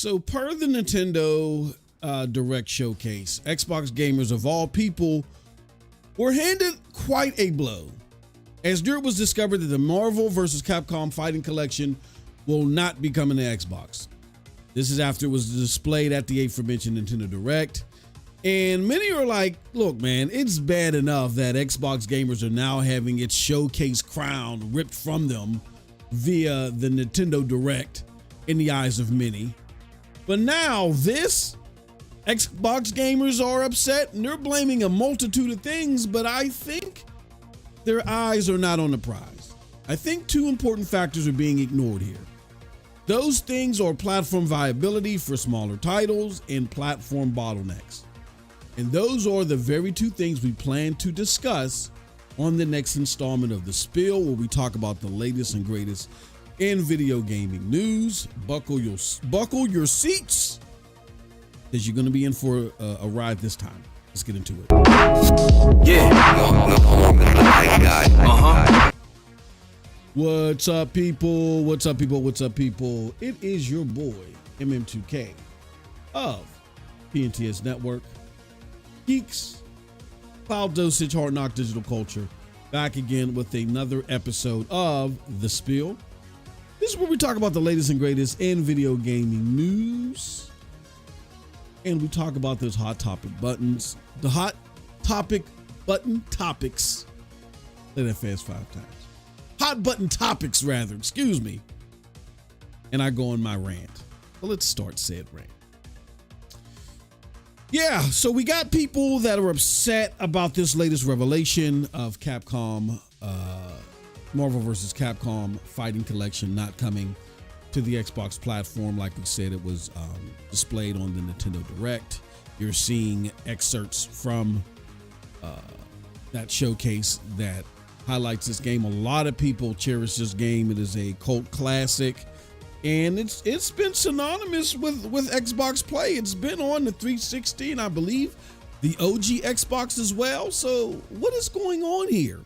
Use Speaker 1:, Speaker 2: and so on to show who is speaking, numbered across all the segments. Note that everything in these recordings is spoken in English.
Speaker 1: So per the Nintendo Direct showcase, Xbox gamers of all people were handed quite a blow, as it was discovered that the Marvel vs. Capcom Fighting Collection will not be coming to Xbox. This is after it was displayed at the aforementioned Nintendo Direct. And many are like, look, man, it's bad enough that Xbox gamers are now having its showcase crown ripped from them via the Nintendo Direct in the eyes of many. But now this, Xbox gamers are upset and they're blaming a multitude of things, but I think their eyes are not on the prize. I think two important factors are being ignored here. Those things are platform viability for smaller titles and platform bottlenecks. And those are the very two things we plan to discuss on the next installment of The Spill, where we talk about the latest and greatest in video gaming news. Buckle your seats, because you're going to be in for a ride this time. Let's get into it. What's up, people? What's up, people? What's up, people? It is your boy, MM2K of PNTS Network, GEIX, Cloud Dosage, Hard Knock Digital Culture, back again with another episode of The Spill. This is where we talk about the latest and greatest in video gaming news. And we talk about those hot topic buttons, the hot topic button topics. Say that fast 5 times. Hot button topics, rather, excuse me. And I go on my rant. Well, let's start said rant. Yeah, so we got people that are upset about this latest revelation of Capcom, Marvel vs. Capcom Fighting Collection not coming to the Xbox platform. Like we said, it was displayed on the Nintendo Direct. You're seeing excerpts from that showcase that highlights this game. A lot of people cherish this game. It is a cult classic, and it's been synonymous with Xbox Play. It's been on the 360 and I believe the OG Xbox as well. So what is going on here?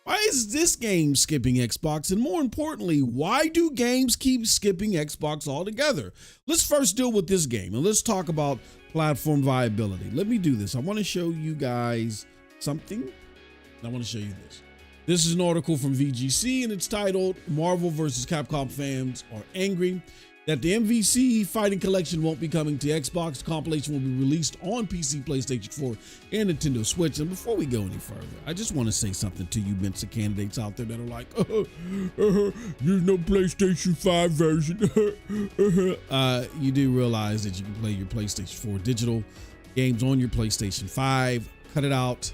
Speaker 1: Why is this game skipping Xbox? And more importantly, why do games keep skipping Xbox altogether? Let's first deal with this game and let's talk about platform viability. Let me do this. I want to show you guys something. I want to show you this. This is an article from VGC and it's titled Marvel vs. Capcom Fans Are Angry That the MVC Fighting Collection Won't Be Coming to Xbox. The compilation will be released on PC, PlayStation 4, and Nintendo Switch. And before we go any further, I just want to say something to you Mensa candidates out there that are like, there's no PlayStation 5 version. You do realize that you can play your PlayStation 4 digital games on your PlayStation 5, cut it out,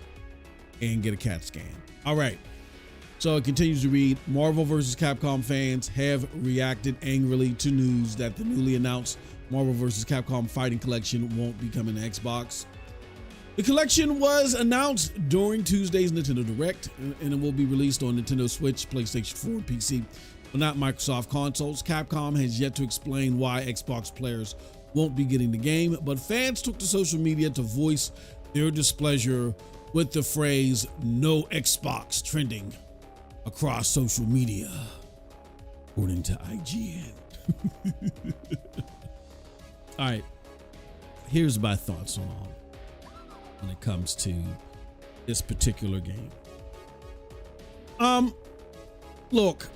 Speaker 1: and get a CAT scan. All right. So it continues to read, Marvel vs. Capcom fans have reacted angrily to news that the newly announced Marvel vs. Capcom Fighting Collection won't be coming to Xbox. The collection was announced during Tuesday's Nintendo Direct, and it will be released on Nintendo Switch, PlayStation 4, and PC, but not Microsoft consoles. Capcom has yet to explain why Xbox players won't be getting the game, but fans took to social media to voice their displeasure with the phrase "no Xbox" trending across social media, according to IGN. All right, here's my thoughts on when it comes to this particular game. Look,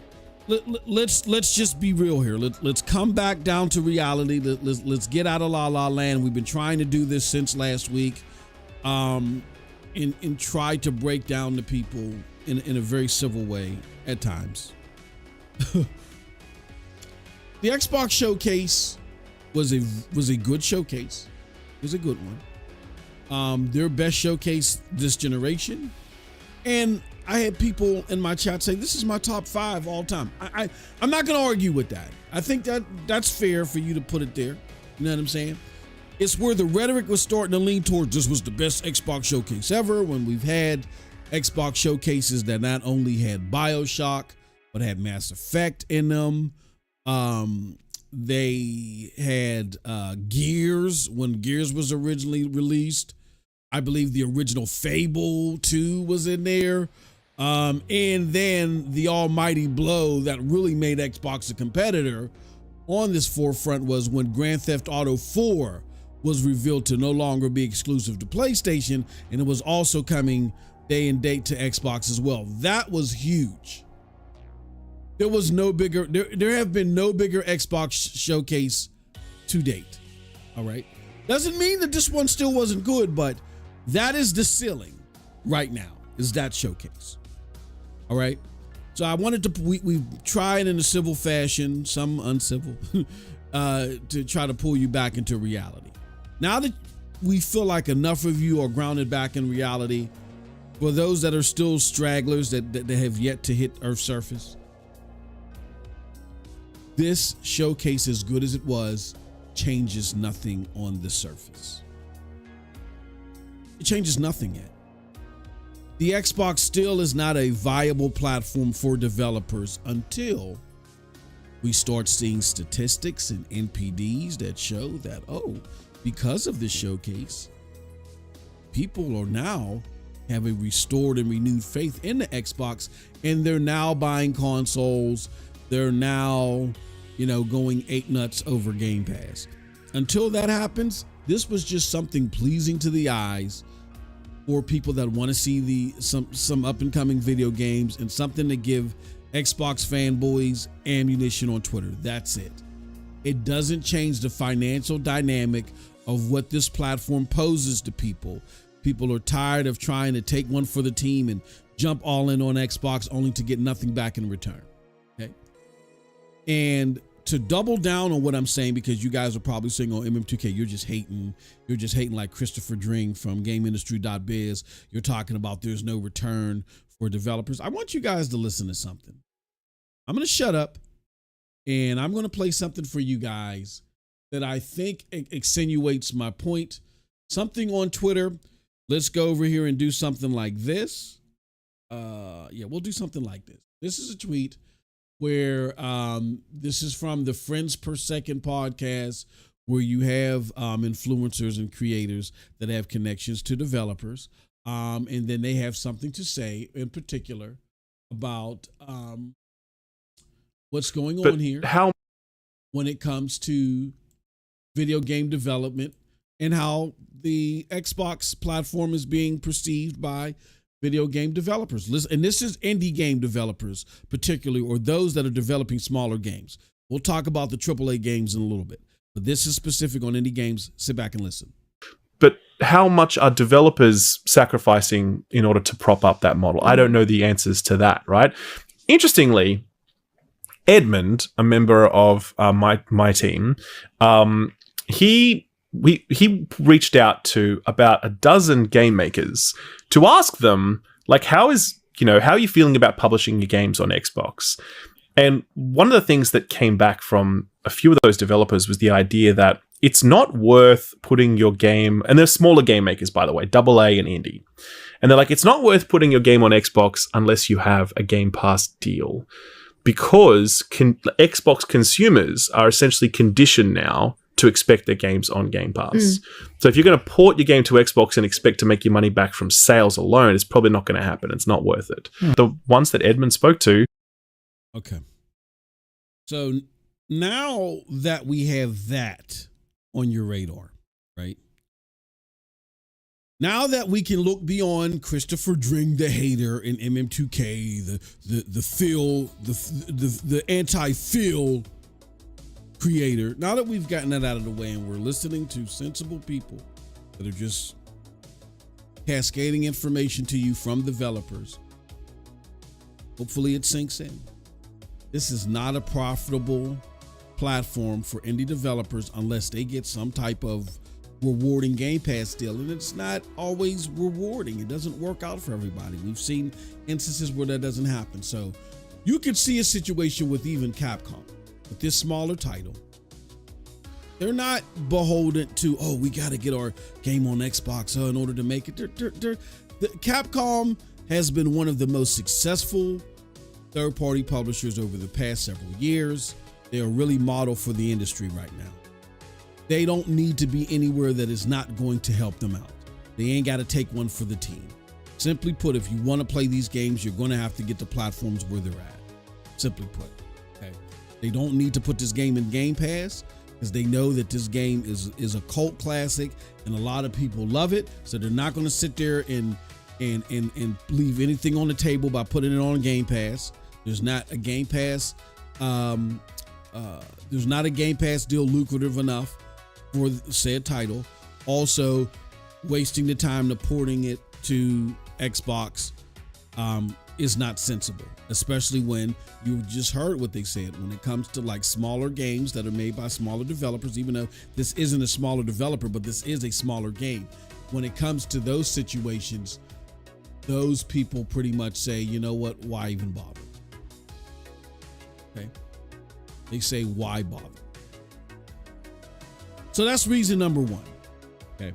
Speaker 1: let's just be real here. Let's come back down to reality. Let's get out of La La Land. We've been trying to do this since last week, and try to break down the people in a very civil way at times. The Xbox showcase was a good showcase. It was a good one. Their best showcase this generation. And I had people in my chat say, this is my top 5 all time. I'm not going to argue with that. I think that's fair for you to put it there. You know what I'm saying? It's where the rhetoric was starting to lean towards this was the best Xbox showcase ever, when we've had Xbox showcases that not only had BioShock, but had Mass Effect in them. They had Gears, when Gears was originally released. I believe the original Fable 2 was in there. And then the almighty blow that really made Xbox a competitor on this forefront was when Grand Theft Auto 4 was revealed to no longer be exclusive to PlayStation, and it was also coming day and date to Xbox as well. That was huge. There was no bigger, there have been no bigger Xbox showcase to date. All right. Doesn't mean that this one still wasn't good, but that is the ceiling right now, is that showcase. All right. So I wanted to, we've tried in a civil fashion, some uncivil, to try to pull you back into reality. Now that we feel like enough of you are grounded back in reality, for those that are still stragglers that have yet to hit Earth's surface, this showcase, as good as it was, changes nothing on the surface. It changes nothing yet. The Xbox still is not a viable platform for developers until we start seeing statistics and NPDs that show that, oh, because of this showcase, people are now have a restored and renewed faith in the Xbox, and they're now buying consoles. They're now, going 8 nuts over Game Pass. Until that happens, this was just something pleasing to the eyes for people that want to see some up and coming video games, and something to give Xbox fanboys ammunition on Twitter. That's it. It doesn't change the financial dynamic of what this platform poses to people. People are tired of trying to take one for the team and jump all in on Xbox only to get nothing back in return. Okay. And to double down on what I'm saying, because you guys are probably saying on MM2K, you're just hating like Christopher Dring from GameIndustry.biz. You're talking about there's no return for developers. I want you guys to listen to something. I'm going to shut up and I'm going to play something for you guys that I think accentuates my point. Something on Twitter. Let's go over here and do something like this. We'll do something like this. This is a tweet where this is from the Friends Per Second podcast, where you have influencers and creators that have connections to developers. And then they have something to say in particular about what's going on here when it comes to video game development and how the Xbox platform is being perceived by video game developers. And this is indie game developers particularly, or those that are developing smaller games. We'll talk about the AAA games in a little bit, but this is specific on indie games. Sit back and listen.
Speaker 2: But how much are developers sacrificing in order to prop up that model? I don't know the answers to that, right? Interestingly, Edmund, a member of my team, he reached out to about a dozen game makers to ask them, like, how are you feeling about publishing your games on Xbox? And one of the things that came back from a few of those developers was the idea that it's not worth putting your game, and they're smaller game makers, by the way, AA and indie. And they're like, it's not worth putting your game on Xbox unless you have a Game Pass deal, because Xbox consumers are essentially conditioned now to expect their games on Game Pass. So if you're going to port your game to Xbox and expect to make your money back from sales alone, it's probably not going to happen. It's not worth it. The ones that Edmund spoke to.
Speaker 1: Okay. So now that we have that on your radar, right? Now that we can look beyond Christopher Dring, the hater, and MM2K, the anti-Phil creator, now that we've gotten that out of the way and we're listening to sensible people that are just cascading information to you from developers, hopefully it sinks in. This is not a profitable platform for indie developers unless they get some type of rewarding Game Pass deal, and it's not always rewarding. It doesn't work out for everybody. We've seen instances where that doesn't happen. So you could see a situation with even Capcom, with this smaller title. They're not beholden to, oh, we got to get our game on Xbox in order to make it. Capcom has been one of the most successful third-party publishers over the past several years. They are really model for the industry right now. They don't need to be anywhere that is not going to help them out. They ain't got to take one for the team. Simply put, if you want to play these games, you're going to have to get to platforms where they're at. Simply put, okay? They don't need to put this game in Game Pass because they know that this game is a cult classic and a lot of people love it. So they're not going to sit there and leave anything on the table by putting it on Game Pass. There's not a Game Pass. There's not a Game Pass deal lucrative enough for said title. Also, wasting the time to porting it to Xbox is not sensible, especially when you just heard what they said when it comes to like smaller games that are made by smaller developers, even though this isn't a smaller developer, but this is a smaller game. When it comes to those situations, those people pretty much say, you know what, why even bother? Okay. They say, why bother? So that's reason number one. Okay.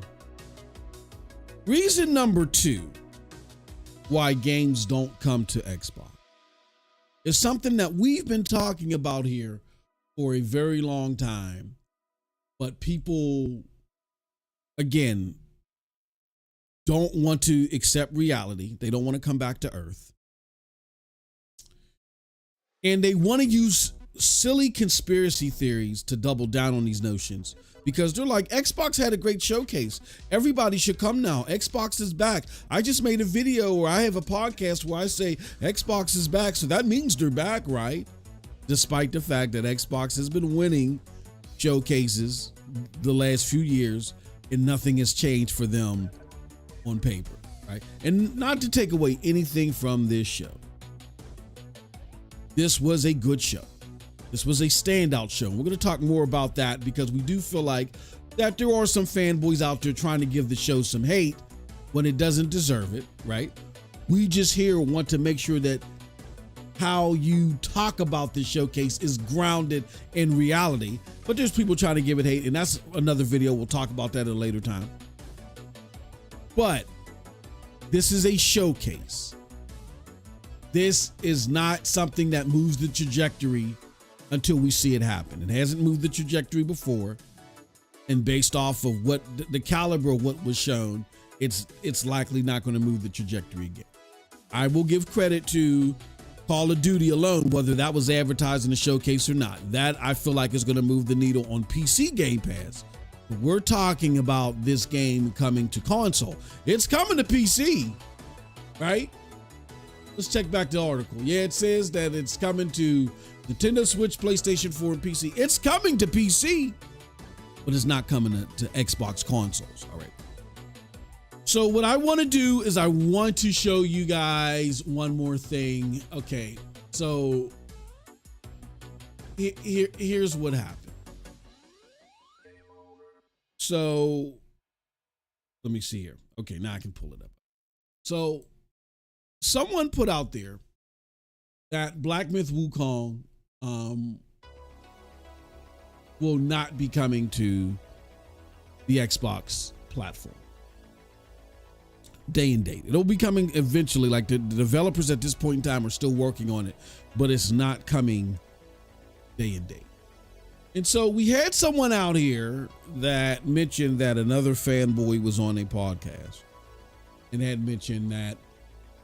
Speaker 1: Reason number two, why games don't come to Xbox, is something that we've been talking about here for a very long time, but people, again, don't want to accept reality. They don't want to come back to earth. And they want to use silly conspiracy theories to double down on these notions because they're like, Xbox had a great showcase. Everybody should come now. Xbox is back. I just made a video or I have a podcast where I say Xbox is back. So that means they're back, right? Despite the fact that Xbox has been winning showcases the last few years and nothing has changed for them on paper, right? And not to take away anything from this show. This was a good show. This was a standout show. We're going to talk more about that because we do feel like that there are some fanboys out there trying to give the show some hate when it doesn't deserve it, right? We just here want to make sure that how you talk about this showcase is grounded in reality, but there's people trying to give it hate, and that's another video. We'll talk about that at a later time. But this is a showcase. This is not something that moves the trajectory until we see it happen. It hasn't moved the trajectory before. And based off of what the caliber of what was shown, it's likely not going to move the trajectory again. I will give credit to Call of Duty alone, whether that was advertised in the showcase or not. That I feel like is going to move the needle on PC Game Pass. But we're talking about this game coming to console. It's coming to PC, right? Let's check back the article. Yeah, it says that it's coming to Nintendo Switch, PlayStation 4, and PC. It's coming to PC, but it's not coming to Xbox consoles. All right. So what I want to do is I want to show you guys one more thing. Okay, so here's what happened. So let me see here. Okay, now I can pull it up. So someone put out there that Black Myth Wukong will not be coming to the Xbox platform. Day and date. It'll be coming eventually. Like the developers at this point in time are still working on it, but it's not coming day and date. And so we had someone out here that mentioned that another fanboy was on a podcast and had mentioned that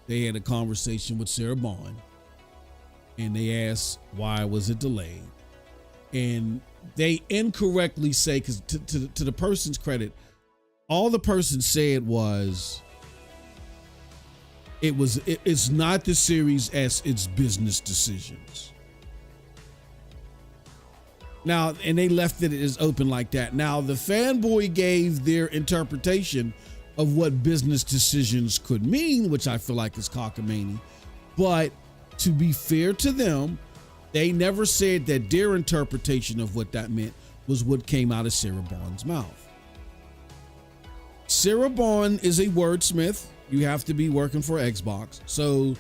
Speaker 1: they had a conversation with Sarah Bond and they asked why was it delayed, and they incorrectly say, because to the person's credit, all the person said was it's not the Series S, it's business decisions. Now, and they left it as open like that. Now, the fanboy gave their interpretation of what business decisions could mean, which I feel like is cockamamie. But to be fair to them, they never said that their interpretation of what that meant was what came out of Sarah Bond's mouth. Sarah Bond is a wordsmith. You have to be working for Xbox. So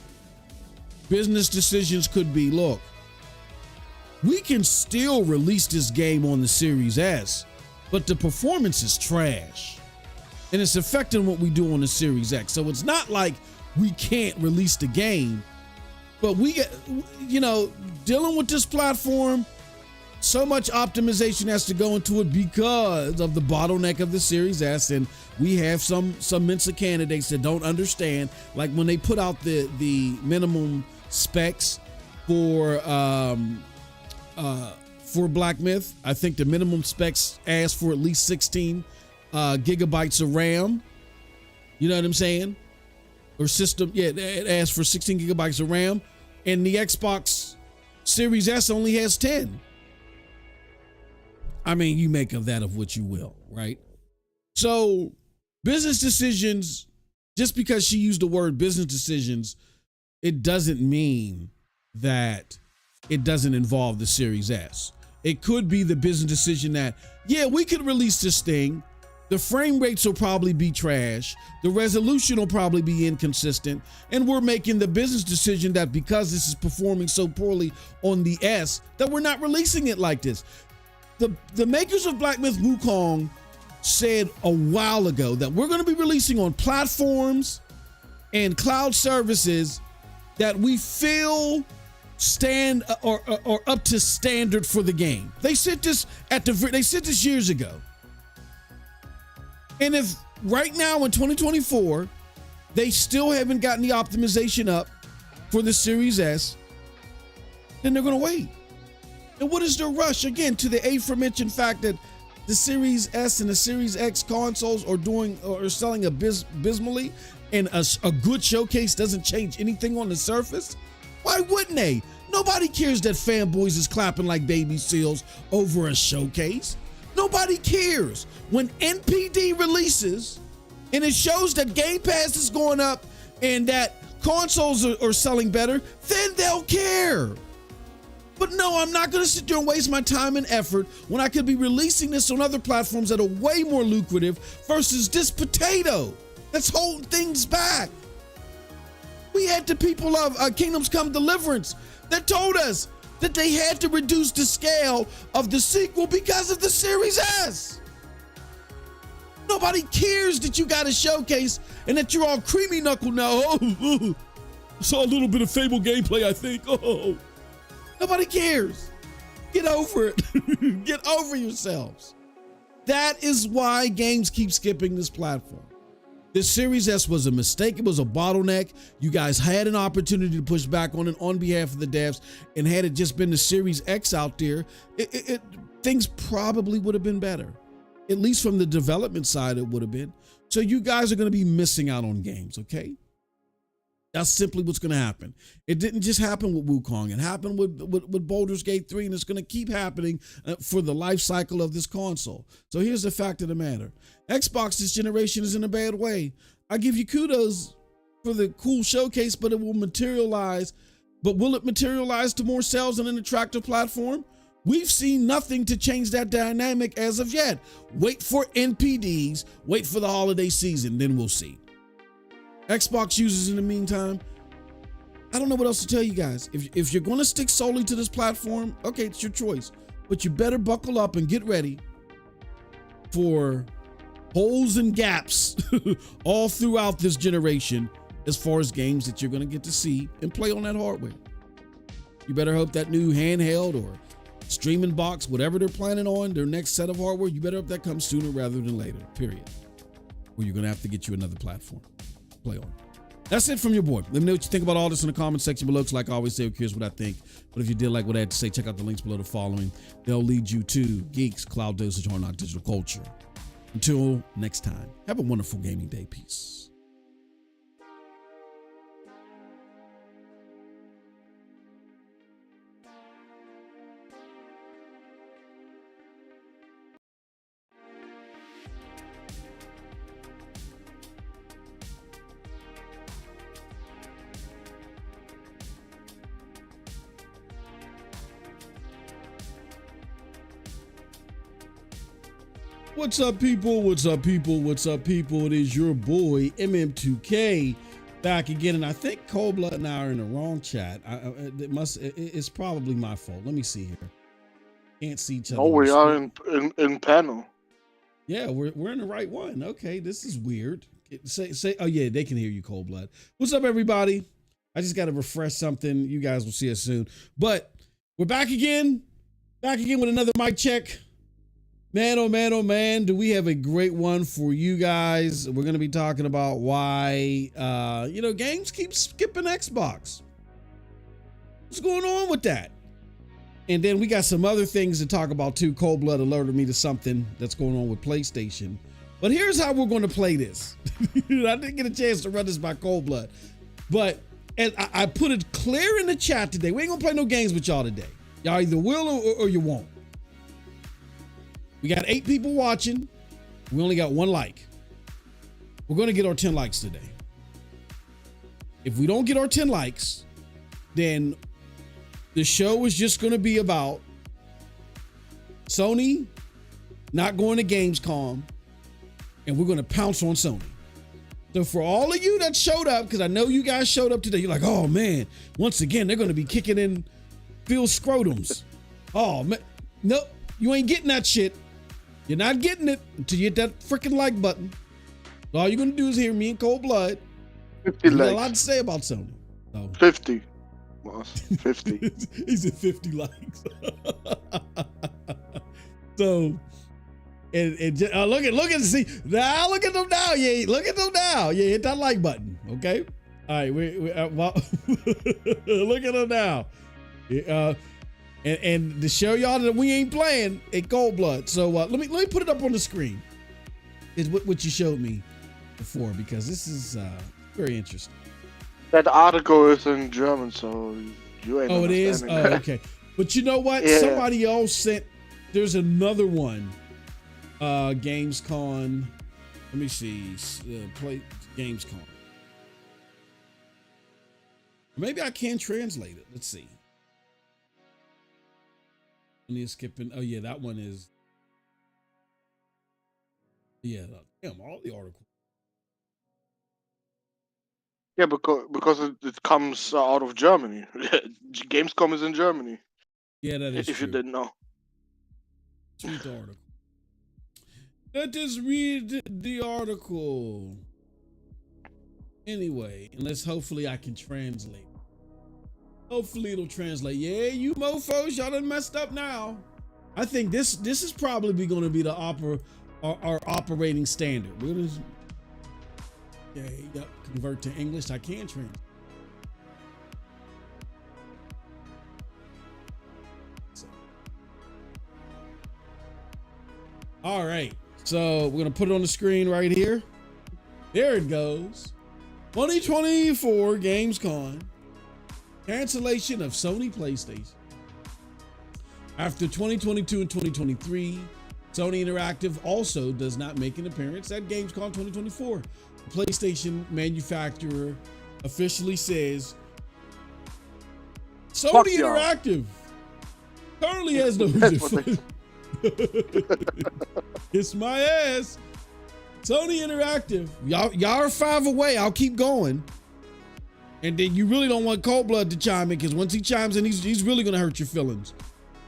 Speaker 1: business decisions could be, look, we can still release this game on the Series S, but the performance is trash. And it's affecting what we do on the Series X. So it's not like we can't release the game, but we get, dealing with this platform, so much optimization has to go into it because of the bottleneck of the Series S. And we have some Mensa candidates that don't understand, like when they put out the minimum specs for for Black Myth. I think the minimum specs ask for at least 16 gigabytes of RAM. You know what I'm saying? Or system, yeah, it asks for 16 gigabytes of RAM. And the Xbox Series S only has 10. I mean, you make of that of what you will, right? So business decisions, just because she used the word business decisions, it doesn't mean that it doesn't involve the Series S. It could be the business decision that, yeah, we could release this thing. The frame rates will probably be trash. The resolution will probably be inconsistent. And we're making the business decision that because this is performing so poorly on the S, that we're not releasing it like this. The makers of Black Myth Wukong said a while ago that we're going to be releasing on platforms and cloud services that we feel stand or up to standard for the game. They said this years ago. And if right now in 2024 they still haven't gotten the optimization up for the Series S, then they're going to wait. And what is the rush? Again, to the aforementioned fact that the Series S and the Series X consoles are selling abysmally, and a good showcase doesn't change anything on the surface. Why wouldn't they? Nobody cares that fanboys is clapping like baby seals over a showcase. Nobody cares. When NPD releases and it shows that Game Pass is going up and that consoles are selling better, then they'll care. But no, I'm not going to sit there and waste my time and effort when I could be releasing this on other platforms that are way more lucrative versus this potato that's holding things back. We had the people of Kingdoms Come Deliverance that told us that they had to reduce the scale of the sequel because of the Series S. Nobody cares that you got a showcase and that you're all creamy knuckle now. I saw a little bit of Fable gameplay, I think. Oh. Nobody cares. Get over it. Get over yourselves. That is why games keep skipping this platform. The Series S was a mistake. It was a bottleneck. You guys had an opportunity to push back on it on behalf of the devs, and had it just been the Series X out there, things probably would have been better. At least from the development side, it would have been. So you guys are going to be missing out on games, okay? That's simply what's going to happen. It didn't just happen with Wukong. It happened with Baldur's Gate 3, and it's going to keep happening for the life cycle of this console. So here's the fact of the matter. Xbox this generation is in a bad way. I give you kudos for the cool showcase, but it will materialize. But will it materialize to more sales on an attractive platform? We've seen nothing to change that dynamic as of yet. Wait for NPDs, wait for the holiday season, then we'll see. Xbox users in the meantime, I don't know what else to tell you guys. If you're going to stick solely to this platform, okay, it's your choice. But you better buckle up and get ready for holes and gaps all throughout this generation as far as games that you're going to get to see and play on that hardware. You better hope that new handheld or streaming box, whatever they're planning on, their next set of hardware, you better hope that comes sooner rather than later, period. Or you're going to have to get you another platform. Play on. That's it from your boy. Let me know what you think about all this in the comment section below. Because like I always say, I'm curious what I think. But if you did like what I had to say, check out the links below the following. They'll lead you to GEIX, Cloud Dosage, Hard Knock Digital Culture. Until next time, have a wonderful gaming day. Peace. What's up, people? What's up, people? What's up, people? It is your boy, MM2K, back again. And I think Cold Blood and I are in the wrong chat. It's probably my fault. Let me see here. Can't see each other.
Speaker 3: Oh, we are in panel.
Speaker 1: Yeah, we're in the right one. Okay, this is weird. Say, oh yeah, they can hear you, Cold Blood. What's up, everybody? I just got to refresh something. You guys will see us soon. But we're back again with another mic check. Man, oh man, oh man, do we have a great one for you guys. We're going to be talking about why, games keep skipping Xbox. What's going on with that? And then we got some other things to talk about too. Cold Blood alerted me to something that's going on with PlayStation. But here's how we're going to play this. I didn't get a chance to run this by Cold Blood. But and I put it clear in the chat today. We ain't going to play no games with y'all today. Y'all either will or you won't. We got 8 people watching. We only got 1 like. We're going to get our 10 likes today. If we don't get our 10 likes, then the show is just going to be about Sony not going to Gamescom, and we're going to pounce on Sony. So for all of you that showed up, because I know you guys showed up today, you're like, oh man, once again, they're going to be kicking in Phil scrotums. Oh man, nope, you ain't getting that shit. You're not getting it until you hit that freaking like button. All you're going to do is hear me and Cold Blood.
Speaker 3: 50
Speaker 1: Got
Speaker 3: likes.
Speaker 1: a lot to say about Sony. So.
Speaker 3: 50. Boss. 50.
Speaker 1: He's at 50 likes. So, and look at see now. Look at them now. Yeah, look at them now. Yeah, hit that like button. Okay. All right. Look at them now. And to show y'all that we ain't playing at Cold Blood. So let me put it up on the screen. Is what you showed me before, because this is very interesting.
Speaker 3: That article is in German, so you ain't.
Speaker 1: Oh, it is. Oh, okay. But you know what?
Speaker 3: Yeah.
Speaker 1: Somebody else sent. There's another one. Gamescom. Let me see. Play Gamescom. Maybe I can translate it. Let's see. Let me skip in. Oh yeah, that one is. Yeah, damn, all the articles.
Speaker 3: Yeah, because it comes out of Germany. Gamescom is in Germany.
Speaker 1: Yeah, that is
Speaker 3: if
Speaker 1: true.
Speaker 3: you didn't know.
Speaker 1: Let's read the article. Let us read the article. Anyway, unless hopefully I can translate. Hopefully it'll translate. Yeah, you mofos, y'all done messed up now. I think this is probably going to be the our operating standard. We're gonna, convert to English. I can translate. So. All right, so we're gonna put it on the screen right here. There it goes. 2024 Gamescom. Cancellation of Sony PlayStation. After 2022 and 2023, Sony Interactive also does not make an appearance at Gamescom 2024. The PlayStation manufacturer officially says Sony Interactive currently has no Kiss my ass. Sony Interactive. Y'all are 5 away. I'll keep going. And then you really don't want Cold Blood to chime in, because once he chimes in, he's really going to hurt your feelings.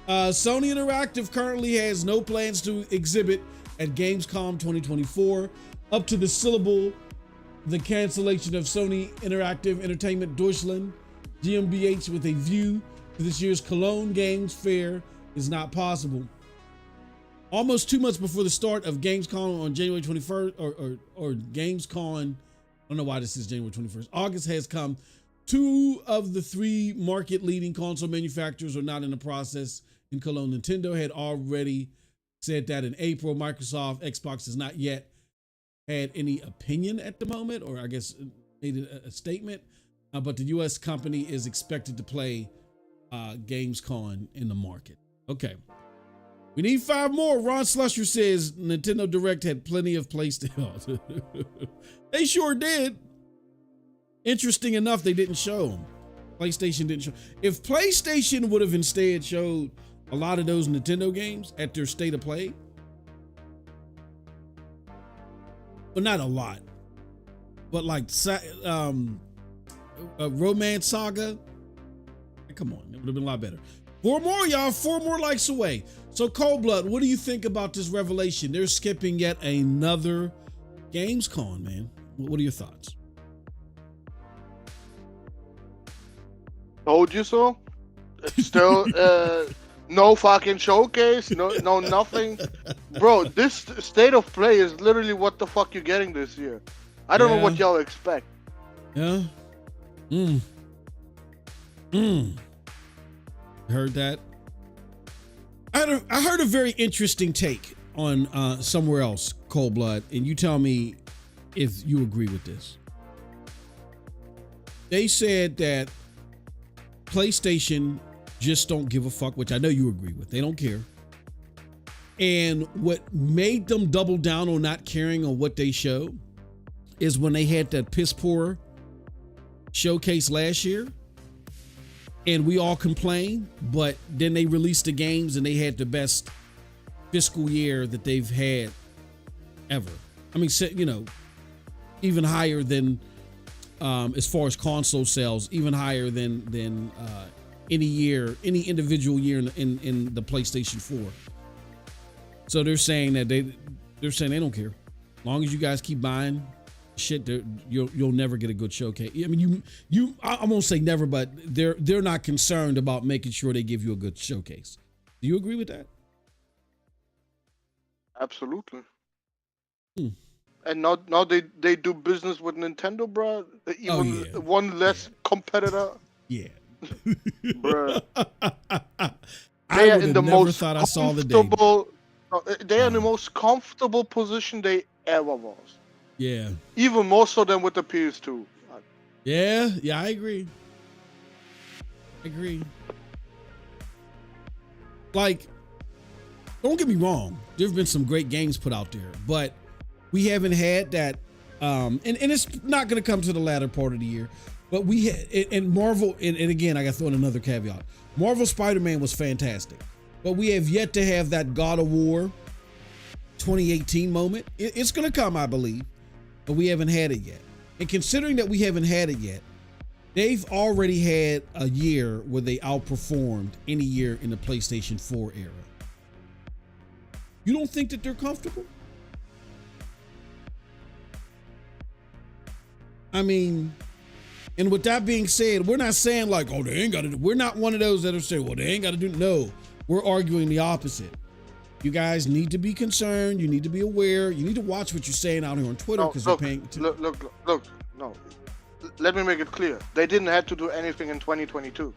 Speaker 1: Sony Interactive currently has no plans to exhibit at Gamescom 2024. Up to the syllable, the cancellation of Sony Interactive Entertainment Deutschland GmbH with a view to this year's Cologne Games Fair is not possible. Almost 2 months before the start of Gamescom on January 21st, or Gamescom, I don't know why this is January 21st. August has come. 2 of the 3 market-leading console manufacturers are not in the process in Cologne. Nintendo had already said that in April. Microsoft, Xbox has not yet had any opinion at the moment, or I guess made a statement. But the U.S. company is expected to play Gamescom in the market. Okay. We need 5 more. Ron Slusher says Nintendo Direct had plenty of PlayStation. They sure did. Interesting enough, they didn't show them. PlayStation didn't show. If PlayStation would have instead showed a lot of those Nintendo games at their state of play, but not a lot, but like Romance Saga, come on, it would have been a lot better. 4 more, y'all. 4 more likes away. So Cold Blood, what do you think about this revelation? They're skipping yet another Gamescom, man. What are your thoughts?
Speaker 3: Told you so. It's still no fucking showcase, no nothing. Bro, this state of play is literally what the fuck you're getting this year. I don't know what y'all expect.
Speaker 1: Yeah. Heard that? I heard a very interesting take on somewhere else, Cold Blood, and you tell me if you agree with this. They said that PlayStation just don't give a fuck, which I know you agree with. They don't care. And what made them double down on not caring on what they show is when they had that piss poor showcase last year, and we all complained, but then they released the games and they had the best fiscal year that they've had ever. I mean, you know, even higher than, as far as console sales, even higher than any individual year in the PlayStation 4. So they're saying that they don't care. As long as you guys keep buying shit, you'll never get a good showcase. I mean, I won't say never, but they're not concerned about making sure they give you a good showcase. Do you agree with that?
Speaker 3: Absolutely. And now they do business with Nintendo, bro. Even one less competitor.
Speaker 1: Yeah.
Speaker 3: Bruh.
Speaker 1: I would have never thought I saw the day.
Speaker 3: They are in the most comfortable position they ever was.
Speaker 1: Yeah.
Speaker 3: Even more so than with the PS2.
Speaker 1: Yeah, I agree. Like, don't get me wrong. There's been some great games put out there, but we haven't had that. And it's not going to come to the latter part of the year. But we had, and Marvel, and again, I got to throw in another caveat. Marvel Spider-Man was fantastic, but we have yet to have that God of War 2018 moment. It's going to come, I believe, but we haven't had it yet. And considering that we haven't had it yet, they've already had a year where they outperformed any year in the PlayStation 4 era. You don't think that they're comfortable? I mean, and with that being said, we're not saying like, oh, they ain't got to do. We're not one of those that are saying, well, they ain't got to do. No, we're arguing the opposite. You guys need to be concerned. You need to be aware. You need to watch what you're saying out here on Twitter because you're paying.
Speaker 3: Look. No, let me make it clear. They didn't have to do anything in 2022.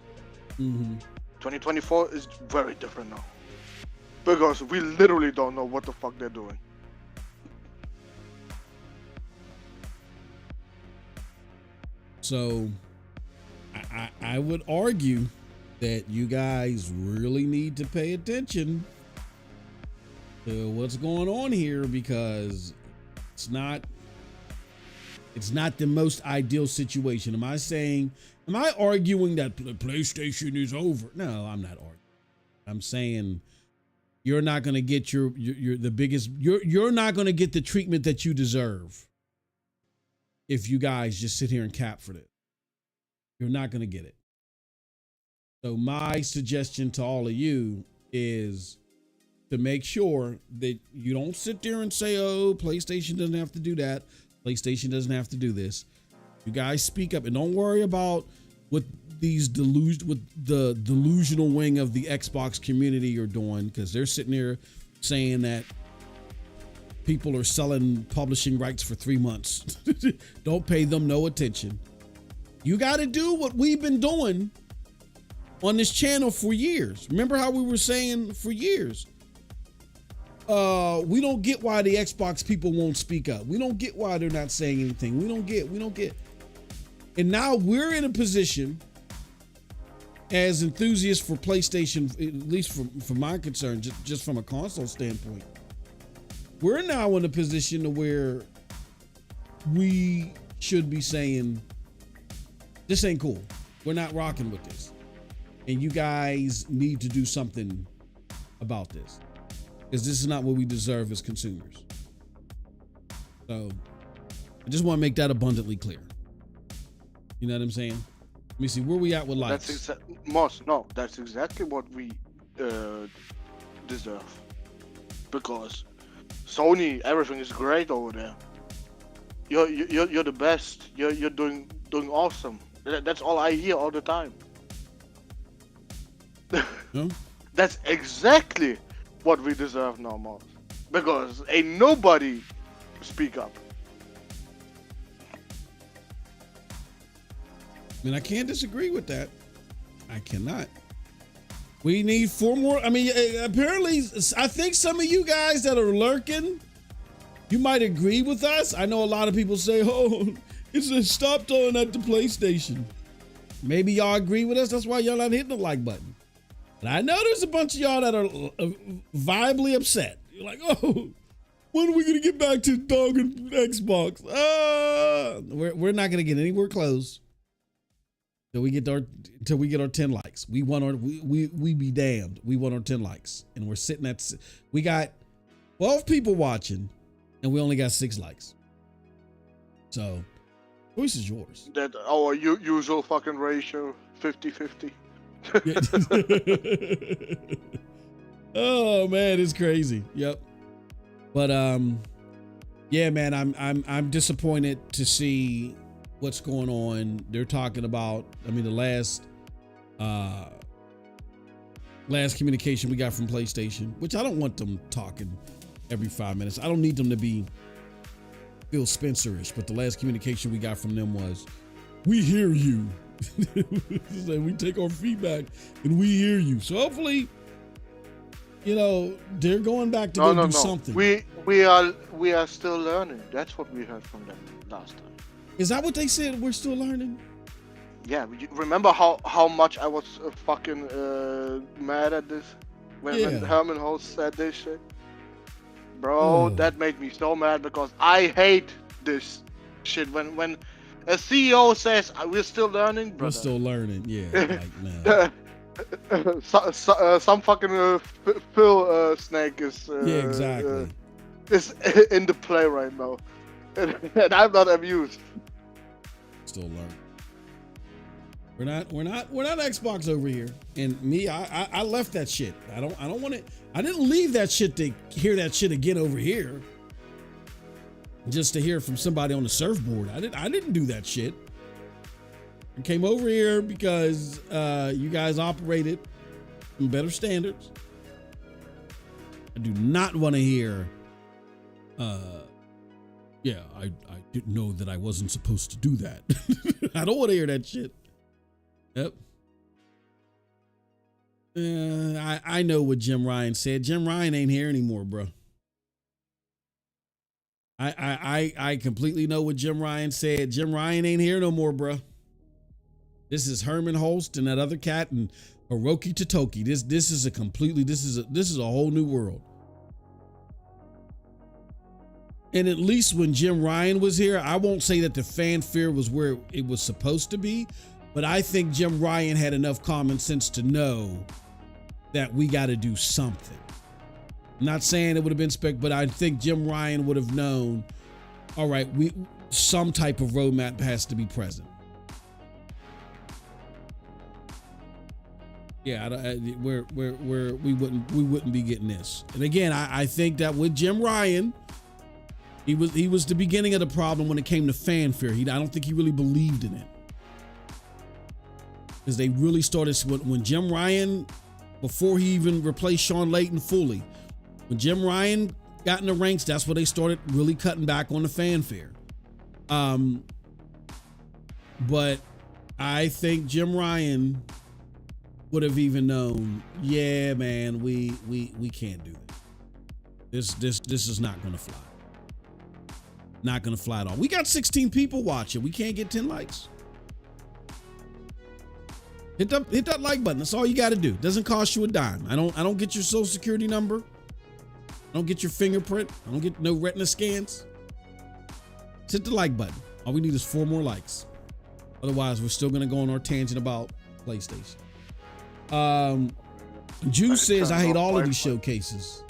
Speaker 3: 2024 is very different now because we literally don't know what the fuck they're doing.
Speaker 1: So I would argue that you guys really need to pay attention to what's going on here because it's not the most ideal situation. Am I arguing that the PlayStation is over? No, I'm not arguing. I'm saying you're not going to get you're not going to get the treatment that you deserve if you guys just sit here and cap for this. You're not going to get it. So my suggestion to all of you is to make sure that you don't sit there and say, oh, PlayStation doesn't have to do that. PlayStation doesn't have to do this. You guys speak up and don't worry about what the delusional wing of the Xbox community are doing, because they're sitting there saying that people are selling publishing rights for 3 months. Don't pay them no attention. You got to do what we've been doing on this channel for years. Remember how we were saying for years? We don't get why the Xbox people won't speak up. We don't get why they're not saying anything. We don't get. And now we're in a position as enthusiasts for PlayStation, at least from my concern, just from a console standpoint. We're now in a position to where we should be saying, this ain't cool. We're not rocking with this. And you guys need to do something about this. Because this is not what we deserve as consumers. So I just want to make that abundantly clear. You know what I'm saying? Let me see, where we at with likes?
Speaker 3: That's exactly what we deserve. Because Sony, everything is great over there. You're the best. You're doing awesome. That's all I hear all the time.
Speaker 1: No?
Speaker 3: That's exactly what we deserve now, Moss. Because ain't nobody speak up.
Speaker 1: I mean, I can't disagree with that. I cannot. We need 4 more. I mean, apparently, I think some of you guys that are lurking, you might agree with us. I know a lot of people say, oh, it's a stop throwing at the PlayStation. Maybe y'all agree with us. That's why y'all not hitting the like button. But I know there's a bunch of y'all that are viably upset. You're like, oh, when are we going to get back to dog and Xbox? We're not going to get anywhere close. Till we get our 10 likes. We want our we be damned. We want our 10 likes. And we're sitting at, we got 12 people watching and we only got 6 likes. So choice is yours.
Speaker 3: That our usual fucking ratio, 50-50.
Speaker 1: Oh man, it's crazy. Yep. But yeah, man, I'm disappointed to see what's going on. They're talking about, I mean, the last communication we got from PlayStation, which I don't want them talking every 5 minutes. I don't need them to be Phil Spencer-ish, but the last communication we got from them was, we hear you. We take our feedback and we hear you. So hopefully, you know, they're going back to do something.
Speaker 3: We are still learning. That's what we heard from them last time.
Speaker 1: Is that what they said? We're still learning?
Speaker 3: Yeah, remember how much I was fucking mad at this when Herman Host said this shit? Bro, that made me so mad because I hate this shit when a CEO says we're still learning, brother.
Speaker 1: We're still learning, yeah. Like, nah.
Speaker 3: Some fucking Phil snake is
Speaker 1: exactly.
Speaker 3: Is in the play right now, and I'm not amused.
Speaker 1: Still learning. We're not Xbox over here. And me, I left that shit. I don't want it. I didn't leave that shit to hear that shit again over here. Just to hear from somebody on the surfboard. I didn't do that shit. I came over here because you guys operated in better standards. I do not want to hear yeah, I didn't know that I wasn't supposed to do that. I don't want to hear that shit. Yep. I know what Jim Ryan said. Jim Ryan ain't here anymore, bro. I completely know what Jim Ryan said. Jim Ryan ain't here no more, bro. This is Herman Holst and that other cat and Hiroki Totoki. This is a whole new world. And at least when Jim Ryan was here, I won't say that the fanfare was where it was supposed to be, but I think Jim Ryan had enough common sense to know that we got to do something. I'm not saying it would have been but I think Jim Ryan would have known, all right, some type of roadmap has to be present. Yeah, we wouldn't be getting this. And again, I think that with Jim Ryan, he was the beginning of the problem when it came to fanfare. I don't think he really believed in it. Because they really started, when Jim Ryan, before he even replaced Sean Layton fully, when Jim Ryan got in the ranks, that's where they started really cutting back on the fanfare. But I think Jim Ryan would have even known, yeah, man, we can't do that. This is not going to fly. Not going to fly at all. We got 16 people watching. We can't get 10 likes. Hit that like button. That's all you got to do. Doesn't cost you a dime. I don't get your social security number. I don't get your fingerprint. I don't get no retina scans. Just hit the like button. All we need is 4 more likes. Otherwise, we're still going to go on our tangent about PlayStation. Juice says, I hate all of these showcases.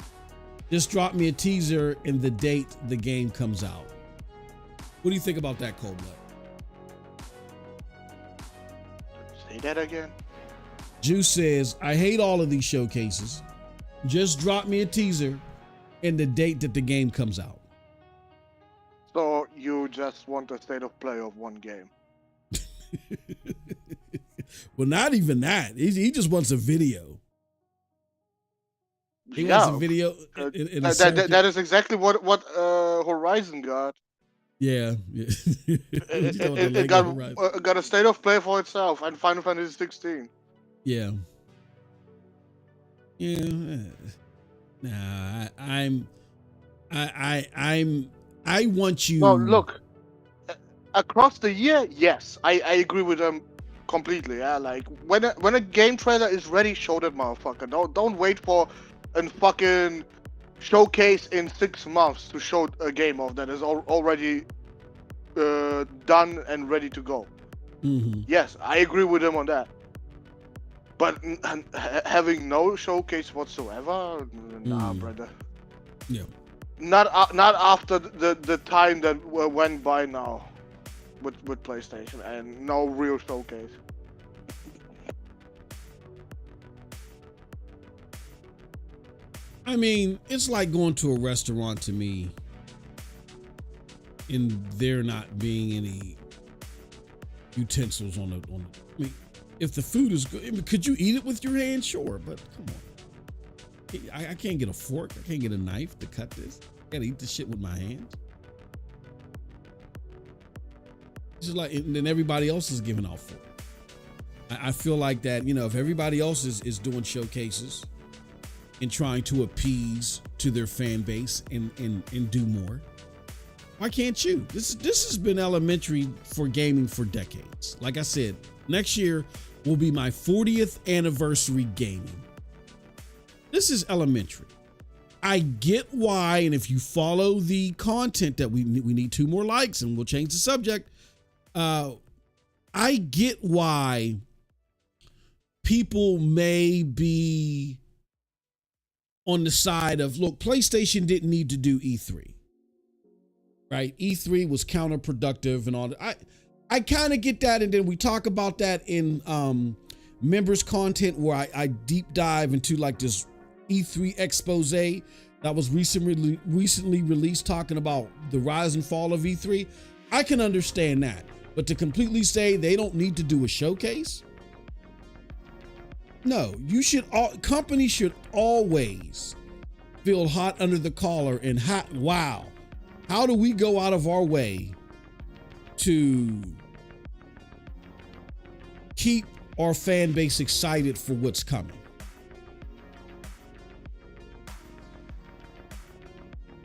Speaker 1: Just drop me a teaser and the date the game comes out. What do you think about that, Cold Blood?
Speaker 3: Say that again.
Speaker 1: Juice says, I hate all of these showcases. Just drop me a teaser and the date that the game comes out.
Speaker 3: So you just want a state of play of one game?
Speaker 1: Well, not even that. He just wants a video. He wants a video.
Speaker 3: That is exactly what Horizon got.
Speaker 1: Yeah.
Speaker 3: It got a state of play for itself and Final Fantasy 16.
Speaker 1: Yeah. Yeah. Nah, I want you.
Speaker 3: No, look, across the year, yes, I agree with them completely. Yeah, like when a game trailer is ready, show that motherfucker. Don't wait for a fucking showcase in 6 months to show a game of that is already done and ready to go.
Speaker 1: Mm-hmm.
Speaker 3: Yes, I agree with them on that. But having no showcase whatsoever, nah, brother.
Speaker 1: Yeah.
Speaker 3: Not after the time that went by now with PlayStation and no real showcase.
Speaker 1: I mean, it's like going to a restaurant to me and there not being any utensils on the. I mean, if the food is good, I mean, could you eat it with your hand? Sure, but come on. I can't get a fork. I can't get a knife to cut this. I gotta eat this shit with my hands. Just like, and then everybody else is giving out for it. I feel like that, you know, if everybody else is doing showcases and trying to appease to their fan base and do more, why can't you? This has been elementary for gaming for decades. Like I said, next year will be my 40th anniversary gaming. This is elementary. I get why, and if you follow the content that we need 2 more likes and we'll change the subject. I get why people may be on the side of, look, PlayStation didn't need to do E3, right? E3 was counterproductive and all that. I kind of get that. And then we talk about that in members content where I deep dive into like this E3 expose that was recently released talking about the rise and fall of E3. I can understand that, but to completely say they don't need to do a showcase, no. Companies should always feel hot under the collar and hot. Wow, how do we go out of our way to keep our fan base excited for what's coming?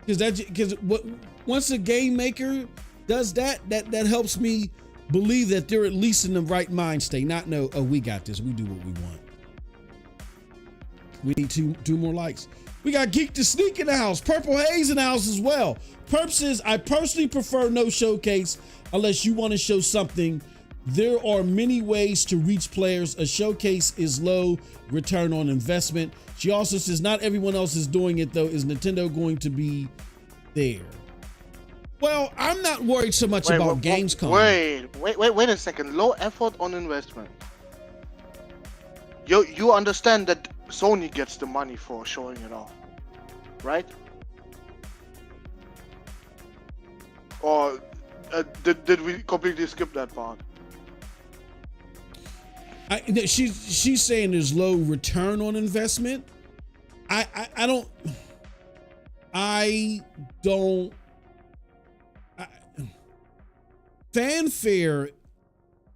Speaker 1: Because once a game maker does that helps me believe that they're at least in the right mind state. Not know, oh, we got this. We do what we want. We need two more likes. We got Geek to Sneak in the house. Purple Haze in the house as well. Perp says, I personally prefer no showcase unless you want to show something. There are many ways to reach players. A showcase is low return on investment. She also says, not everyone else is doing it though. Is Nintendo going to be there? Well, I'm not worried so much about Gamescom.
Speaker 3: Wait a second. Low effort on investment. You understand that Sony gets the money for showing it off, right? Or did we completely skip that part?
Speaker 1: She's saying there's low return on investment. Fanfare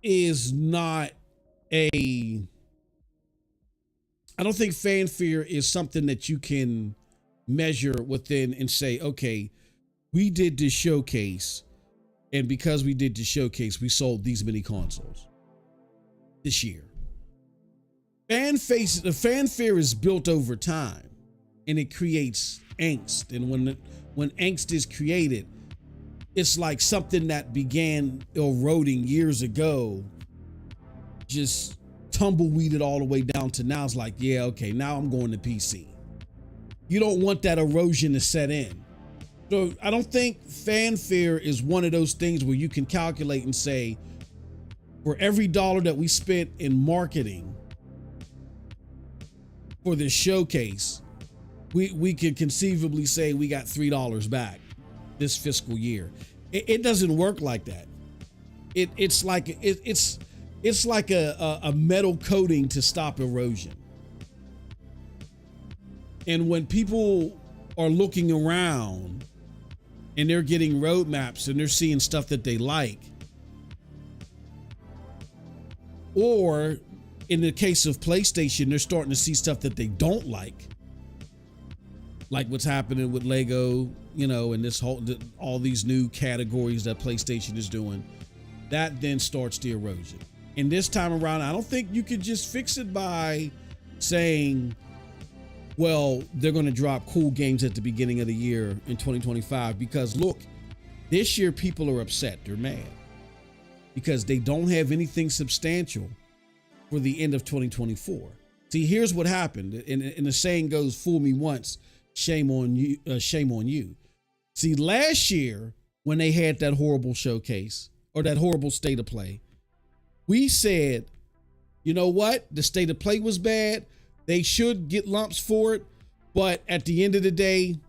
Speaker 1: is not a. I don't think fanfare is something that you can measure within and say, okay, we did this showcase, and because we did this showcase, we sold these many consoles this year. The fanfare is built over time, and it creates angst. And when angst is created, it's like something that began eroding years ago, just tumbleweeded all the way down to now. It's like, yeah, okay, now I'm going to PC. You don't want that erosion to set in. So I don't think fanfare is one of those things where you can calculate and say, for every dollar that we spent in marketing for this showcase, we could conceivably say we got $3 back this fiscal year. It doesn't work like that. It's like a metal coating to stop erosion. And when people are looking around and they're getting roadmaps and they're seeing stuff that they like, or in the case of PlayStation, they're starting to see stuff that they don't like what's happening with Lego, you know, and all these new categories that PlayStation is doing. That then starts the erosion. And this time around, I don't think you could just fix it by saying, well, they're going to drop cool games at the beginning of the year in 2025. Because look, this year people are upset. They're mad because they don't have anything substantial for the end of 2024. See, here's what happened. And the saying goes, fool me once, shame on you, shame on you. See, last year when they had that horrible showcase or that horrible state of play, we said, you know what? The state of play was bad. They should get lumps for it. But at the end of the day,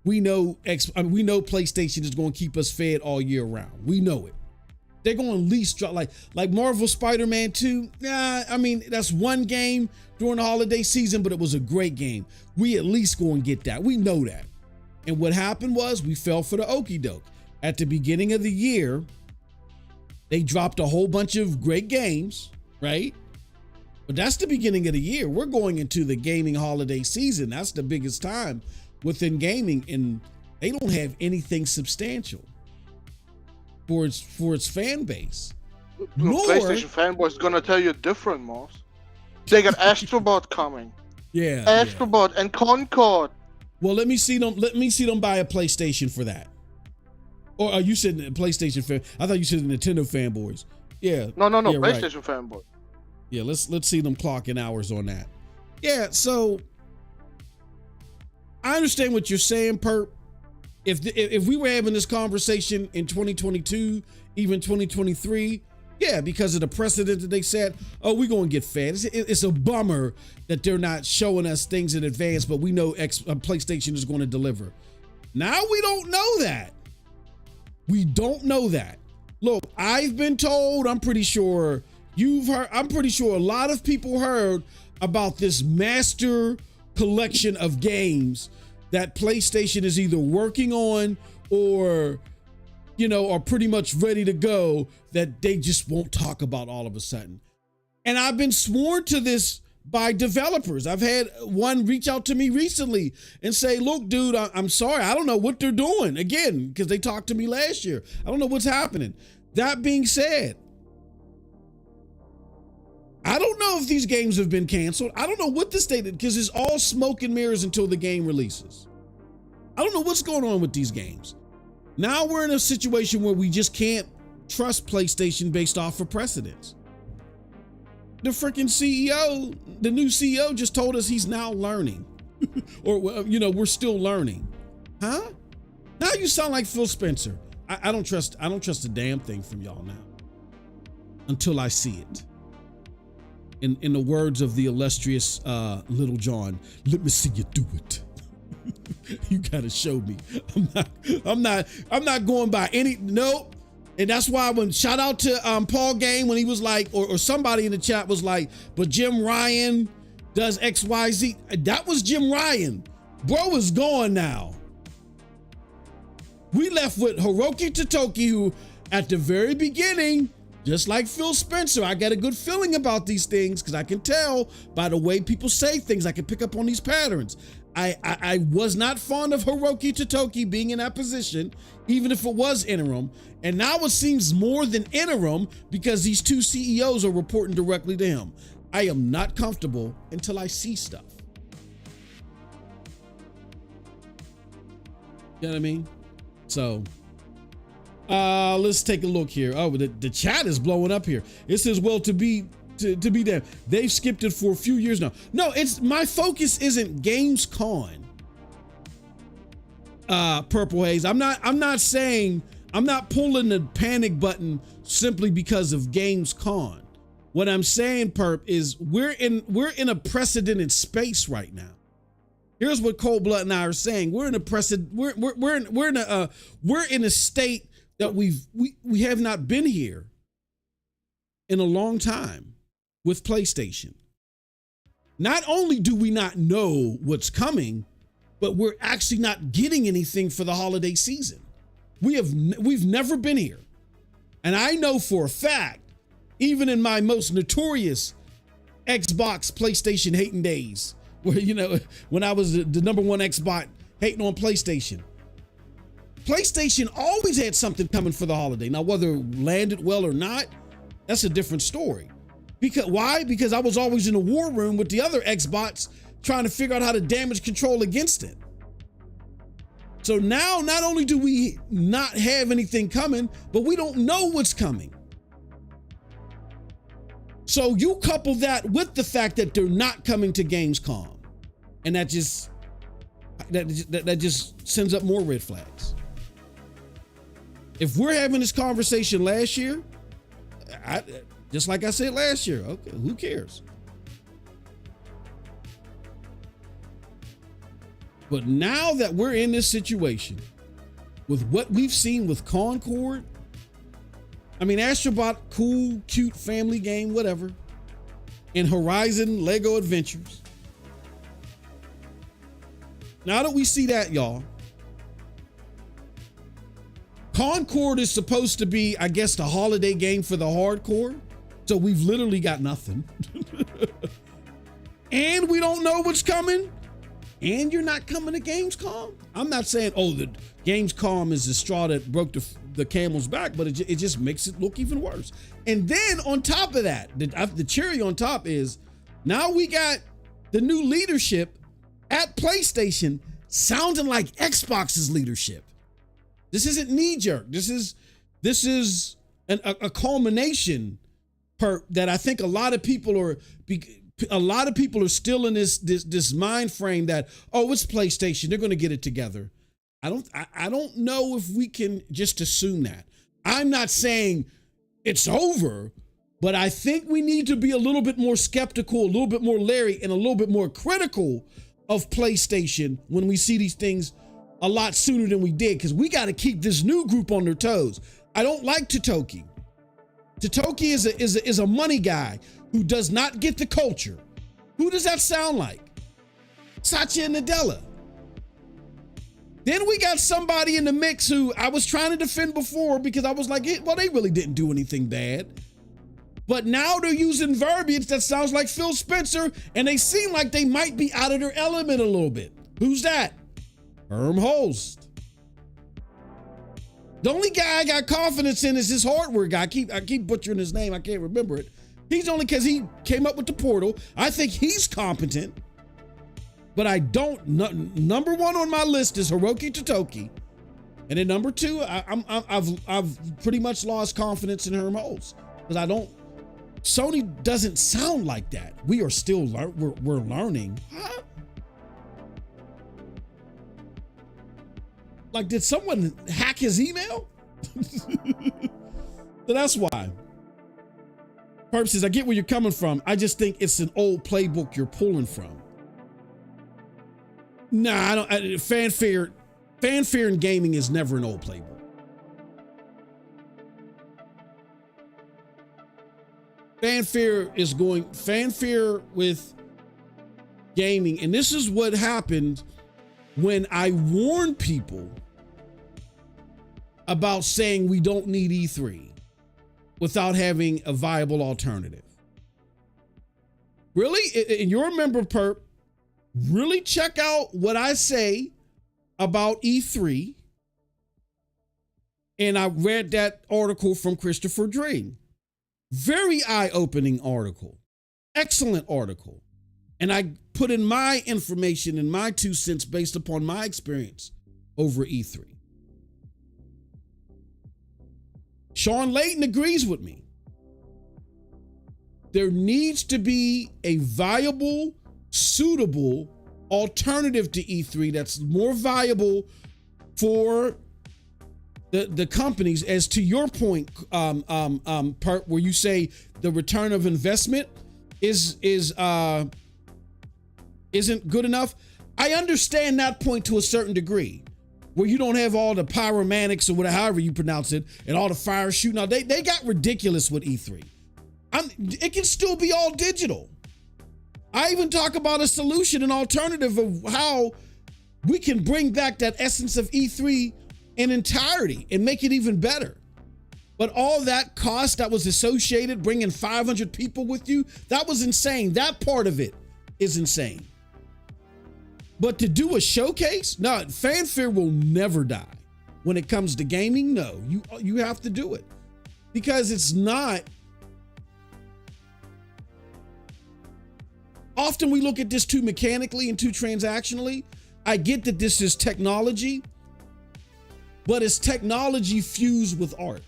Speaker 1: we know PlayStation is going to keep us fed all year round. We know it. They're going to at least drop like Marvel Spider-Man 2. Nah, I mean, that's one game during the holiday season, but it was a great game. We at least going to get that. We know that. And what happened was we fell for the okie doke. At the beginning of the year, they dropped a whole bunch of great games, right? But that's the beginning of the year. We're going into the gaming holiday season. That's the biggest time within gaming, and they don't have anything substantial for its fan base.
Speaker 3: PlayStation fanboys gonna tell you different, Moss. They got Astrobot coming.
Speaker 1: Yeah,
Speaker 3: Astrobot and Concord.
Speaker 1: Well, let me see them buy a PlayStation for that. Or you said PlayStation fan? I thought you said Nintendo fanboys. Yeah.
Speaker 3: No.
Speaker 1: Yeah,
Speaker 3: PlayStation fanboy.
Speaker 1: Yeah, let's see them clocking hours on that. Yeah, so I understand what you're saying, Perp. If we were having this conversation in 2022, even 2023, yeah, because of the precedent that they set, oh, we're going to get fed. It's a bummer that they're not showing us things in advance, but we know PlayStation is going to deliver. Now we don't know that. We don't know that. Look, I've been told, I'm pretty sure you've heard, I'm pretty sure a lot of people heard about this master collection of games that PlayStation is either working on or, you know, are pretty much ready to go that they just won't talk about all of a sudden. And I've been sworn to this by developers. I've had one reach out to me recently and say, look, dude, I'm sorry. I don't know what they're doing. Again, because they talked to me last year. I don't know what's happening. That being said, I don't know if these games have been canceled. I don't know what the state is, because it's all smoke and mirrors until the game releases. I don't know what's going on with these games. Now we're in a situation where we just can't trust PlayStation based off of precedents. The freaking CEO, the new CEO just told us he's now learning. Or, you know, we're still learning. Huh? Now you sound like Phil Spencer. I don't trust a damn thing from y'all now. Until I see it. In the words of the illustrious Little John, let me see you do it. You gotta show me. I'm not going by any, nope. And that's why when shout out to Paul Game when he was like, or somebody in the chat was like, but Jim Ryan does XYZ. That was Jim Ryan. Bro is gone now. We left with Hiroki Totoki, who at the very beginning, just like Phil Spencer, I got a good feeling about these things because I can tell by the way people say things. I can pick up on these patterns. I was not fond of Hiroki Totoki being in that position, even if it was interim. And now it seems more than interim because these two CEOs are reporting directly to him. I am not comfortable until I see stuff. You know what I mean? So let's take a look here. Oh, the chat is blowing up here. It says, well, to be damned, they've skipped it for a few years now. No, it's my focus isn't Gamescom. Purple Haze. I'm not saying, I'm not pulling the panic button simply because of Gamescom. What I'm saying, Perp, is we're in a precedented space right now. Here's what Cold Blood and I are saying. We're in a state that we have not been here in a long time with PlayStation. Not only do we not know what's coming, but we're actually not getting anything for the holiday season. We've never been here. And I know for a fact, even in my most notorious Xbox, PlayStation hating days where, you know, when I was the number one Xbox hating on PlayStation. PlayStation always had something coming for the holiday. Now, whether it landed well or not, that's a different story. Why? Because I was always in a war room with the other Xbox trying to figure out how to damage control against it. So now, not only do we not have anything coming, but we don't know what's coming. So you couple that with the fact that they're not coming to Gamescom, and that just sends up more red flags. If we're having this conversation last year, just like I said last year, okay, who cares? But now that we're in this situation with what we've seen with Concord, I mean, Astrobot, cool, cute family game, whatever, and Horizon Lego Adventures. Now that we see that, y'all, Concord is supposed to be, I guess, the holiday game for the hardcore. So we've literally got nothing. And we don't know what's coming. And you're not coming to Gamescom. I'm not saying, oh, the Gamescom is the straw that broke the camel's back, but it just makes it look even worse. And then on top of that, the cherry on top is now we got the new leadership at PlayStation sounding like Xbox's leadership. This isn't knee jerk. This is a culmination that I think a lot of people are still in this mind frame that, oh, it's PlayStation, they're going to get it together. I don't know if we can just assume that. I'm not saying it's over, but I think we need to be a little bit more skeptical, a little bit more leery, and a little bit more critical of PlayStation when we see these things a lot sooner than we did, because we got to keep this new group on their toes. I don't like Totoki. Totoki is a money guy who does not get the culture. Who does that sound like? Satya and Nadella. Then we got somebody in the mix who I was trying to defend before because I was like, well, they really didn't do anything bad. But now they're using verbiage that sounds like Phil Spencer, and they seem like they might be out of their element a little bit. Who's that? Herm Holst. The only guy I got confidence in is this hardware guy. I keep butchering his name. I can't remember it. He's only because he came up with the Portal. I think he's competent, but I don't. Number one on my list is Hiroki Totoki, and then number two, I've pretty much lost confidence in Herm Holst because I don't. Sony doesn't sound like that. We are still we're learning. Huh? Like, did someone hack his email? So that's why. Purposes, I get where you're coming from. I just think it's an old playbook you're pulling from. Nah, I don't. Fanfare in gaming is never an old playbook. Fanfare with gaming, and this is what happened when I warn people about saying we don't need E3 without having a viable alternative. Really? And you're a member, Perp, really check out what I say about E3. And I read that article from Christopher Dring. Very eye-opening article. Excellent article. And I put in my information and my 2 cents based upon my experience over E3. Sean Layton agrees with me. There needs to be a viable, suitable alternative to E3 that's more viable for the companies. As to your point, part where you say the return of investment isn't good enough. I understand that point to a certain degree, where you don't have all the pyromanics or whatever, however you pronounce it, and all the fire shooting out. They got ridiculous with E3. It can still be all digital. I even talk about a solution, an alternative of how we can bring back that essence of E3 in entirety and make it even better. But all that cost that was associated, bringing 500 people with you, that was insane. That part of it is insane. But to do a showcase, no, fanfare will never die. When it comes to gaming, no, you have to do it because it's not. Often we look at this too mechanically and too transactionally. I get that this is technology, but it's technology fused with art.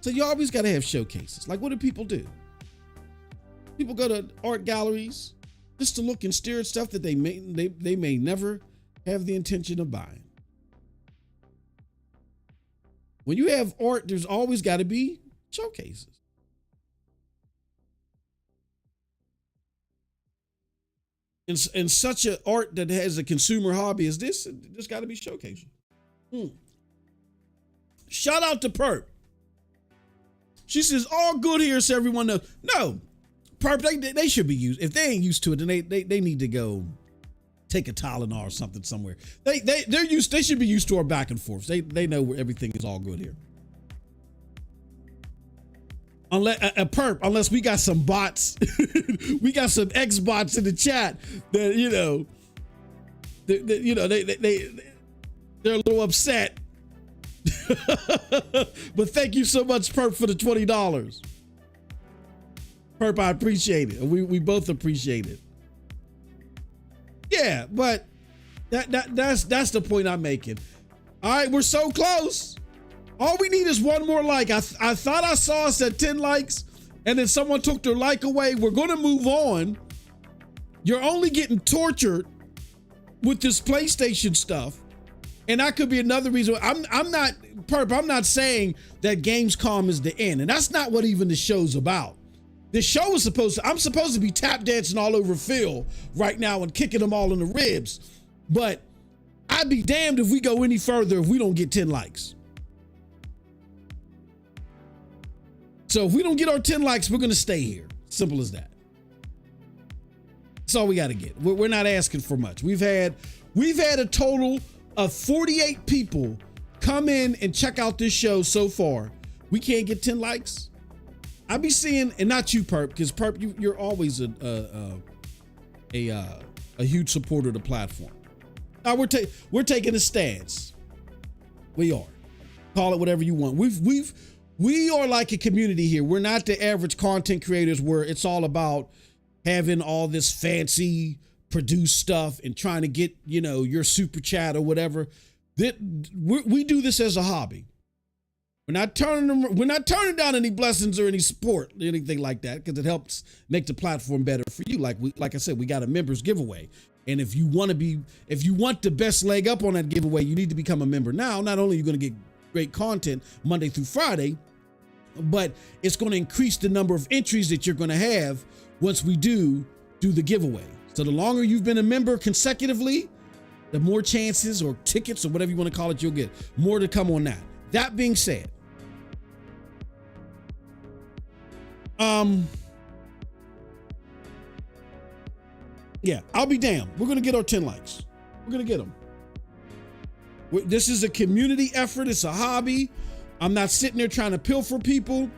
Speaker 1: So you always got to have showcases. Like, what do people do? People go to art galleries just to look and stare at stuff that they may never have the intention of buying. When you have art, there's always got to be showcases. In such an art that has a consumer hobby as this, there's got to be showcasing. Shout out to Perp. She says, all good here so everyone knows. No, Perp, they should be used. If they ain't used to it, then they need to go take a Tylenol or something somewhere. They should be used to our back and forth. They know where everything is all good here. Unless Perp, unless we got some bots, we got some X bots in the chat that they're a little upset. But thank you so much, Perp, for the $20. Perp, I appreciate it. We both appreciate it. Yeah, but that's the point I'm making. All right, we're so close. All we need is one more like. I thought I saw us at 10 likes, and then someone took their like away. We're going to move on. You're only getting tortured with this PlayStation stuff, and that could be another reason. I'm not, Perp, I'm not saying that Gamescom is the end, and that's not what even the show's about. The show is I'm supposed to be tap dancing all over Phil right now and kicking them all in the ribs, but I'd be damned if we go any further if we don't get 10 likes. So if we don't get our 10 likes, we're going to stay here. Simple as that. That's all we got to get. We're not asking for much. We've had a total of 48 people come in and check out this show so far. We can't get 10 likes. I be seeing, and not you, Perp, because Perp, you're always a huge supporter of the platform. Now we're taking a stance. We are. Call it whatever you want. We are like a community here. We're not the average content creators where it's all about having all this fancy produced stuff and trying to get, your super chat or whatever. We do this as a hobby. We're not turning down any blessings or any support, anything like that, because it helps make the platform better for you. Like I said, we got a members giveaway. And if you want the best leg up on that giveaway, you need to become a member now. Not only are you going to get great content Monday through Friday, but it's going to increase the number of entries that you're going to have once we do the giveaway. So the longer you've been a member consecutively, the more chances or tickets or whatever you want to call it you'll get. More to come on that. That being said, yeah, I'll be damned. We're going to get our 10 likes. We're going to get them. This is a community effort. It's a hobby. I'm not sitting there trying to pilfer people.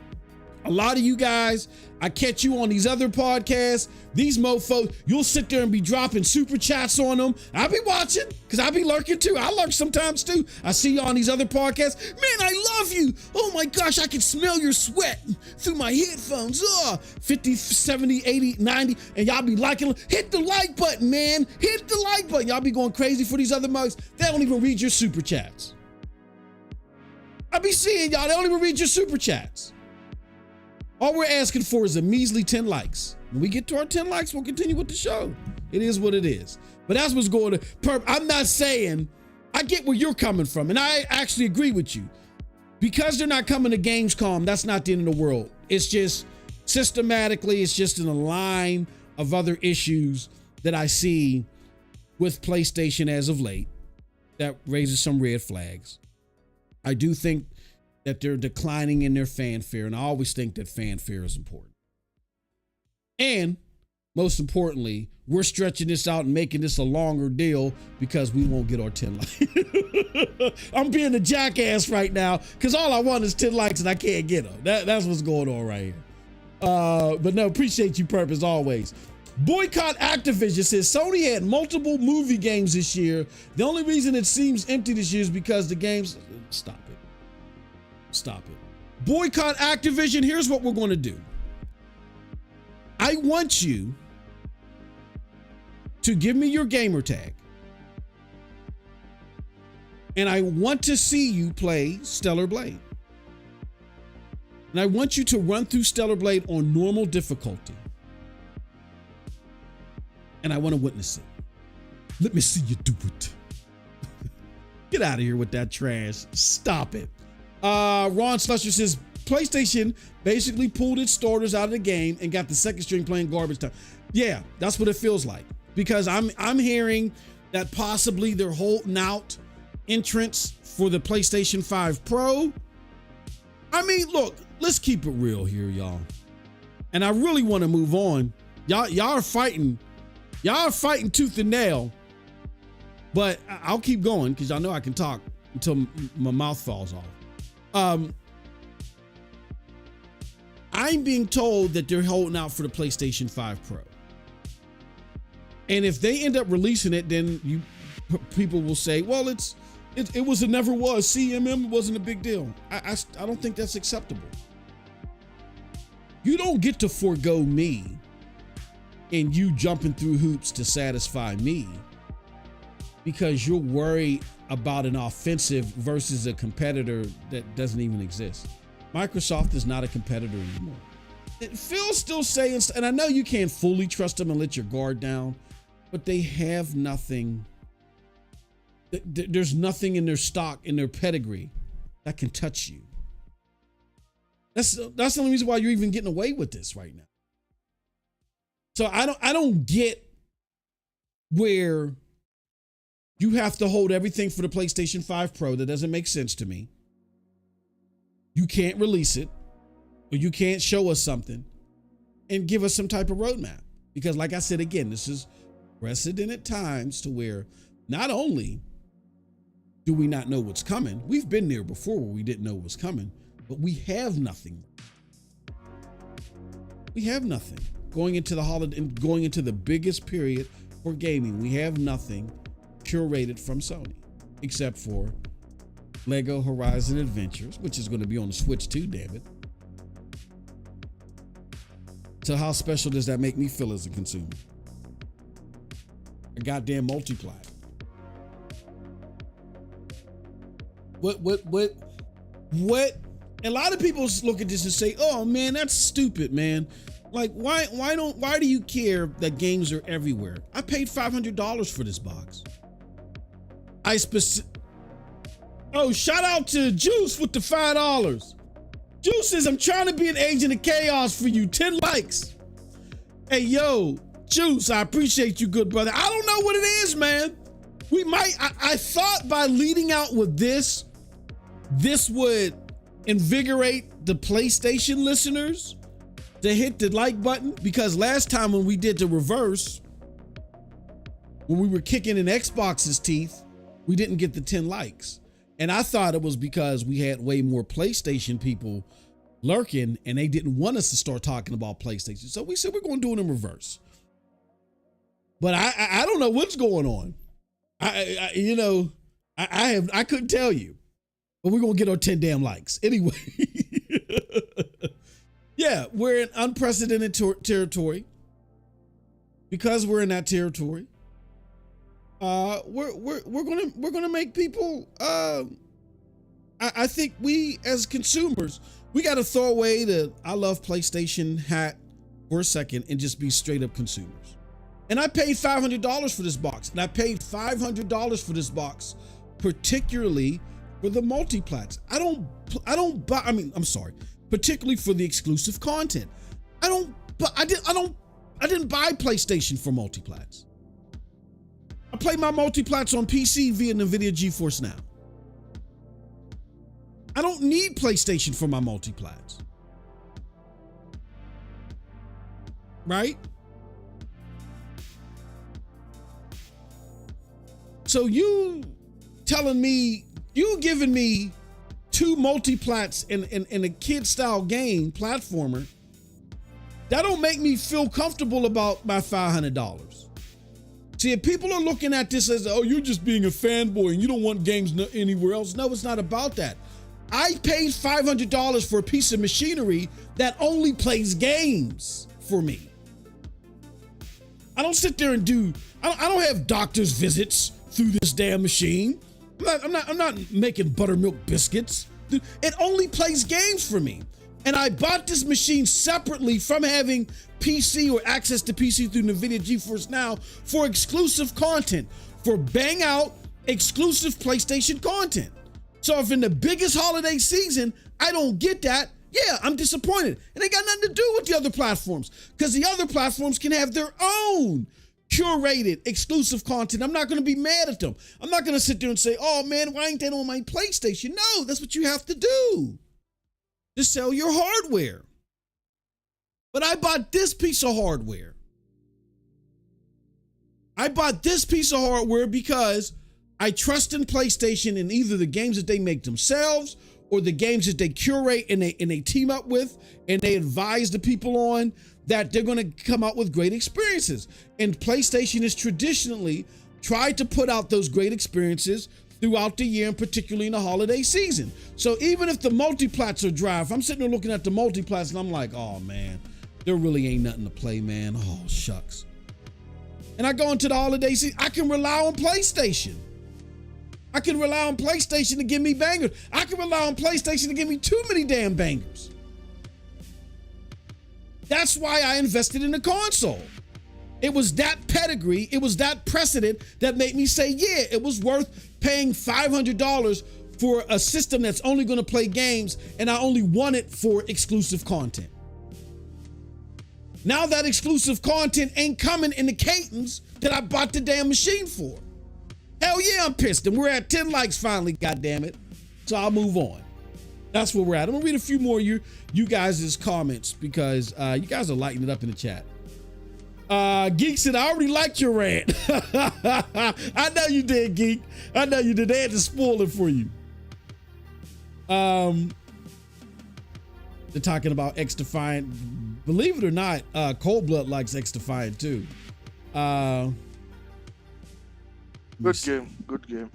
Speaker 1: A lot of you guys, I catch you on these other podcasts. These mofos, you'll sit there and be dropping super chats on them. I'll be watching because I'll be lurking too. I lurk sometimes too. I see you on these other podcasts. Man, I love you. Oh my gosh, I can smell your sweat through my headphones. 50, 70, 80, 90. And y'all be liking. Hit the like button, man. Hit the like button. Y'all be going crazy for these other mugs. They don't even read your super chats. I be seeing y'all. They don't even read your super chats. All we're asking for is a measly 10 likes. When we get to our 10 likes, we'll continue with the show. It is what it is. But that's what's going to Perp. I'm not saying, I get where you're coming from, and I actually agree with you. Because they're not coming to Gamescom, that's not the end of the world. It's just systematically, it's just in a line of other issues that I see with PlayStation as of late that raises some red flags. I do think that they're declining in their fanfare, and I always think that fanfare is important. And most importantly, we're stretching this out and making this a longer deal because we won't get our 10 likes. I'm being a jackass right now because all I want is 10 likes and I can't get them. That's what's going on right here. But no, appreciate you, Purpose, always. Boycott Activision says Sony had multiple movie games this year. The only reason it seems empty this year is because the games... Stop it. Stop it. Boycott Activision. Here's what we're going to do. I want you to give me your gamer tag. And I want to see you play Stellar Blade. And I want you to run through Stellar Blade on normal difficulty. And I want to witness it. Let me see you do it. Get out of here with that trash. Stop it. Ron Slusher says PlayStation basically pulled its starters out of the game and got the second string playing garbage time. Yeah, that's what it feels like. Because I'm hearing that possibly they're holding out entrants for the PlayStation 5 Pro. I mean, look, let's keep it real here, y'all. And I really want to move on. Y'all are fighting tooth and nail. But I'll keep going because y'all know I can talk until my mouth falls off. I'm being told that they're holding out for the PlayStation 5 Pro. And if they end up releasing it, then people will say, well, it was, it never was. CMM wasn't a big deal. I don't think that's acceptable. You don't get to forego me and you jumping through hoops to satisfy me because you're worried about an offensive versus a competitor that doesn't even exist. Microsoft is not a competitor anymore. Phil's still saying, and I know you can't fully trust them and let your guard down, but they have nothing. There's nothing in their stock, in their pedigree that can touch you. That's the only reason why you're even getting away with this right now. So I don't get where you have to hold everything for the PlayStation 5 Pro. That doesn't make sense to me. You can't release it, or you can't show us something and give us some type of roadmap. Because like I said, again, this is precedented times to where not only do we not know what's coming, we've been there before where we didn't know what was coming, but we have nothing. We have nothing. Going into the holiday and going into the biggest period for gaming, we have nothing curated from Sony, except for Lego Horizon Adventures, which is going to be on the Switch too, damn it. So how special does that make me feel as a consumer? A goddamn multiplat. What? A lot of people look at this and say, oh man, that's stupid, man. Like, why do you care that games are everywhere? I paid $500 for this box. Oh, shout out to Juice with the $5. Juice says, I'm trying to be an agent of chaos for you. 10 likes. Hey, yo, Juice, I appreciate you, good brother. I don't know what it is, man. We might, I thought by leading out with this would invigorate the PlayStation listeners to hit the like button, because last time when we did the reverse, when we were kicking in Xbox's teeth, we didn't get the 10 likes. And I thought it was because we had way more PlayStation people lurking and they didn't want us to start talking about PlayStation. So we said we're going to do it in reverse. But I don't know what's going on. I couldn't tell you. But we're going to get our 10 damn likes. Anyway. Yeah, we're in unprecedented territory. Because we're in that territory, we're gonna make people. I think we as consumers, we got to throw away the I love PlayStation hat for a second and just be straight up consumers. And I paid $500 for this box, and I paid $500 for this box, particularly for the multiplats. I don't buy. I mean, I'm sorry. Particularly for the exclusive content. I didn't buy PlayStation for multiplats. I play my multiplats on PC via NVIDIA GeForce Now. I don't need PlayStation for my multiplats. Right? So you telling me, you giving me 2 multiplats in a kid style game platformer, that don't make me feel comfortable about my $500. See, if people are looking at this as, oh, you're just being a fanboy and you don't want games anywhere else. No, it's not about that. I paid $500 for a piece of machinery that only plays games for me. I don't sit there and I don't have doctor's visits through this damn machine. I'm not making buttermilk biscuits. It only plays games for me. And I bought this machine separately from having PC or access to PC through NVIDIA GeForce Now for exclusive content, for bang out exclusive PlayStation content. So if in the biggest holiday season, I don't get that, yeah, I'm disappointed. And it got nothing to do with the other platforms, because the other platforms can have their own curated exclusive content. I'm not going to be mad at them. I'm not going to sit there and say, oh man, why ain't that on my PlayStation? No, that's what you have to do. Just sell your hardware. But I bought this piece of hardware. I bought this piece of hardware because I trust in PlayStation in either the games that they make themselves or the games that they curate and they team up with and they advise the people on, that they're going to come out with great experiences. And PlayStation has traditionally tried to put out those great experiences throughout the year, and particularly in the holiday season. So even if the multiplats are dry, if I'm sitting there looking at the multiplats and I'm like, oh man, there really ain't nothing to play, man. Oh, shucks. And I go into the holiday season, I can rely on PlayStation. I can rely on PlayStation to give me bangers. I can rely on PlayStation to give me too many damn bangers. That's why I invested in the console. It was that pedigree, it was that precedent that made me say, yeah, it was worth paying $500 for a system that's only going to play games, and I only want it for exclusive content. Now that exclusive content ain't coming in the cadence that I bought the damn machine for. Hell yeah, I'm pissed, and we're at 10 likes finally, goddammit. So I'll move on. That's where we're at. I'm gonna read a few more of you guys' comments, because you guys are lighting it up in the chat. Geek said, I already liked your rant. I know you did, Geek. I know you did. They had to spoil it for you. They're talking about X Defiant. Believe it or not, Cold Blood likes X Defiant too. Good
Speaker 3: game. Good game.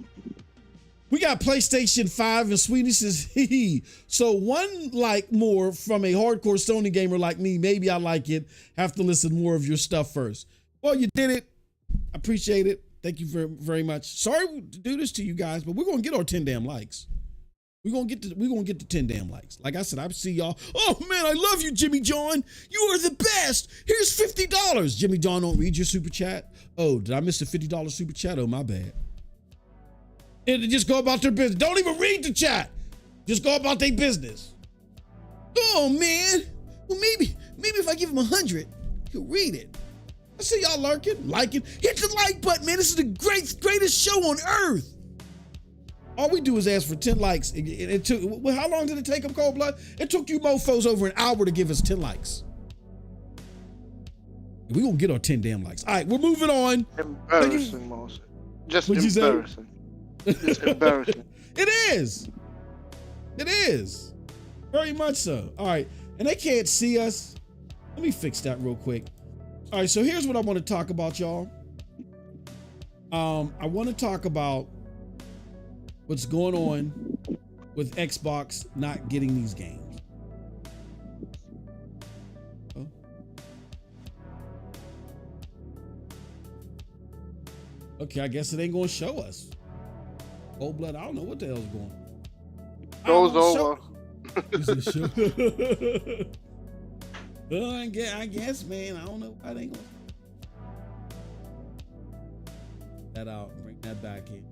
Speaker 1: We got PlayStation 5 and Sweetie says, hee. So one like more from a hardcore Sony gamer like me. Maybe I like it. Have to listen more of your stuff first. Well, you did it. I appreciate it. Thank you very, very much. Sorry to do this to you guys, but we're gonna get our 10 damn likes. We're gonna get the 10 damn likes. Like I said, I see y'all. Oh man, I love you, Jimmy John. You are the best. Here's $50. Jimmy John don't read your super chat. Oh, did I miss a $50 super chat? Oh, my bad. And just go about their business. Don't even read the chat. Just go about their business. Oh man. Well, maybe if I give him 100, he'll read it. I see y'all lurking, liking. Hit the like button, man. This is the greatest show on earth. All we do is ask for 10 likes. It took, well, how long did it take him, Cold Blood? It took you mofos over an hour to give us 10 likes. We're gonna get our 10 damn likes. All right, we're moving on.
Speaker 3: Embarrassing, Moses. Just
Speaker 1: What'd you say?
Speaker 3: embarrassing. It's embarrassing.
Speaker 1: It is. It is. Very much so. All right. And they can't see us. Let me fix that real quick. All right. So here's what I want to talk about, y'all. I want to talk about what's going on with Xbox not getting these games. Oh. Okay. I guess it ain't going to show us. Cold Blood, I don't know what the hell's going on.
Speaker 3: Show's over.
Speaker 1: Well, I guess, man, I don't know why they ain't going that out and bring that back in.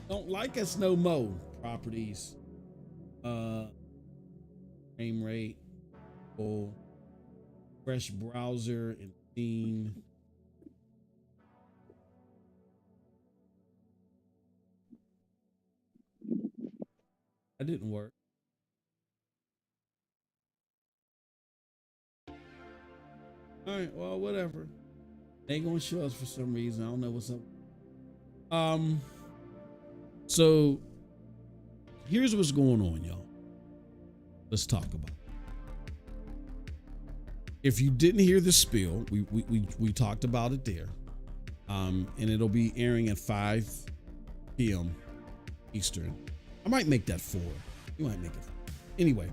Speaker 1: Don't like us no more. Properties, frame rate, full, fresh browser and theme. That didn't work. All right, well, whatever. They ain't gonna show us for some reason. I don't know what's up. So here's what's going on, y'all. Let's talk about it. If you didn't hear the spiel, we talked about it there. And it'll be airing at 5 p.m. Eastern. I might make that 4. You might make it 4. Anyway.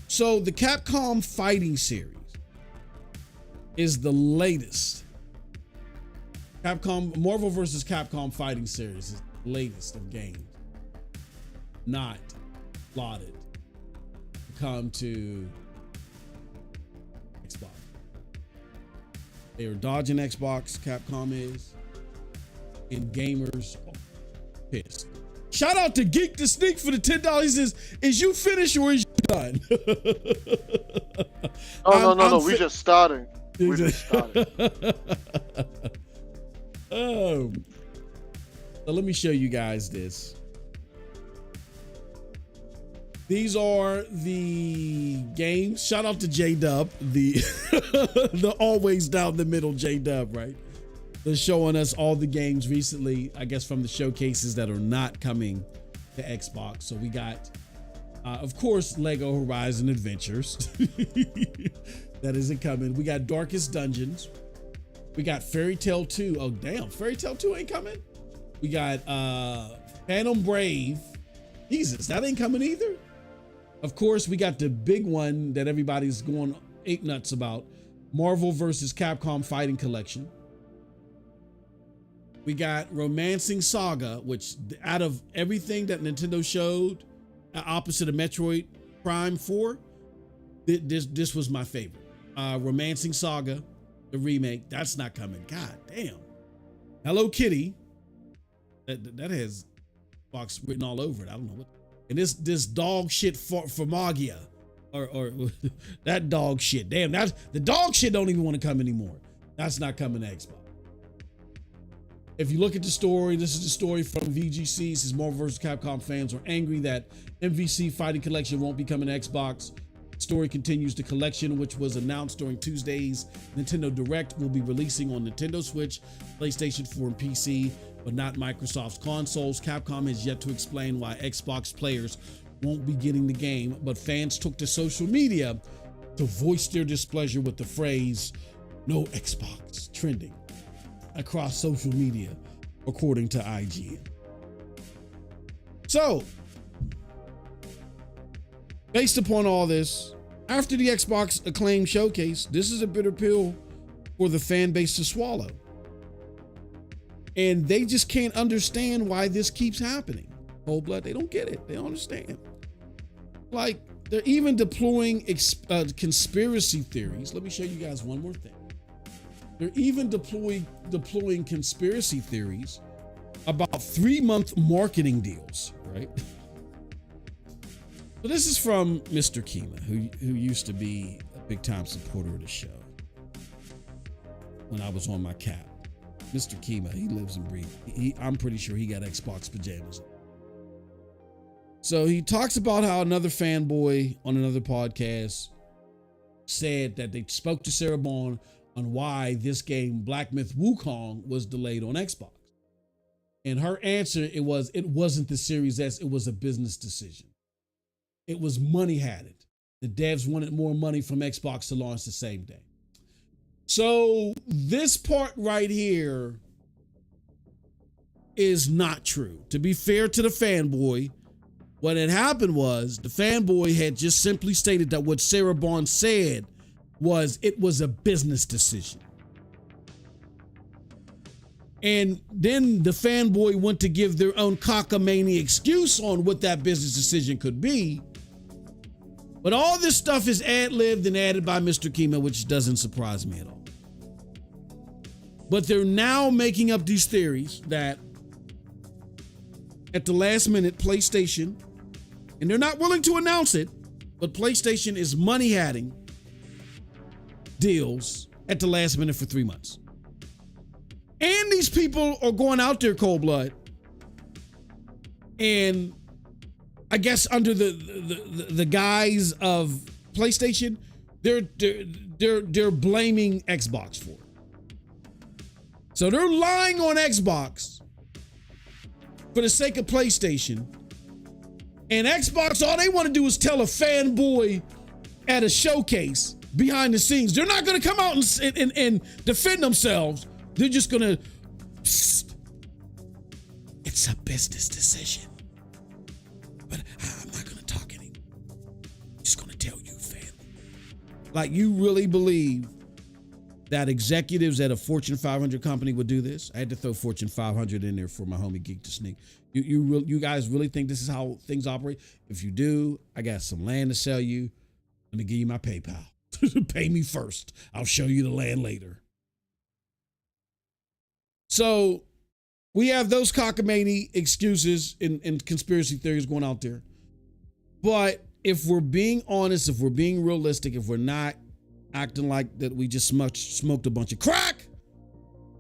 Speaker 1: So the Capcom fighting series is the latest. Capcom Marvel vs. Capcom fighting series is the latest of games not slotted to come to Xbox. They are dodging Xbox, Capcom is, and gamers are pissed. Shout out to Geek the Sneak for the $10. He says, is you finished or is you done?
Speaker 3: No. We just starting. We just started.
Speaker 1: So let me show you guys this. These are the games. Shout out to J-Dub, the always down the middle J-Dub, right? They're showing us all the games recently, I guess, from the showcases that are not coming to Xbox. So we got, of course, Lego Horizon Adventures. That isn't coming. We got Darkest Dungeons. We got Fairy Tail 2. Oh, damn. Fairy Tail 2 ain't coming. We got Phantom Brave. Jesus, that ain't coming either. Of course, we got the big one that everybody's going ape nuts about. Marvel vs. Capcom Fighting Collection. We got Romancing Saga, which out of everything that Nintendo showed, opposite of Metroid Prime 4, this was my favorite. Romancing Saga, the remake, that's not coming. God damn. Hello Kitty, that has box written all over it. I don't know what. And this dog shit for Magia, or that dog shit. Damn, that's the dog shit. Don't even want to come anymore. That's not coming to Xbox. If you look at the story, this is the story from VGC. It says Marvel vs. Capcom fans are angry that MVC Fighting Collection won't be coming to Xbox. Story continues. The collection, which was announced during Tuesday's Nintendo Direct, will be releasing on Nintendo Switch, PlayStation 4, and PC, but not Microsoft's consoles. Capcom has yet to explain why Xbox players won't be getting the game, but fans took to social media to voice their displeasure with the phrase "No Xbox" trending across social media, according to IGN. So, based upon all this, after the Xbox Acclaim showcase, this is a bitter pill for the fan base to swallow. And they just can't understand why this keeps happening. Cold blood, they don't get it. They don't understand. Like, they're even deploying conspiracy theories. Let me show you guys one more thing. They're even deploying conspiracy theories about 3-month marketing deals, right? So this is from Mr. Kima, who used to be a big time supporter of the show when I was on my cap. Mr. Kima, he lives and breathes. I'm pretty sure he got Xbox pajamas. So he talks about how another fanboy on another podcast said that they spoke to Sarah Bond on why this game, Black Myth Wukong, was delayed on Xbox. And her answer, it wasn't the Series S, it was a business decision. It was money had it. The devs wanted more money from Xbox to launch the same day. So this part right here is not true. To be fair to the fanboy, what had happened was the fanboy had just simply stated that what Sarah Bond said was it was a business decision. And then the fanboy went to give their own cockamamie excuse on what that business decision could be. But all this stuff is ad-libbed and added by Mr. Kima, which doesn't surprise me at all. But they're now making up these theories that at the last minute, PlayStation, and they're not willing to announce it, but PlayStation is money-hatting deals at the last minute for 3 months. And these people are going out there cold blood. And I guess under the guise of PlayStation, they're blaming Xbox for it. So they're lying on Xbox for the sake of PlayStation. And Xbox, all they want to do is tell a fanboy at a showcase behind the scenes. They're not going to come out and defend themselves. They're just going to, it's a business decision. But I'm not going to talk anymore. I'm just going to tell you, fan. Like, you really believe that executives at a Fortune 500 company would do this? I had to throw Fortune 500 in there for my homie Geek to Sneak. You guys really think this is how things operate? If you do, I got some land to sell you. Let me give you my PayPal. Pay me first. I'll show you the land later. So we have those cockamamie excuses and conspiracy theories going out there. But if we're being honest, if we're being realistic, if we're not acting like that we just smoked a bunch of crack,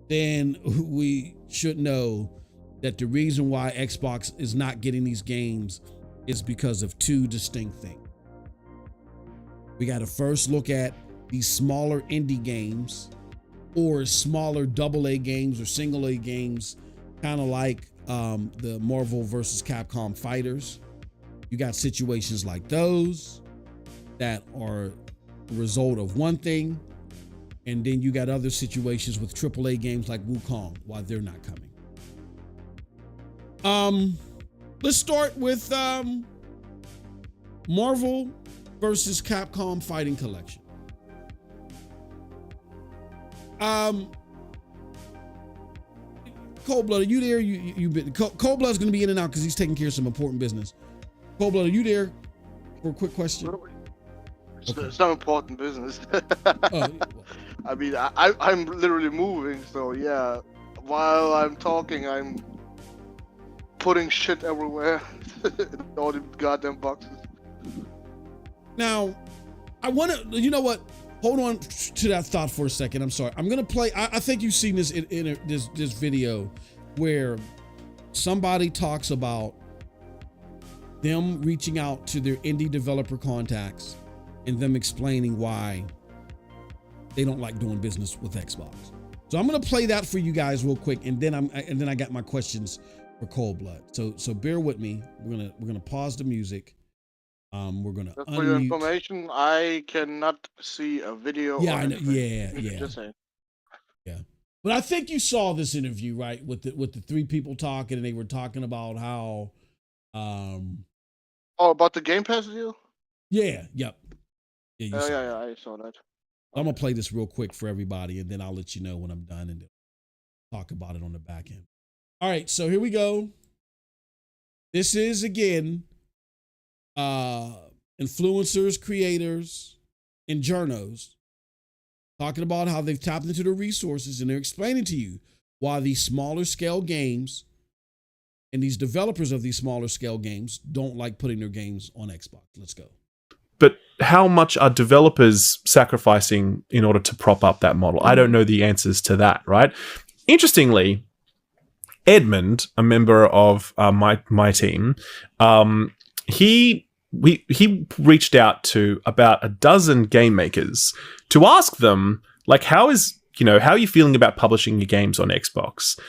Speaker 1: then we should know that the reason why Xbox is not getting these games is because of two distinct things. We got to first look at these smaller indie games or smaller AA games or single A games, kind of like the Marvel versus Capcom fighters. You got situations like those that are a result of one thing, and then you got other situations with AAA games like Wukong, why they're not coming. Let's start with Marvel versus Capcom Fighting Collection. Cold Blood, are you there? You've been Cold Blood's gonna be in and out because he's taking care of some important business. Cold Blood, are you there for a quick question?
Speaker 3: Okay. It's not important business.
Speaker 1: Oh,
Speaker 3: I mean, I'm literally moving, so yeah. While I'm talking, I'm putting shit everywhere in all the goddamn boxes.
Speaker 1: Now, I want to, you know what? Hold on to that thought for a second. I'm sorry. I'm going to play. I think you've seen this in this video where somebody talks about them reaching out to their indie developer contacts and them explaining why they don't like doing business with Xbox. So I'm going to play that for you guys real quick, and then I got my questions for Cold Blood. So bear with me. We're gonna pause the music. We're gonna
Speaker 3: Just
Speaker 1: unmute.
Speaker 3: for your information, I cannot see a video.
Speaker 1: Yeah,
Speaker 3: or
Speaker 1: I know.
Speaker 3: anything.
Speaker 1: Yeah.
Speaker 3: Just saying.
Speaker 1: Yeah. But I think you saw this interview, right? With the three people talking, and they were talking about how
Speaker 3: Oh, about the Game Pass deal?
Speaker 1: yeah, yep. Yeah, you saw it.
Speaker 3: Yeah, I saw that.
Speaker 1: I'm gonna play this real quick for everybody, and then I'll let you know when I'm done and talk about it on the back end. All right, so here we go. This is again influencers, creators, and journos talking about how they've tapped into the resources, and they're explaining to you why these smaller scale games and these developers of these smaller scale games don't like putting their games on Xbox. Let's go.
Speaker 2: But how much are developers sacrificing in order to prop up that model? I don't know the answers to that, right? Interestingly, Edmund, a member of my team, he reached out to about a dozen game makers to ask them, like, how are you feeling about publishing your games on Xbox?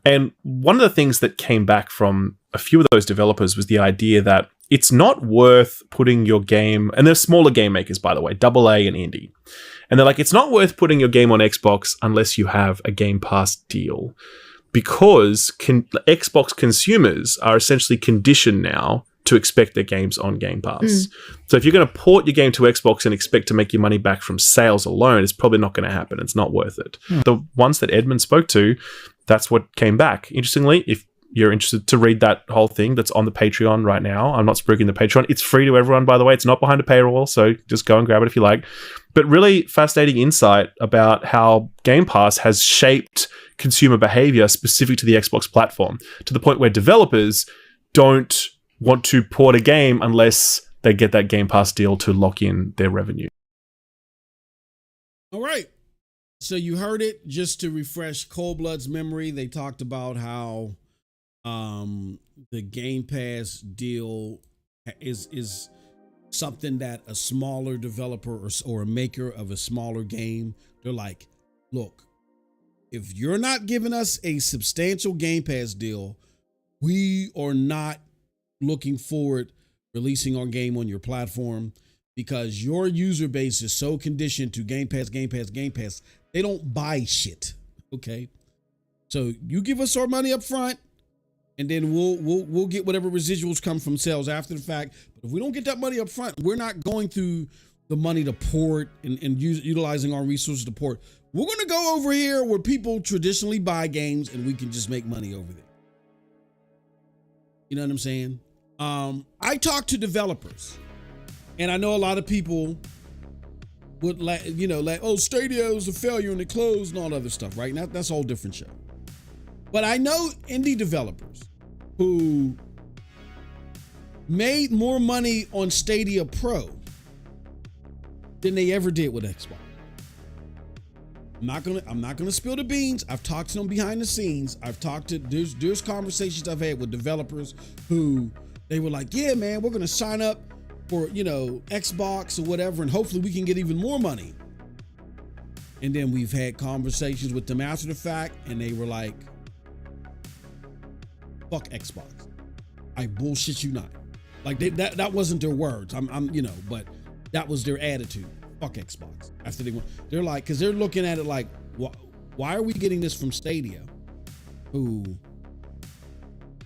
Speaker 2: And one of the things that came back from a few of those developers was the idea that it's not worth putting your game, and they're smaller game makers, by the way, AA and indie. And they're like, it's not worth putting your game on Xbox unless you have a Game Pass deal, because Xbox consumers are essentially conditioned now to expect their games on Game Pass. So if you're going to port your game to Xbox and expect to make your money back from sales alone, it's probably not going to happen. It's not worth it. The ones that Edmund spoke to, that's what came back. Interestingly, if you're interested to read that whole thing, that's on the Patreon right now. I'm not spruiking the Patreon. It's free to everyone, by the way. It's not behind a paywall, so just go and grab it if you like. But really fascinating insight about how Game Pass has shaped consumer behavior specific to the Xbox platform, to the point where developers don't want to port a game unless they get that Game Pass deal to lock in their revenue.
Speaker 1: All right. So you heard it. Just to refresh Cold Blood's memory, they talked about how the Game Pass deal is something that a smaller developer or a maker of a smaller game, they're like, look, if you're not giving us a substantial Game Pass deal, we are not looking forward releasing our game on your platform, because your user base is so conditioned to Game Pass, Game Pass, Game Pass. They don't buy shit. Okay. So you give us our money up front, and then we'll get whatever residuals come from sales after the fact. But if we don't get that money up front, we're not going through the money to port and utilizing our resources to port. We're going to go over here where people traditionally buy games, and we can just make money over there. You know what I'm saying? I talk to developers, and I know a lot of people would oh, Stadia is a failure and it closed and all other stuff, right? Now that's a whole different show. But I know indie developers who made more money on Stadia Pro than they ever did with Xbox. I'm not gonna spill the beans. I've talked to them behind the scenes. There's conversations I've had with developers who they were like, yeah, man, we're gonna sign up for, Xbox or whatever, and hopefully we can get even more money. And then we've had conversations with them after the fact, and they were like, fuck Xbox. I bullshit you not. Like that wasn't their words. But that was their attitude. Fuck Xbox. After they're like, because they're looking at it like, why are we getting this from Stadia, who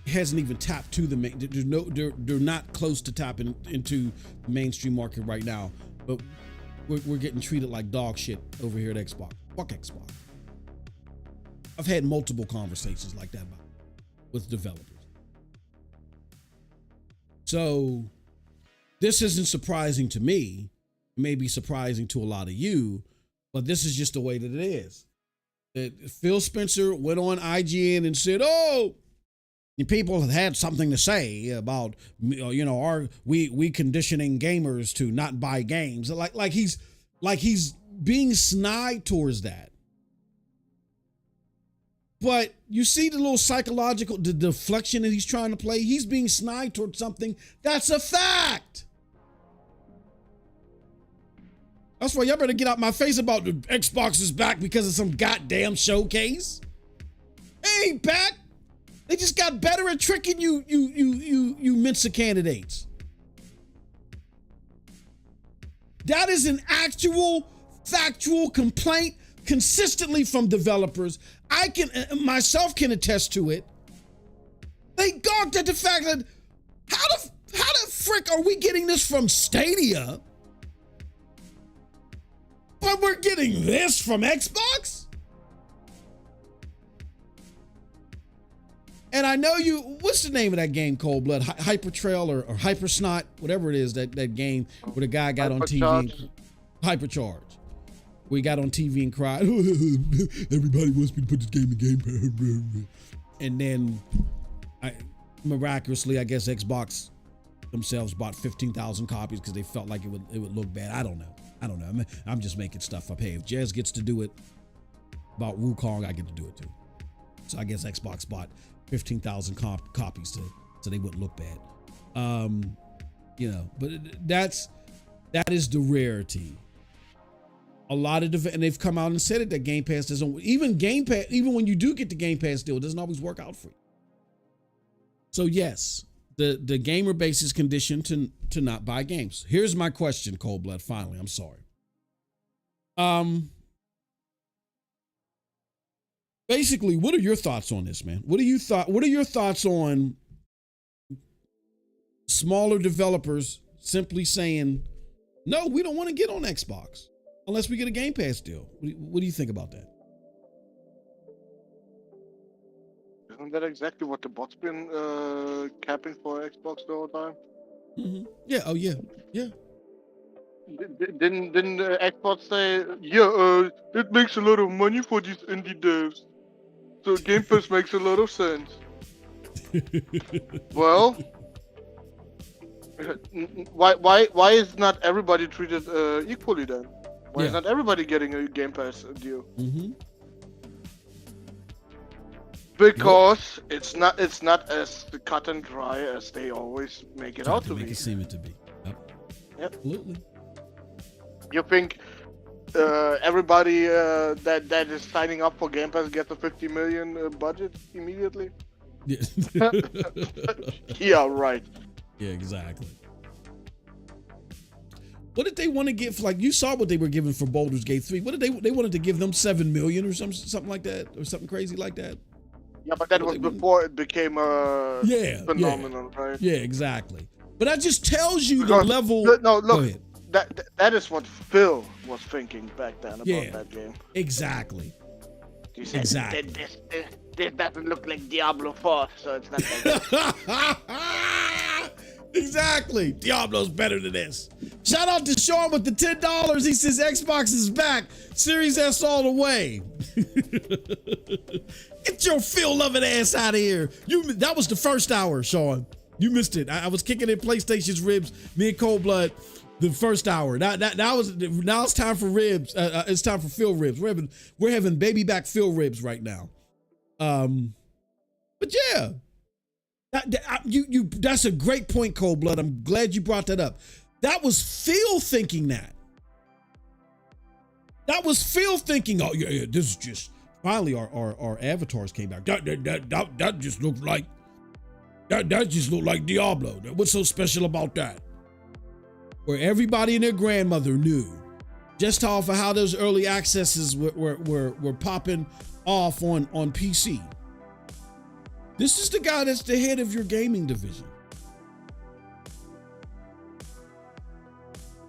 Speaker 1: hasn't even tapped to the main? They're not close to tapping into the mainstream market right now, but we're getting treated like dog shit over here at Xbox. Fuck Xbox. I've had multiple conversations like that with developers. So this isn't surprising to me. It may be surprising to a lot of you, but this is just the way that it is. That Phil Spencer went on IGN and said, "Oh, people have had something to say about, we conditioning gamers to not buy games." Like he's being snide towards that. But you see the little psychological, the deflection that he's trying to play. He's being snide towards something that's a fact. That's why y'all better get out my face about the Xbox is back because of some goddamn showcase. They ain't back. They just got better at tricking you Mensa candidates. That is an actual factual complaint consistently from developers. I can myself can attest to it. They gawked at the fact that how the frick are we getting this from Stadia, but we're getting this from Xbox? And I know what's the name of that game, Cold Blood? Hyper Trail or Hyper Snot, whatever it is, that game where the guy got on TV. Hypercharge. We got on TV and cried, everybody wants me to put this game in Game Pass. And then miraculously, I guess Xbox themselves bought 15,000 copies because they felt like it would look bad. I don't know. I'm just making stuff up. Hey, if Jez gets to do it about Wukong, I get to do it too. So I guess Xbox bought 15,000 copies so they wouldn't look bad. But that is the rarity. A lot of and they've come out and said it that Game Pass doesn't, even when you do get the Game Pass deal, it doesn't always work out for you. So yes, the gamer base is conditioned to not buy games. Here's my question, Cold Blood. Finally, I'm sorry. Basically, what are your thoughts on this, man? What are your thoughts on smaller developers simply saying, no, we don't want to get on Xbox unless we get a Game Pass deal? What do you think about that?
Speaker 3: Isn't that exactly what the bot's been capping for Xbox the whole time?
Speaker 1: Mm-hmm. Yeah. Oh, yeah. Yeah.
Speaker 3: Didn't Xbox say, it makes a lot of money for these indie devs, so Game Pass makes a lot of sense. Well, why is not everybody treated equally then? Why is not everybody getting a Game Pass deal?
Speaker 1: Mm-hmm.
Speaker 3: Because it's not as cut and dry as they always make it out to be.
Speaker 1: Make it seem it to be. Yep.
Speaker 3: Yep.
Speaker 1: Absolutely.
Speaker 3: You think everybody that is signing up for Game Pass gets a 50 million budget immediately.
Speaker 1: Yeah.
Speaker 3: Yeah, right.
Speaker 1: Yeah, exactly. What did they want to give? Like, you saw what they were giving for Baldur's Gate 3. What did they wanted to give them 7 million or something like that, or something crazy like that?
Speaker 3: Yeah, but that was before it became a phenomenon, right?
Speaker 1: Yeah, exactly. But that just tells you the level.
Speaker 3: No,
Speaker 1: Go
Speaker 3: look,
Speaker 1: ahead.
Speaker 3: that is what Phil was thinking back then about that game.
Speaker 1: Exactly.
Speaker 3: He said,
Speaker 1: Exactly.
Speaker 3: This doesn't look like Diablo 4, so it's not that good.
Speaker 1: Exactly. Diablo's better than this. Shout out to Sean with the $10. He says Xbox is back. Series S all the way. Get your Phil loving ass out of here. That was the first hour, Sean. You missed it. I was kicking in PlayStation's ribs. Me and Cold Blood. The first hour. Now it's time for ribs. It's time for Phil ribs. We're having baby back Phil ribs right now. But yeah. That's a great point, Cold Blood. I'm glad you brought that up. That was Phil thinking that. That was Phil thinking, oh yeah, this is just finally our avatars came back. That just looked like that just looked like Diablo. What's so special about that? Where everybody and their grandmother knew just how those early accesses were popping off on PC. This is the guy that's the head of your gaming division.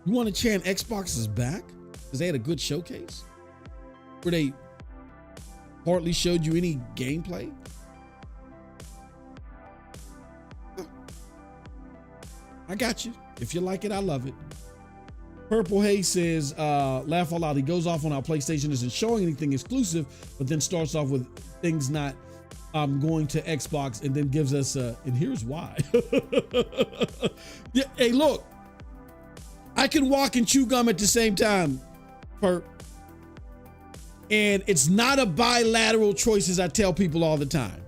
Speaker 1: You want to chant Xbox is back? Because they had a good showcase? Where they hardly showed you any gameplay? I got you. If you like it, I love it. Purple Haze says, laugh all out. He goes off on how PlayStation isn't showing anything exclusive, but then starts off with things not going to Xbox, and then gives us and here's why. Yeah, hey, look, I can walk and chew gum at the same time, Perp. And it's not a bilateral choice, as I tell people all the time.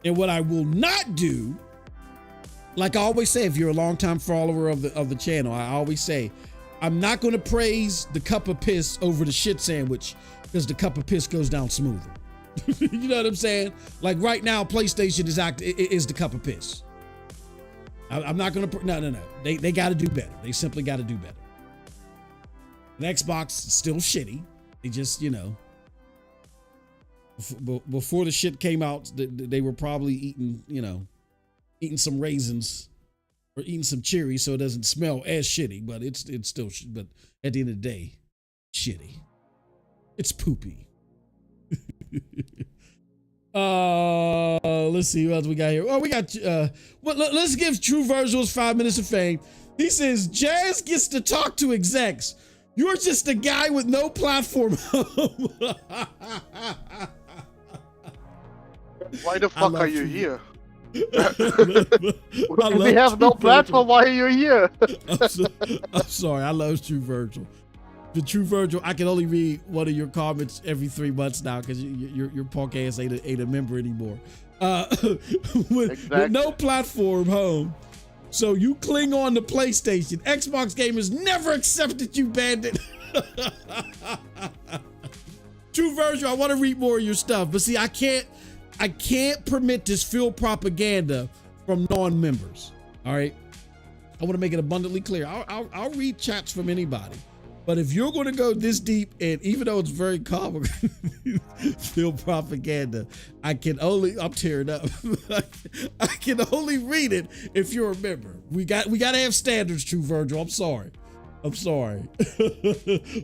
Speaker 1: And what I will not do, like I always say, if you're a longtime follower of the channel, I always say, I'm not going to praise the cup of piss over the shit sandwich, because the cup of piss goes down smoother. You know what I'm saying? Like right now, PlayStation is the cup of piss. I'm not gonna. No. They got to do better. They simply got to do better. And Xbox is still shitty. They just, before the shit came out, they were probably eating some raisins or eating some cherries so it doesn't smell as shitty. But it's still. But at the end of the day, shitty. It's poopy. Let's see what else we got here. Oh, we got let's give True Virgil's 5 minutes of fame. He says Jazz gets to talk to execs. You're just a guy with no platform.
Speaker 3: Why the fuck are you here?
Speaker 1: If
Speaker 3: we have no platform, why are you here?
Speaker 1: I'm sorry, I love True Virgil. The True Virgil, I can only read one of your comments every 3 months now because your punk ass ain't a member anymore. With no platform home, so you cling on to PlayStation. Xbox gamers never accepted you, bandit. True Virgil, I want to read more of your stuff, but see, I can't permit this field propaganda from non-members. All right, I want to make it abundantly clear. I'll read chats from anybody. But if you're going to go this deep, and even though it's very comical, field propaganda, I'm tearing up. I can only read it if you're a member. We got to have standards, True Virgil. I'm sorry.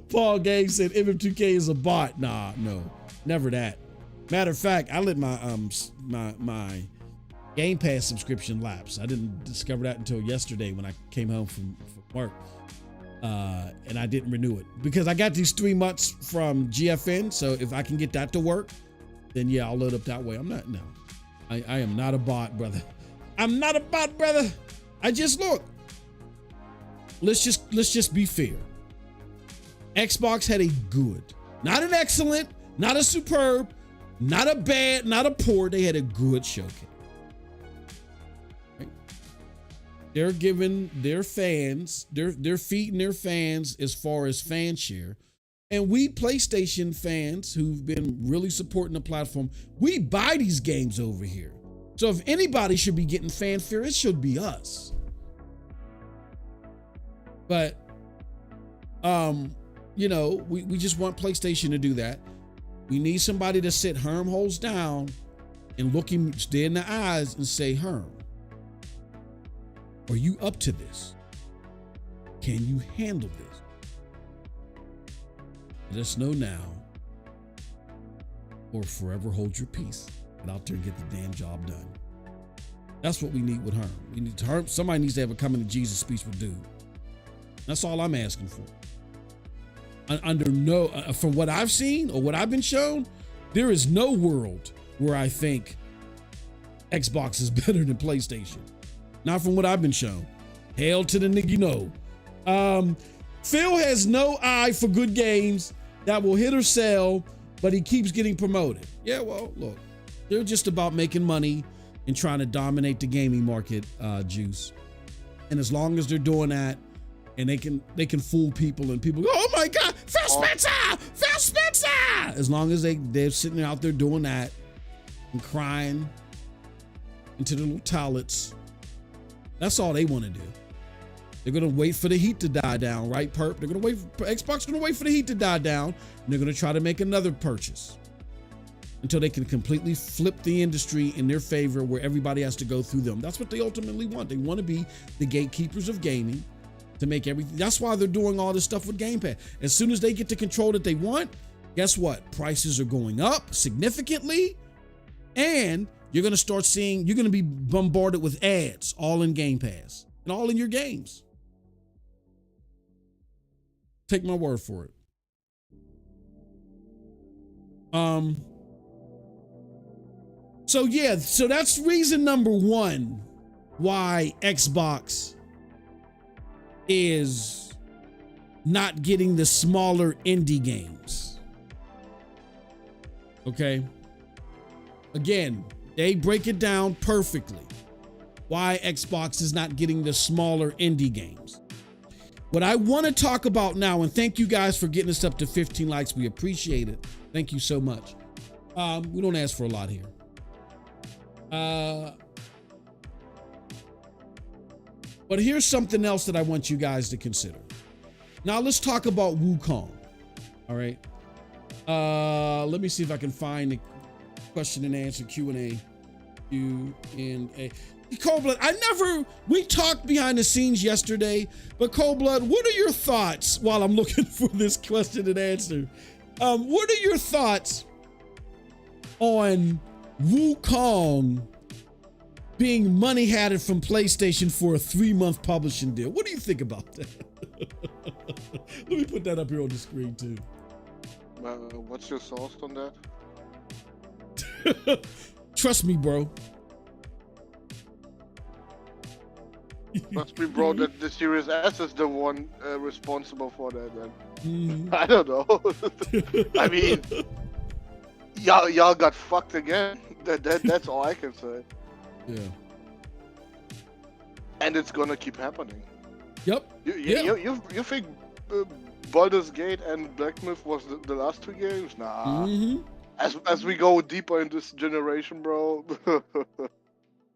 Speaker 1: Paul Gang said MM2K is a bot. Nah, no, never that. Matter of fact, I let my my Game Pass subscription lapse. I didn't discover that until yesterday when I came home from work. And I didn't renew it because I got these 3 months from GFN. So if I can get that to work, then yeah, I'll load up that way. I am not a bot, brother. I'm not a bot, brother. I just look. Let's just be fair. Xbox had a good, not an excellent, not a superb, not a bad, not a poor. They had a good showcase. Right? They're giving their fans, they're feeding their fans as far as fan share. And we PlayStation fans who've been really supporting the platform, we buy these games over here. So if anybody should be getting fanfare, it should be us. But, you know, we just want PlayStation to do that. We need somebody to sit Herm Holes down and look him dead in the eyes and say, Herm, are you up to this? Can you handle this? Let us know now, or forever hold your peace. Get out there and get the damn job done. That's what we need with Herm. We need to Herm. Somebody needs to have a coming to Jesus speech with dude. That's all I'm asking for. Under no, from what I've seen or what I've been shown, there is no world where I think Xbox is better than PlayStation. Not from what I've been shown. Hail to the nigga no. Phil has no eye for good games that will hit or sell, but he keeps getting promoted. Yeah, well, look, they're just about making money and trying to dominate the gaming market, Juice. And as long as they're doing that, and they can fool people and people go, oh my God, Phil Spencer, Phil Spencer. As long as they're sitting out there doing that and crying into their little toilets, that's all they want to do. They're gonna wait for the heat to die down, right, Perp? They're gonna wait. Xbox gonna wait for the heat to die down, and they're gonna try to make another purchase until they can completely flip the industry in their favor, where everybody has to go through them. That's what they ultimately want. They want to be the gatekeepers of gaming to make everything. That's why they're doing all this stuff with Game Pass. As soon as they get the control that they want, guess what? Prices are going up significantly, and you're gonna start seeing. You're gonna be bombarded with ads all in Game Pass and all in your games. Take my word for it. So yeah, so that's reason number one why Xbox is not getting the smaller indie games. Okay. Again, they break it down perfectly. Why Xbox is not getting the smaller indie games. What I want to talk about now, and thank you guys for getting us up to 15 likes. We appreciate it. Thank you so much. We don't ask for a lot here. But here's something else that I want you guys to consider. Now let's talk about Wukong. All right. Let me see if I can find the question and answer Q&A. Q&A. Cold Blood, we talked behind the scenes yesterday, but Cold Blood, what are your thoughts while I'm looking for this question and answer? What are your thoughts on Wukong being money hatted from PlayStation for a 3-month publishing deal? What do you think about that? Let me put that up here on the screen too.
Speaker 3: What's your source on
Speaker 1: that? Trust me, bro.
Speaker 3: Must be, bro, that the Series S is the one responsible for that, then. I don't know. I mean, y'all got fucked again. That's all I can say.
Speaker 1: Yeah.
Speaker 3: And it's gonna keep happening.
Speaker 1: Yep.
Speaker 3: You think Baldur's Gate and Black Myth was the last 2 games? Nah. As we go deeper in this generation, bro.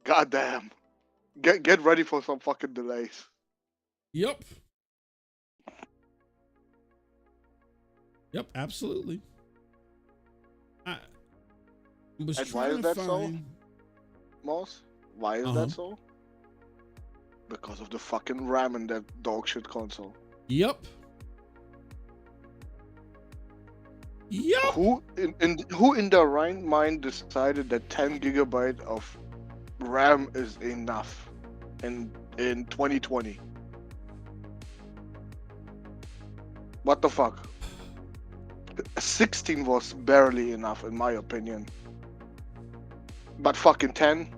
Speaker 3: Goddamn. Get ready for some fucking delays.
Speaker 1: Yep. Yep, absolutely.
Speaker 3: And why is that so, Moss? Why is that so? Because of the fucking RAM in that dog shit console.
Speaker 1: Yep. Yep.
Speaker 3: Who in their right mind decided that 10 gigabyte of RAM is enough in 2020? What the fuck? 16 was barely enough in my opinion. But fucking 10?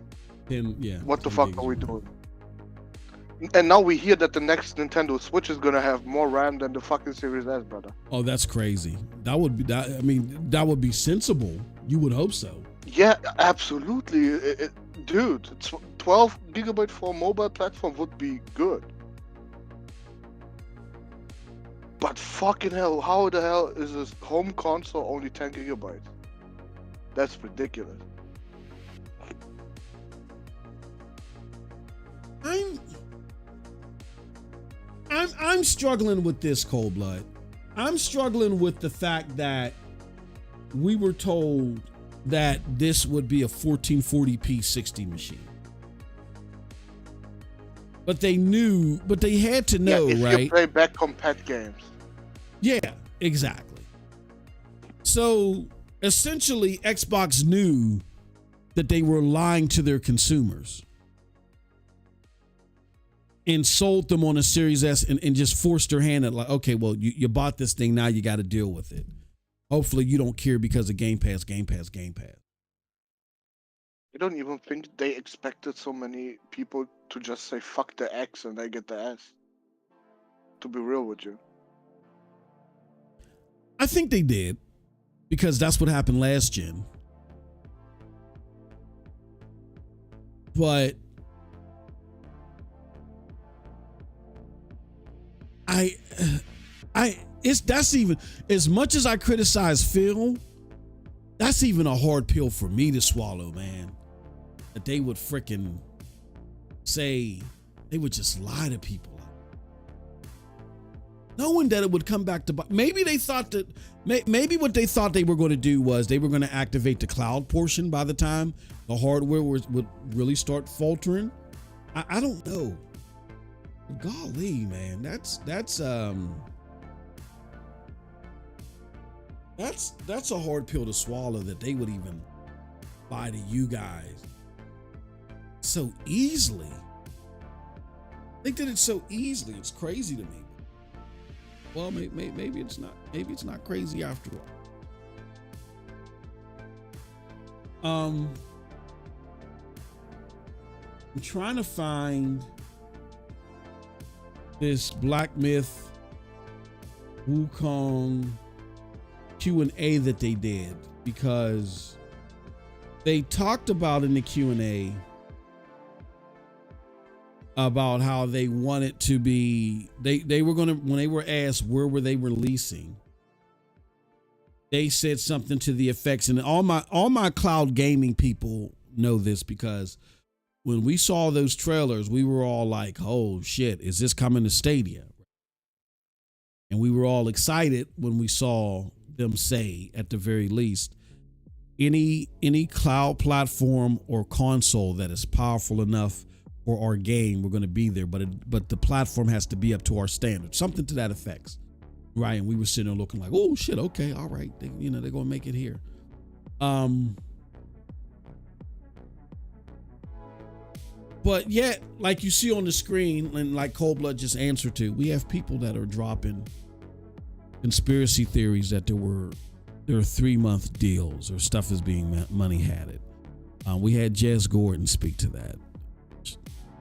Speaker 1: 10, yeah.
Speaker 3: What the fuck are we doing? And now we hear that the next Nintendo Switch is gonna have more RAM than the fucking Series S, brother.
Speaker 1: Oh, that's crazy. That would be that. I mean, that would be sensible. You would hope so.
Speaker 3: Yeah, absolutely, dude. 12 gigabyte for a mobile platform would be good. But fucking hell, how the hell is this home console only 10 gigabytes? That's ridiculous.
Speaker 1: I'm struggling with this, Cold Blood. I'm struggling with the fact that we were told that this would be a 1440p 60 machine. But they knew, but they had to know,
Speaker 3: if
Speaker 1: right?
Speaker 3: you play back compat games.
Speaker 1: Yeah, exactly. So essentially, Xbox knew that they were lying to their consumers and sold them on a Series S and just forced their hand at like, okay, well, you bought this thing, now you got to deal with it. Hopefully you don't care because of Game Pass.
Speaker 3: I don't even think they expected so many people to just say fuck the X and they get the S. To be real with you.
Speaker 1: I think they did because that's what happened last gen. But that's even, as much as I criticize Phil, that's even a hard pill for me to swallow, man. That they would freaking say, they would just lie to people. Knowing that it would come back to, maybe they thought that, maybe what they thought they were going to do was they were going to activate the cloud portion by the time the hardware would really start faltering. I don't know. But golly, man, that's a hard pill to swallow, that they would even lie to you guys so easily. They did it so easily. It's crazy to me. Well, maybe it's not. Maybe it's not crazy after all. I'm trying to find this Black Myth Wukong Q&A that they did, because they talked about in the Q&A about how they wanted to be, they were going to, when they were asked where were they releasing, they said something to the effects, and all my cloud gaming people know this, because when we saw those trailers, we were all like, oh shit, is this coming to Stadia? And we were all excited when we saw them say, at the very least, any cloud platform or console that is powerful enough for our game, we're going to be there, but the platform has to be up to our standards, something to that effect, right? And we were sitting there looking like, oh shit, okay, all right, they're going to make it here. But yet, like you see on the screen, and like Cold Blood just answered to, we have people that are dropping conspiracy theories that there are 3-month deals or stuff is being money hatted. We had Jez Gordon speak to that.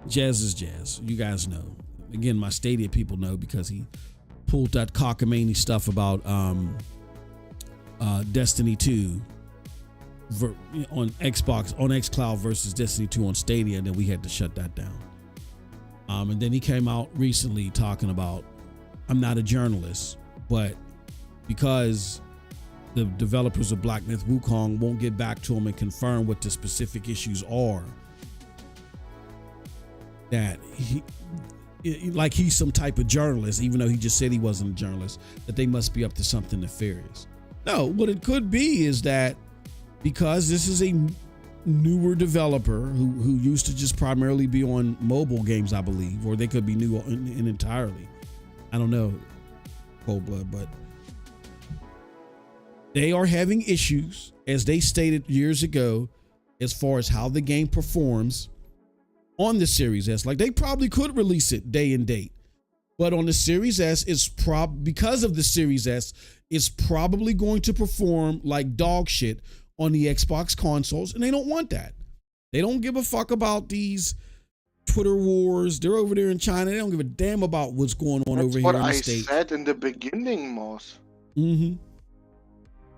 Speaker 1: Jazz is Jazz. You guys know. Again, my Stadia people know, because he pulled that cockamamie stuff about Destiny 2 on Xbox, on xCloud versus Destiny 2 on Stadia, and then we had to shut that down. And then he came out recently talking about, I'm not a journalist, but because the developers of Black Myth Wukong won't get back to him and confirm what the specific issues are, that he's some type of journalist, even though he just said he wasn't a journalist, that they must be up to something nefarious. No, what it could be is that because this is a newer developer who used to just primarily be on mobile games, I believe, or they could be new in entirely. I don't know, Cold Blood, but they are having issues, as they stated years ago, as far as how the game performs on the Series S. Like, they probably could release it day and date, but on the Series S, it's because of the Series S, it's probably going to perform like dog shit on the Xbox consoles, and they don't want that. They don't give a fuck about these Twitter wars. They're over there in China. They don't give a damn about what's going on over here in the States.
Speaker 3: That's what I said in the beginning, Moss.
Speaker 1: Mm-hmm.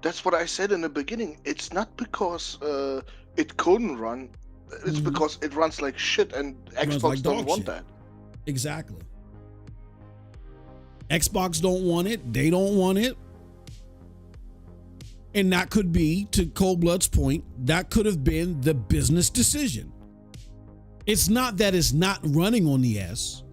Speaker 3: That's what I said in the beginning. It's not because it couldn't run. it's because it runs like shit, and Xbox
Speaker 1: like
Speaker 3: don't
Speaker 1: dog
Speaker 3: want
Speaker 1: shit.
Speaker 3: that.
Speaker 1: Exactly. Xbox don't want it. They don't want it. And that could be, to Coldblood's point, that could have been the business decision. It's not that it's not running on the S.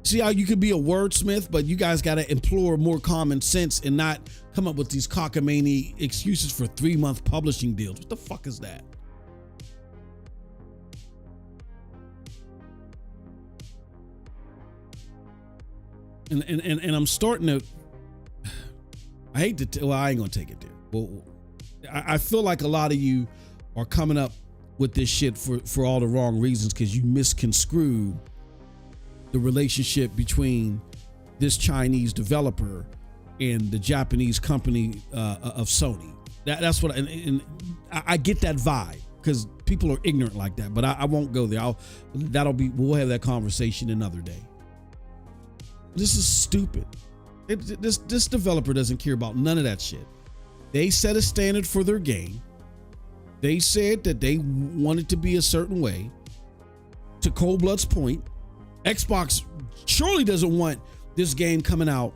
Speaker 1: See how you could be a wordsmith, but you guys got to implore more common sense and not come up with these cockamamie excuses for 3-month publishing deals. What the fuck is that? And I'm starting to, I hate to, well, I ain't gonna take it there. Well, I feel like a lot of you are coming up with this shit for all the wrong reasons, because you misconstrue the relationship between this Chinese developer and the Japanese company of Sony. That's what, and I get that vibe, because people are ignorant like that. But I won't go there. We'll have that conversation another day. This is stupid. This developer doesn't care about none of that shit. They set a standard for their game. They said that they wanted to be a certain way. To Coldblood's point, Xbox surely doesn't want this game coming out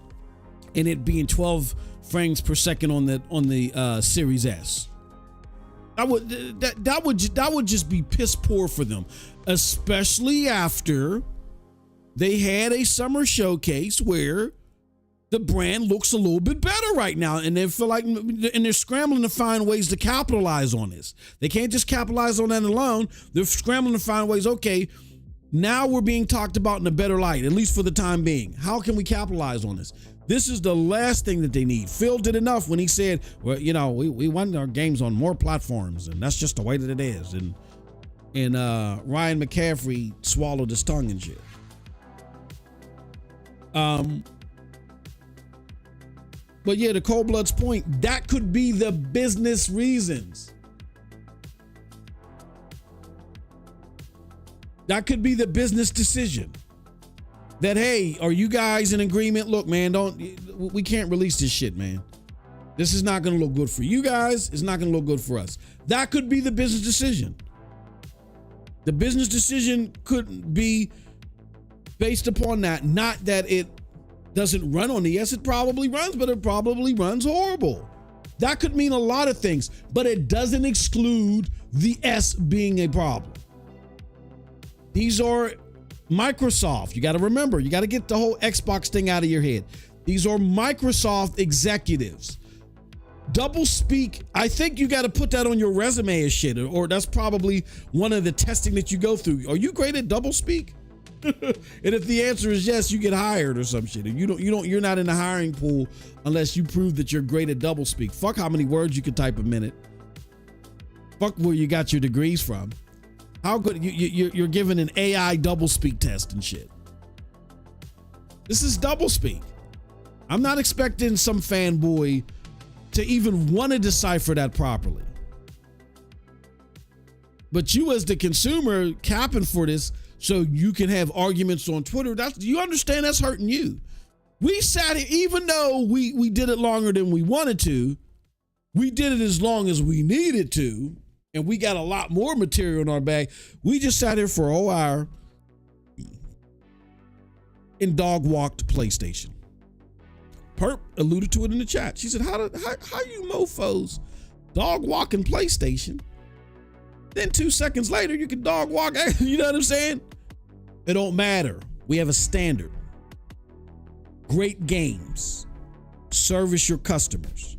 Speaker 1: and it being 12 frames per second on the Series S. That would just be piss poor for them, especially after they had a summer showcase where the brand looks a little bit better right now, and they feel like, and they're scrambling to find ways to capitalize on this. They can't just capitalize on that alone. They're scrambling to find ways. Okay, now we're being talked about in a better light, at least for the time being. How can we capitalize on this? This is the last thing that they need. Phil did enough when he said, well, you know, we want our games on more platforms, and that's just the way that it is. And Ryan McCaffrey swallowed his tongue and shit. But yeah, to Coldblood's point, that could be the business reasons. That could be the business decision. That, hey, are you guys in agreement? Look, man, we can't release this shit, man. This is not going to look good for you guys. It's not going to look good for us. That could be the business decision. The business decision could be based upon that, not that it doesn't run on the S. It probably runs, but it probably runs horrible. That could mean a lot of things, but it doesn't exclude the S being a problem. These are Microsoft. You got to remember, you got to get the whole Xbox thing out of your head. These are Microsoft executives. Double speak, I think you got to put that on your resume as shit, or that's probably one of the testing that you go through. Are you great at double speak? And if the answer is yes, you get hired or some shit. And you're not in the hiring pool unless you prove that you're great at double speak. Fuck how many words you can type a minute. Fuck where you got your degrees from. How good you're given an AI double speak test and shit. This is double speak. I'm not expecting some fanboy to even want to decipher that properly. But you as the consumer capping for this so you can have arguments on Twitter, do you understand that's hurting you? We sat here, even though we did it longer than we wanted to, we did it as long as we needed to, and we got a lot more material in our bag. We just sat here for a whole hour and dog walked PlayStation. Perp alluded to it in the chat. She said, how you mofos dog walking PlayStation? Then 2 seconds later, you can dog walk. You know what I'm saying? It don't matter. We have a standard. Great games. Service your customers.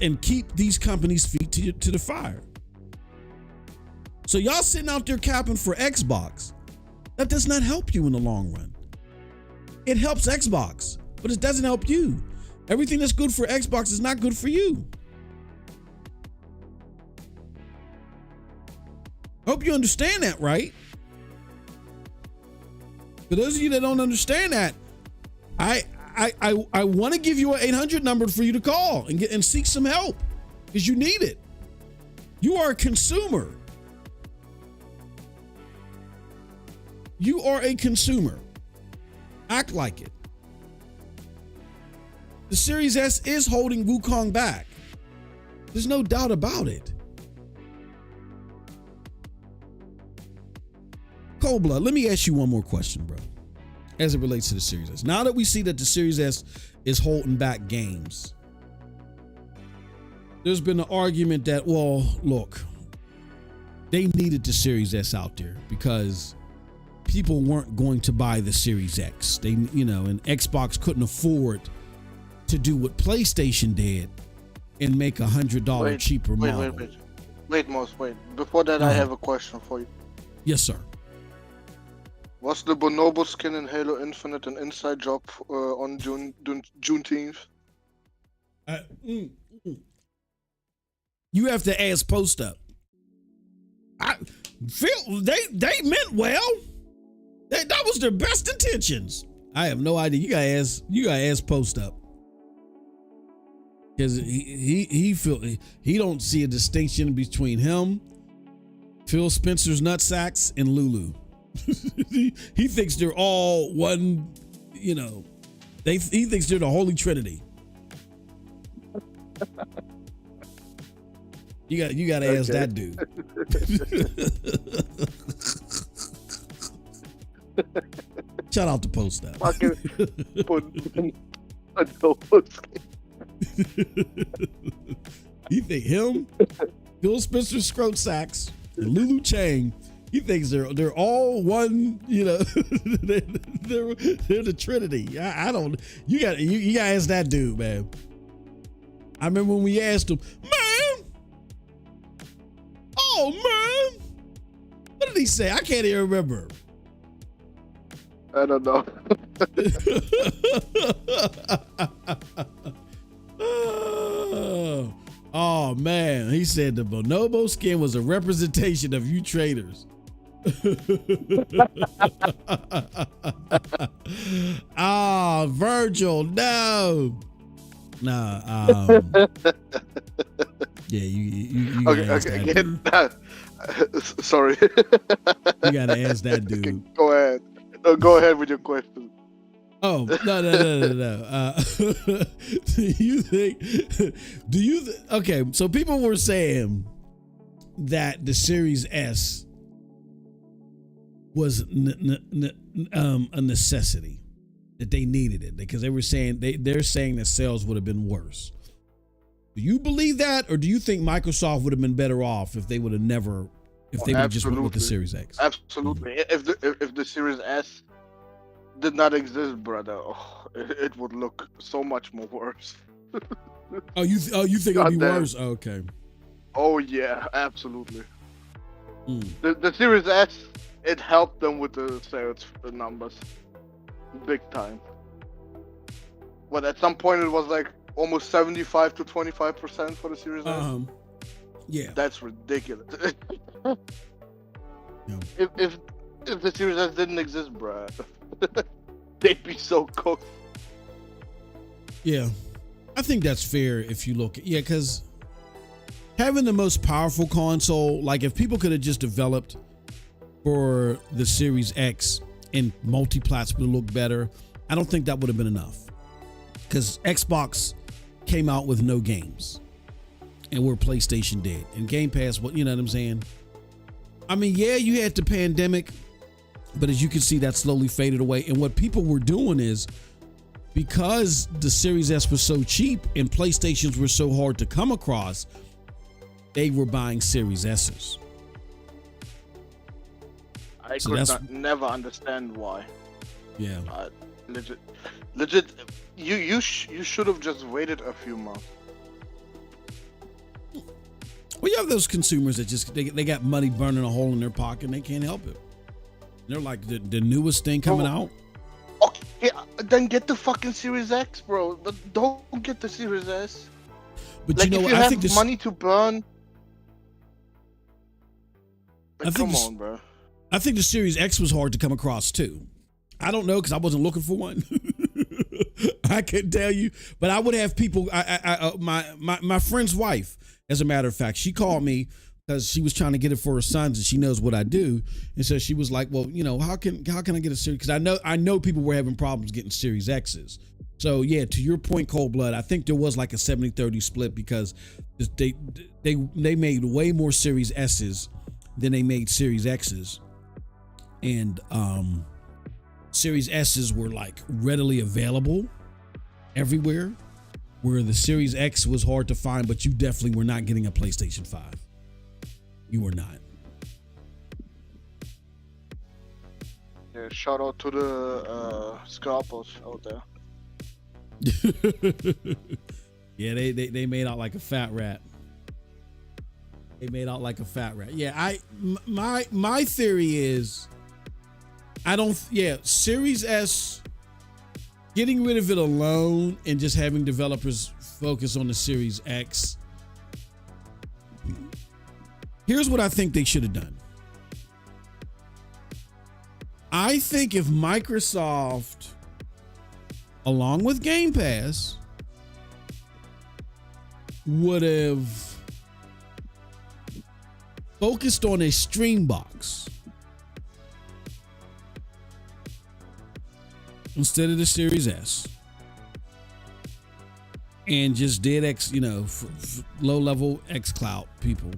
Speaker 1: And keep these companies' feet to the fire. So y'all sitting out there capping for Xbox. That does not help you in the long run. It helps Xbox, but it doesn't help you. Everything that's good for Xbox is not good for you. Hope you understand that, right? For those of you that don't understand that, I want to give you an 800 number for you to call and seek some help, because you need it. You are a consumer. You are a consumer. Act like it. The Series S is holding Wukong back. There's no doubt about it. Cold Blood, let me ask you one more question, bro, as it relates to the Series S. Now that we see that the Series S is holding back games, there's been an argument that, well, look, they needed the Series S out there because people weren't going to buy the Series X. They, and Xbox couldn't afford to do what PlayStation did and make $100 cheaper model.
Speaker 3: Wait, Moss, wait. Before that, I have a question for you.
Speaker 1: Yes, sir.
Speaker 3: Was the Bonobo skin in Halo Infinite an inside job on Juneteenth?
Speaker 1: You have to ask Post Up. I feel they meant well. That was their best intentions. I have no idea. You gotta ask Post Up. Because he don't see a distinction between him, Phil Spencer's nutsacks, and Lulu. He thinks they're all one, he thinks they're the Holy Trinity. You got to ask that dude. Shout out to Post Up. You think him, Phil Spencer scrote sacks, and Lulu Chang, he thinks they're all one, they're the Trinity. I don't. You got to ask that dude, man. I remember when we asked him, man. Oh man, what did he say? I can't even remember.
Speaker 3: I don't know.
Speaker 1: Oh man, he said the Bonobo skin was a representation of you traders. Oh, Virgil, no. Nah. Yeah, you
Speaker 3: okay. Again, sorry.
Speaker 1: You gotta ask that dude.
Speaker 3: Okay, go ahead. No, go ahead with your question.
Speaker 1: Oh, no. Okay, so people were saying that the Series S was a necessity, that they needed it because they were saying they're saying that sales would have been worse. Do you believe that, or do you think Microsoft would have been better off if they would have just went with the Series X?
Speaker 3: Absolutely. If the Series S did not exist, brother, it would look so much more worse.
Speaker 1: You think it'd be worse? Oh, okay.
Speaker 3: Oh yeah, absolutely. The Series S, it helped them with the sales numbers, big time. But at some point it was like almost 75 to 25% for the Series S.
Speaker 1: Yeah,
Speaker 3: that's ridiculous.
Speaker 1: Yeah.
Speaker 3: If the Series S didn't exist, bruh, they'd be so cooked.
Speaker 1: Yeah, I think that's fair if you look at because having the most powerful console, like if people could have just developed for the Series X and multi-plats would look better, I don't think that would have been enough because Xbox came out with no games and where PlayStation did, and Game Pass, you know what I'm saying? I mean, yeah, you had the pandemic, but as you can see, that slowly faded away. And what people were doing is, because the Series S was so cheap and PlayStations were so hard to come across, they were buying Series S's.
Speaker 3: I could never understand why.
Speaker 1: Yeah.
Speaker 3: Legit. You should have just waited a few months.
Speaker 1: Well, you have those consumers that just they got money burning a hole in their pocket and they can't help it. They're like the newest thing coming out.
Speaker 3: Okay, then get the fucking Series X, bro. But don't get the Series S.
Speaker 1: But
Speaker 3: like,
Speaker 1: you know,
Speaker 3: if you
Speaker 1: I
Speaker 3: have
Speaker 1: think this
Speaker 3: money to burn.
Speaker 1: Like, come on, bro. I think the Series X was hard to come across too. I don't know because I wasn't looking for one. I couldn't tell you, but I would have people. My friend's wife, as a matter of fact, she called me because she was trying to get it for her sons, and she knows what I do, and so she was like, "Well, you know, how can I get a Series? Because I know people were having problems getting Series X's, So yeah, to your point, Cold Blood, I think there was like a 70-30 split because they made way more Series S's than they made Series X's, and Series S's were like readily available everywhere, where the Series X was hard to find. But you definitely were not getting a PlayStation 5. You were not.
Speaker 3: Yeah, shout out to the scalpers out there.
Speaker 1: Yeah, they made out like a fat rat. They made out like a fat rat. Yeah, my theory is Series S, getting rid of it alone and just having developers focus on the Series X. Here's what I think they should have done. I think if Microsoft, along with Game Pass, would have focused on a stream box instead of the Series S, and just did X, for low-level xCloud people.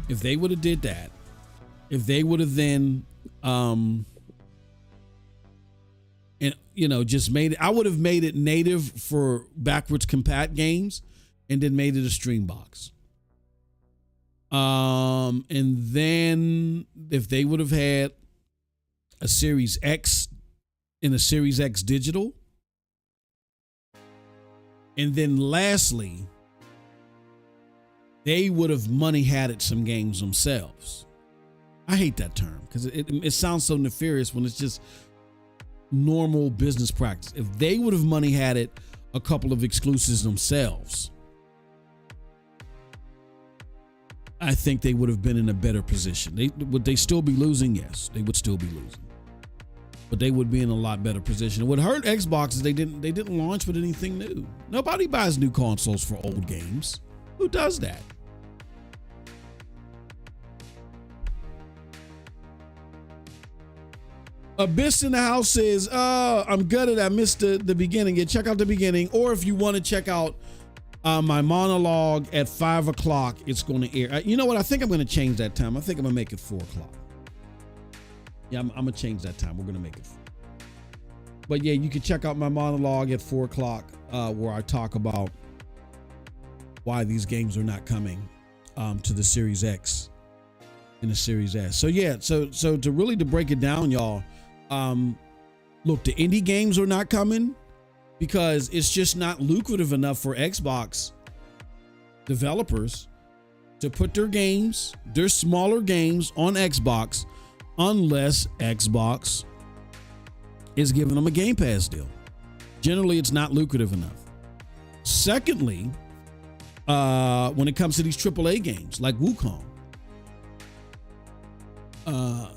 Speaker 1: If they would have did that, if they would have then just made it, I would have made it native for backwards compat games and then made it a stream box. And then if they would have had a Series X and a Series X digital, and then lastly, they would have money had it some games themselves. I hate that term because it sounds so nefarious when it's just normal business practice. If they would have money had it a couple of exclusives themselves, I think they would have been in a better position. Would they still be losing? Yes, they would still be losing, but they would be in a lot better position. What hurt Xbox is they didn't launch with anything new. Nobody buys new consoles for old games. Who does that? Abyss in the house says, I'm gutted. I missed the beginning. Yeah, check out the beginning. Or if you want to check out my monologue at 5 o'clock, it's going to air. You know what? I think I'm going to change that time. I think I'm going to make it 4 o'clock. Yeah, I'm going to change that time. We're going to make it 4. But yeah, you can check out my monologue at 4 o'clock where I talk about why these games are not coming to the Series X and the Series S. So yeah, so to break it down, y'all, look, the indie games are not coming because it's just not lucrative enough for Xbox developers to put their smaller games on Xbox unless Xbox is giving them a Game Pass deal. Generally, it's not lucrative enough. Secondly, when it comes to these AAA games like Wukong,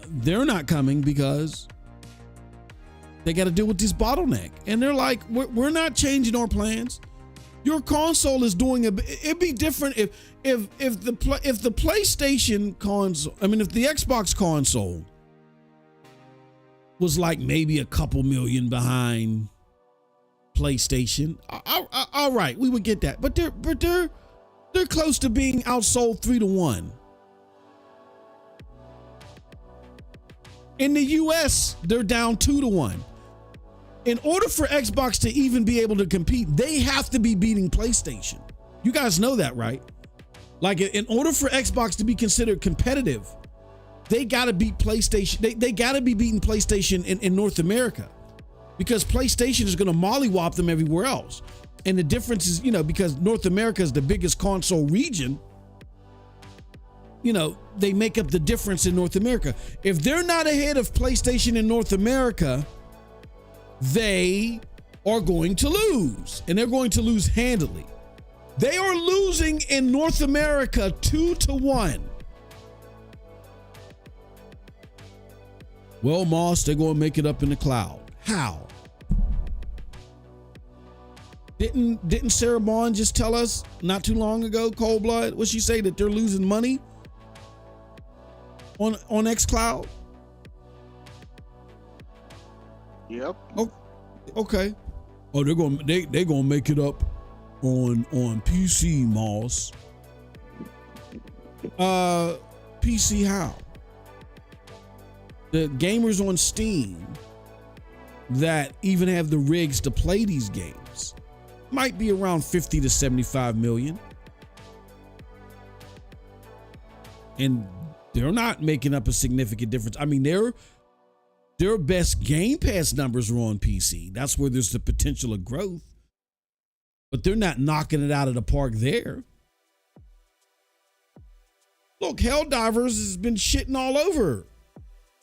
Speaker 1: they're not coming because they got to deal with this bottleneck. And they're like, we're not changing our plans. Your console is doing it'd be different if the PlayStation console, if the Xbox console was like maybe a couple million behind PlayStation. All right, we would get that. But they're close to being outsold 3-1. In the US, they're down 2-1. In order for Xbox to even be able to compete, they have to be beating PlayStation. You guys know that, right? Like, in order for Xbox to be considered competitive, they got to beat PlayStation. They got to be beating PlayStation in North America, because PlayStation is going to mollywop them everywhere else. And the difference is, because North America is the biggest console region, they make up the difference in North America. If they're not ahead of PlayStation in North America, they are going to lose, and they're going to lose handily. They are losing in North America 2-1. Well, Moss, they're going to make it up in the cloud. How? Didn't Sarah Bond just tell us not too long ago, Cold Blood? What'd she say, that they're losing money on xCloud?
Speaker 3: Yep.
Speaker 1: Oh, okay. Oh, they're gonna make it up on PC, Moss. PC how? The gamers on Steam that even have the rigs to play these games might be around 50 to 75 million. And they're not making up a significant difference. I mean, their best Game Pass numbers are on PC. That's where there's the potential of growth. But they're not knocking it out of the park there. Look, Helldivers has been shitting all over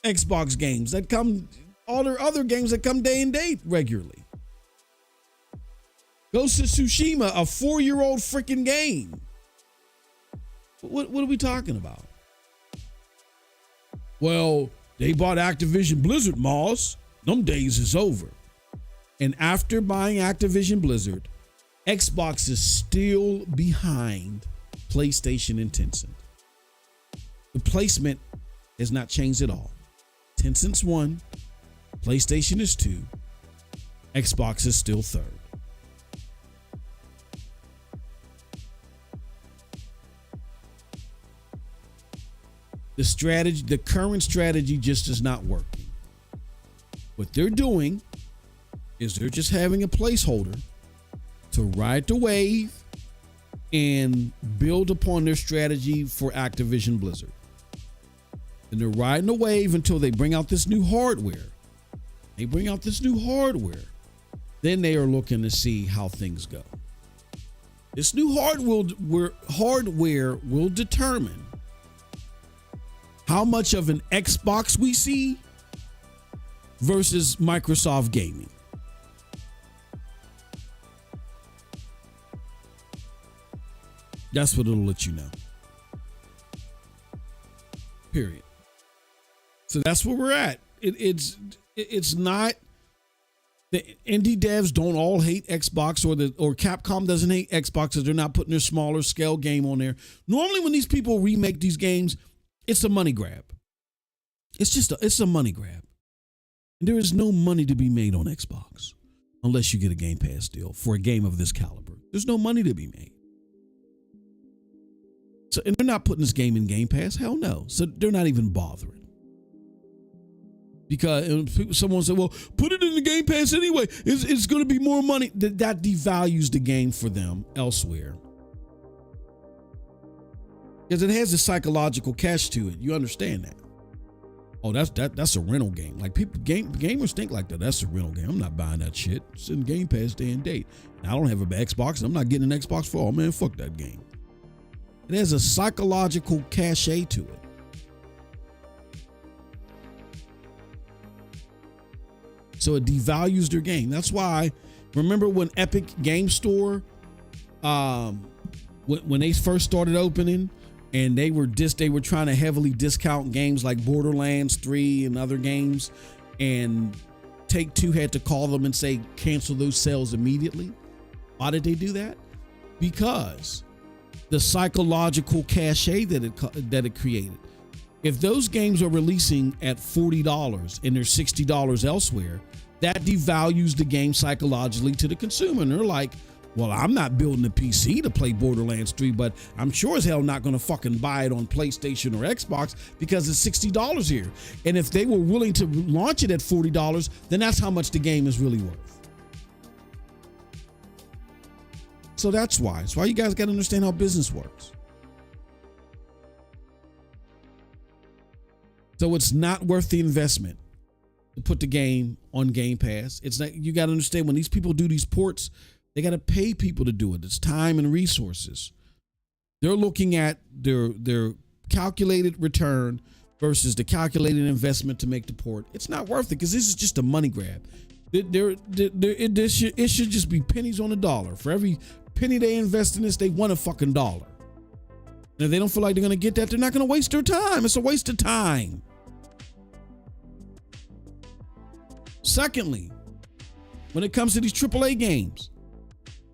Speaker 1: Xbox games that come, all their other games that come day and date regularly. Ghost of Tsushima, a 4-year-old freaking game. What are we talking about? Well, they bought Activision Blizzard, Moss. Them days is over. And after buying Activision Blizzard, Xbox is still behind PlayStation and Tencent. The placement has not changed at all. Tencent's 1, PlayStation is 2, Xbox is still 3rd. The current strategy just is not working. What they're doing is they're just having a placeholder to ride the wave and build upon their strategy for Activision Blizzard. And they're riding the wave until they bring out this new hardware. Then they are looking to see how things go. This new hardware will determine how much of an Xbox we see versus Microsoft gaming. That's what it'll let you know. Period. So that's where we're at. It's not, the indie devs don't all hate Xbox, or Capcom doesn't hate Xbox because they're not putting their smaller scale game on there. Normally when these people remake these games, it's a money grab. It's a money grab. And there is no money to be made on Xbox unless you get a Game Pass deal for a game of this caliber. There's no money to be made. So, and they're not putting this game in Game Pass. Hell no. So they're not even bothering. Because someone said, well, put it in the Game Pass anyway. It's going to be more money. That devalues the game for them elsewhere. Because it has a psychological catch to it. You understand that? Oh, that's a rental game. Like gamers think like that. That's a rental game. I'm not buying that shit. It's in Game Pass day and date. And I don't have an Xbox. I'm not getting an Xbox for all. Man, fuck that game. It has a psychological cachet to it. So it devalues their game. That's why, remember when Epic Game Store, when they first started opening, and they were trying to heavily discount games like Borderlands 3 and other games, and Take-Two had to call them and say cancel those sales immediately. Why did they do that? Because the psychological cachet that it created. If those games are releasing at $40 and they're $60 elsewhere, that devalues the game psychologically to the consumer. And they're like, well, I'm not building a PC to play Borderlands 3, but I'm sure as hell not going to fucking buy it on PlayStation or Xbox because it's $60 here. And if they were willing to launch it at $40, then that's how much the game is really worth. So that's why. That's why you guys got to understand how business works. So it's not worth the investment to put the game on Game Pass. It's not. You got to understand, when these people do these ports, they got to pay people to do it. It's time and resources. They're looking at their calculated return versus the calculated investment to make the port. It's not worth it because this is just a money grab. It should just be pennies on the dollar. For every penny they invest in this, they want a fucking dollar. And if they don't feel like they're going to get that, they're not going to waste their time. It's a waste of time. Secondly, when it comes to these AAA games,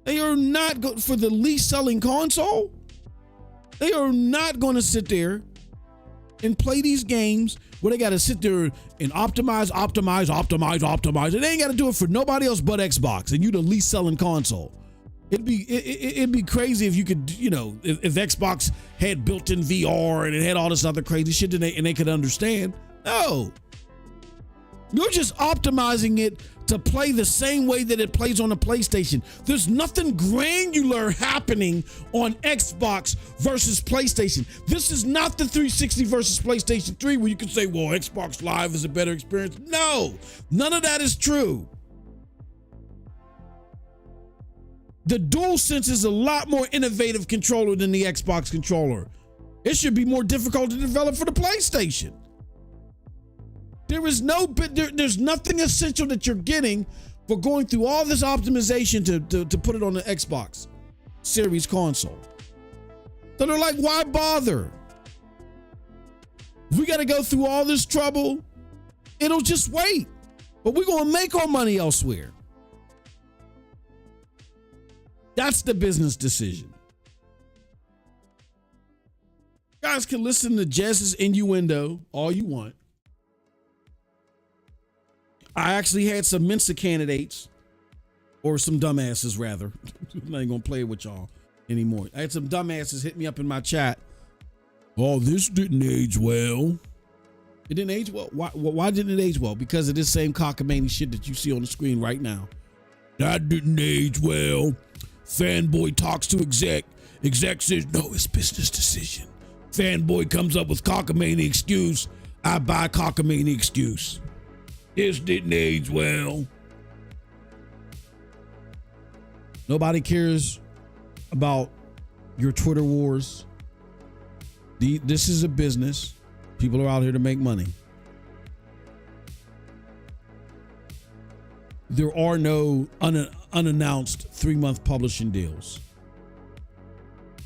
Speaker 1: they are not good for the least selling console. They are not going to sit there and play these games where they got to sit there and optimize. And they ain't got to do it for nobody else but Xbox, and you the least selling console. It'd be crazy if you could, if Xbox had built-in VR and it had all this other crazy shit and they could understand. No. You're just optimizing it to play the same way that it plays on the PlayStation. There's nothing granular happening on Xbox versus PlayStation. This is not the 360 versus PlayStation 3 where you can say, well, Xbox Live is a better experience. No, none of that is true. The DualSense is a lot more innovative controller than the Xbox controller. It should be more difficult to develop for the PlayStation. There's nothing essential that you're getting for going through all this optimization to put it on the Xbox Series console. So they're like, why bother? If we got to go through all this trouble, it'll just wait. But we're going to make our money elsewhere. That's the business decision. You guys can listen to Jess's innuendo all you want. I actually had some Mensa candidates, or some dumbasses rather. I'm not even gonna play with y'all anymore. I had some dumbasses hit me up in my chat. Oh, this didn't age well. It didn't age well. Why didn't it age well? Because of this same cockamamie shit that you see on the screen right now. That didn't age well. Fanboy talks to exec. Exec says, no, it's business decision. Fanboy comes up with cockamamie excuse. I buy cockamamie excuse. This didn't age well. Nobody cares about your Twitter wars. This is a business. People are out here to make money. There are no unannounced 3-month publishing deals.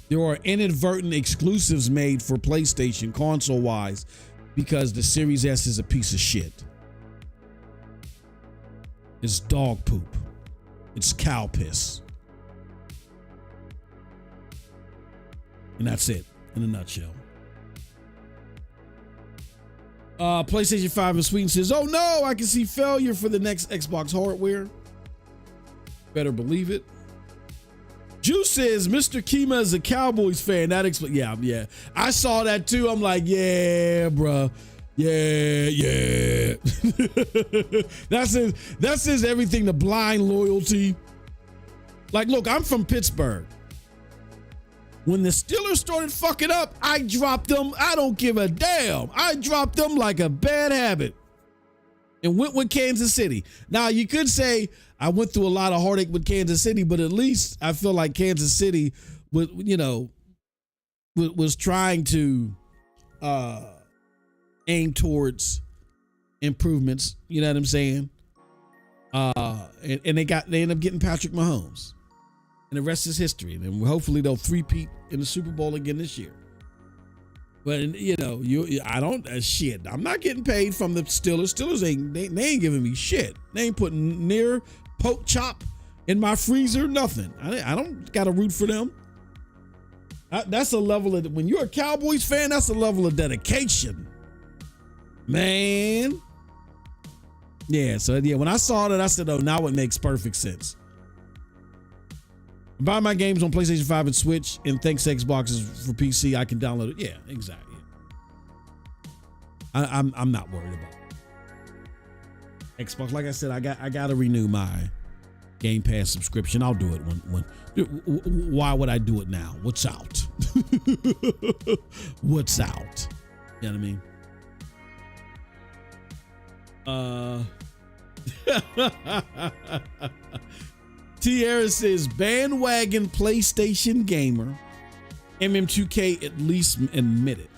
Speaker 1: There are inadvertent exclusives made for PlayStation console-wise because the Series S is a piece of shit. It's dog poop. It's cow piss. And that's it in a nutshell. PlayStation 5 in Sweden says, oh no, I can see failure for the next Xbox hardware. Better believe it. Juice says, Mr. Kima is a Cowboys fan. That explains. Yeah. I saw that too. I'm like, yeah, bruh. Yeah. That says everything, the blind loyalty. Like, look, I'm from Pittsburgh. When the Steelers started fucking up, I dropped them. I don't give a damn. I dropped them like a bad habit and went with Kansas City. Now, you could say I went through a lot of heartache with Kansas City, but at least I feel like Kansas City was trying to aim towards improvements. You know what I'm saying? And they ended up getting Patrick Mahomes. And the rest is history. And hopefully they'll three-peat in the Super Bowl again this year. But I'm not getting paid from the Steelers. Steelers ain't giving me shit. They ain't putting near poke chop in my freezer, nothing. I don't got to root for them. That's a level of, when you're a Cowboys fan, that's a level of dedication, man. Yeah, so when I saw that, I said, oh, now it makes perfect sense. Buy my games on PlayStation 5 and Switch, and thanks to Xboxes for PC, I can download it. Yeah, exactly. I'm not worried about it. Xbox, like I said, I got to renew my Game Pass subscription. I'll do it when. Why would I do it now? What's out? What's out? You know what I mean? Tierra says, bandwagon PlayStation gamer. MM2K at least admit it.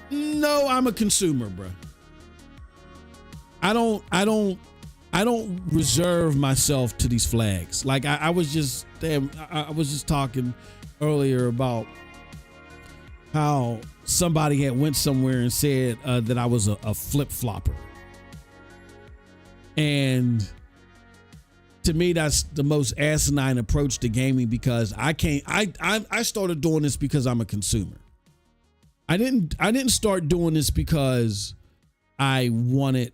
Speaker 1: No, I'm a consumer, bro. I don't reserve myself to these flags. Like I was just talking earlier about how somebody had went somewhere and said that I was a flip-flopper. And to me, that's the most asinine approach to gaming, because I started doing this because I'm a consumer. I didn't start doing this because I wanted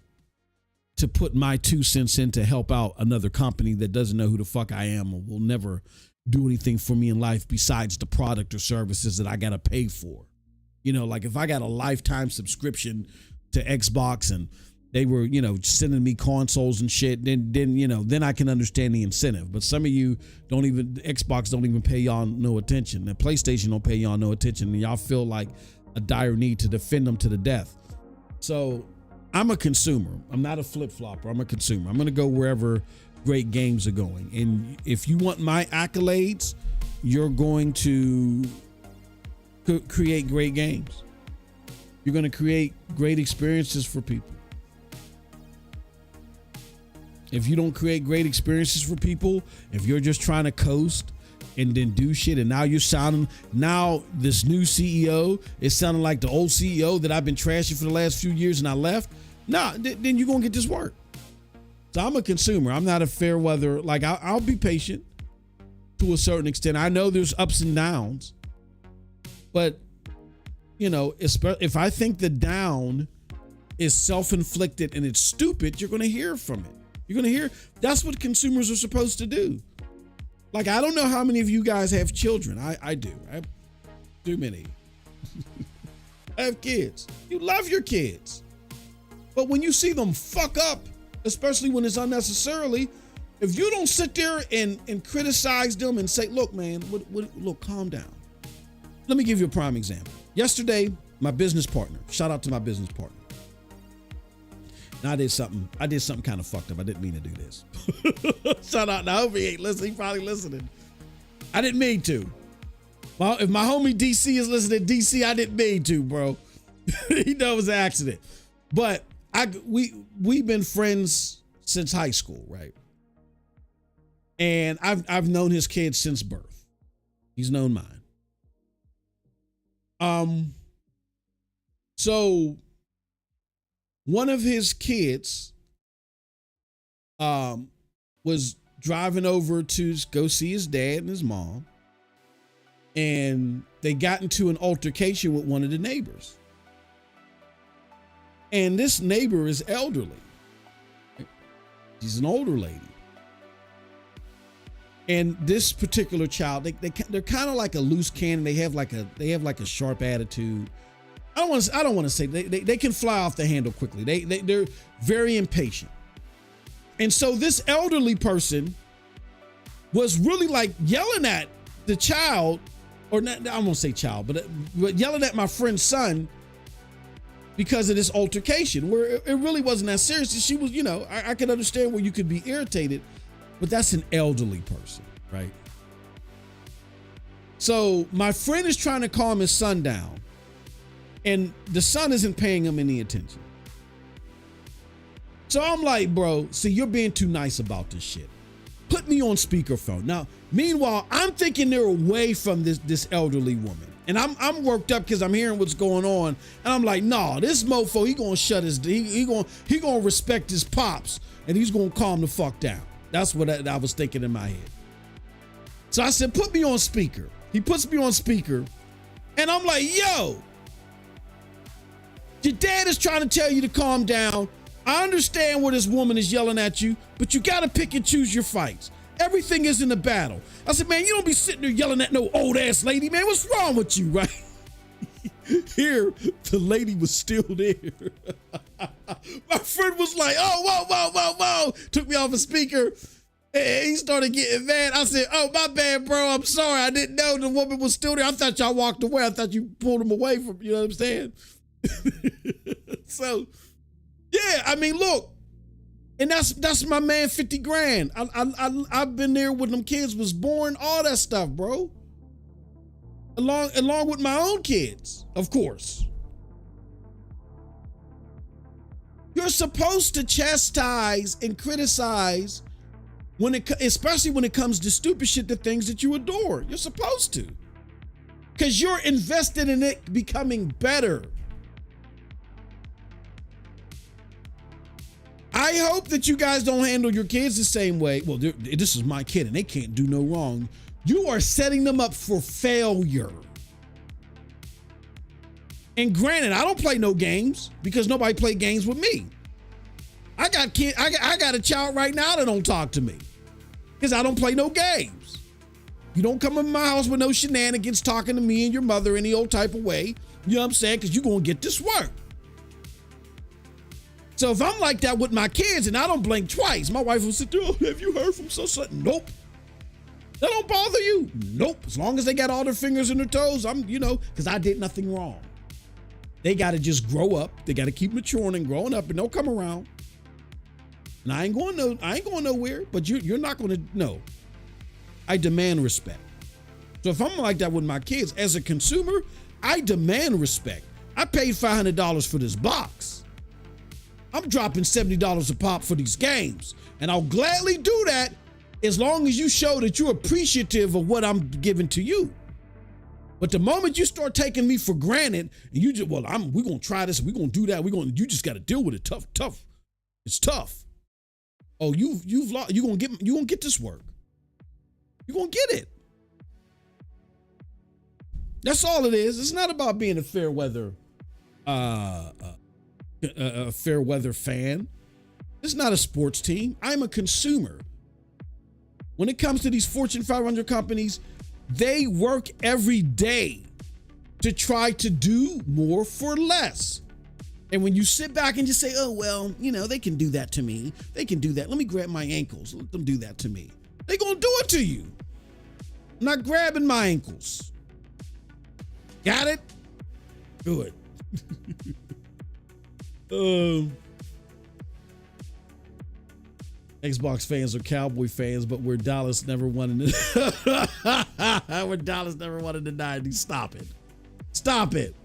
Speaker 1: to put my 2 cents in to help out another company that doesn't know who the fuck I am or will never do anything for me in life besides the product or services that I got to pay for. You know, like if I got a lifetime subscription to Xbox and they were, you know, sending me consoles and shit, then you know, then I can understand the incentive. But some of you Xbox don't even pay y'all no attention. The PlayStation don't pay y'all no attention, and y'all feel like a dire need to defend them to the death. So I'm a consumer. I'm not a flip-flopper. I'm a consumer. I'm going to go wherever great games are going. And if you want my accolades, you're going to create great games. You're going to create great experiences for people. If you don't create great experiences for people, if you're just trying to coast and then do shit, and now now this new CEO is sounding like the old CEO that I've been trashing for the last few years and I left, then you're going to get this work. So I'm a consumer. I'm not a fair weather. Like I'll be patient to a certain extent. I know there's ups and downs, but you know, if I think the down is self-inflicted and it's stupid, you're going to hear from it. You're going to hear. That's what consumers are supposed to do. Like, I don't know how many of you guys have children. I do. I have too many. I have kids. You love your kids. But when you see them fuck up, especially when it's unnecessarily, if you don't sit there and criticize them and say, look, man, look, calm down. Let me give you a prime example. Yesterday, my business partner, shout out to my business partner. Now I did something kind of fucked up. I didn't mean to do this. Shout out. Now, I hope he ain't listening. He probably listening. I didn't mean to. Well, if my homie DC is listening, DC, I didn't mean to, bro. He knows it was an accident. But we've been friends since high school, right? And I've known his kids since birth. He's known mine. So one of his kids was driving over to go see his dad and his mom, and they got into an altercation with one of the neighbors. And this neighbor is elderly. She's an older lady. And this particular child, they're kind of like a loose cannon. They have like a sharp attitude. I don't want to say they can fly off the handle quickly. They're very impatient. And so this elderly person was really like yelling at the child, or not, I won't say child, but yelling at my friend's son because of this altercation, where it really wasn't that serious. She was, you know, I can understand where you could be irritated, but that's an elderly person, right? So my friend is trying to calm his son down, and the son isn't paying him any attention. So I'm like, bro, see, you're being too nice about this shit. Put me on speakerphone. Now, meanwhile, I'm thinking they're away from this elderly woman. And I'm worked up because I'm hearing what's going on. And I'm like, nah, this mofo, he gonna shut his, he gonna respect his pops, and he's gonna calm the fuck down. That's what I was thinking in my head. So I said, put me on speaker. He puts me on speaker, and I'm like, yo, your dad is trying to tell you to calm down. I understand where this woman is yelling at you, but you gotta pick and choose your fights. Everything isn't a battle. I said, man, you don't be sitting there yelling at no old ass lady, man. What's wrong with you, right? Here, the lady was still there. My friend was like, oh, whoa. Took me off a speaker. And he started getting mad. I said, oh, my bad, bro. I'm sorry. I didn't know the woman was still there. I thought y'all walked away. I thought you pulled him away from, you know what I'm saying? So, yeah, I mean, look. And that's my man, 50 grand. I've been there when them kids was born, all that stuff, bro. Along with my own kids, of course. You're supposed to chastise and criticize especially when it comes to stupid shit, the things that you adore. You're supposed to. Because you're invested in it becoming better. I hope that you guys don't handle your kids the same way. Well, this is my kid and they can't do no wrong. You are setting them up for failure. And granted, I don't play no games because nobody play games with me. I got a child right now that don't talk to me because I don't play no games. You don't come in my house with no shenanigans talking to me and your mother any old type of way. You know what I'm saying? Because you're going to get this work. So if I'm like that with my kids and I don't blink twice, my wife will sit there, oh, have you heard from so? Nope. That don't bother you? Nope. As long as they got all their fingers and their toes, because I did nothing wrong. They got to just grow up. They got to keep maturing and growing up, and they'll come around. And I ain't going nowhere, but you're not going to know. I demand respect. So if I'm like that with my kids, as a consumer, I demand respect. I paid $500 for this box. I'm dropping $70 a pop for these games. And I'll gladly do that as long as you show that you're appreciative of what I'm giving to you. But the moment you start taking me for granted, and you just, we're gonna try this, we're gonna do that, you just gotta deal with it. Tough. It's tough. Oh, you've lost, you're gonna get this work. You're gonna get it. That's all it is. It's not about being a fair weather fan. It's not a sports team. I'm a consumer. When it comes to these Fortune 500 companies, they work every day to try to do more for less. And when you sit back and just say, oh, well, they can do that to me. They can do that. Let me grab my ankles. Let them do that to me. They're going to do it to you. I'm not grabbing my ankles. Got it? Good. Xbox fans are Cowboy fans, but we're Dallas never wanted to. We're Dallas never wanted to die. Stop it. Stop it.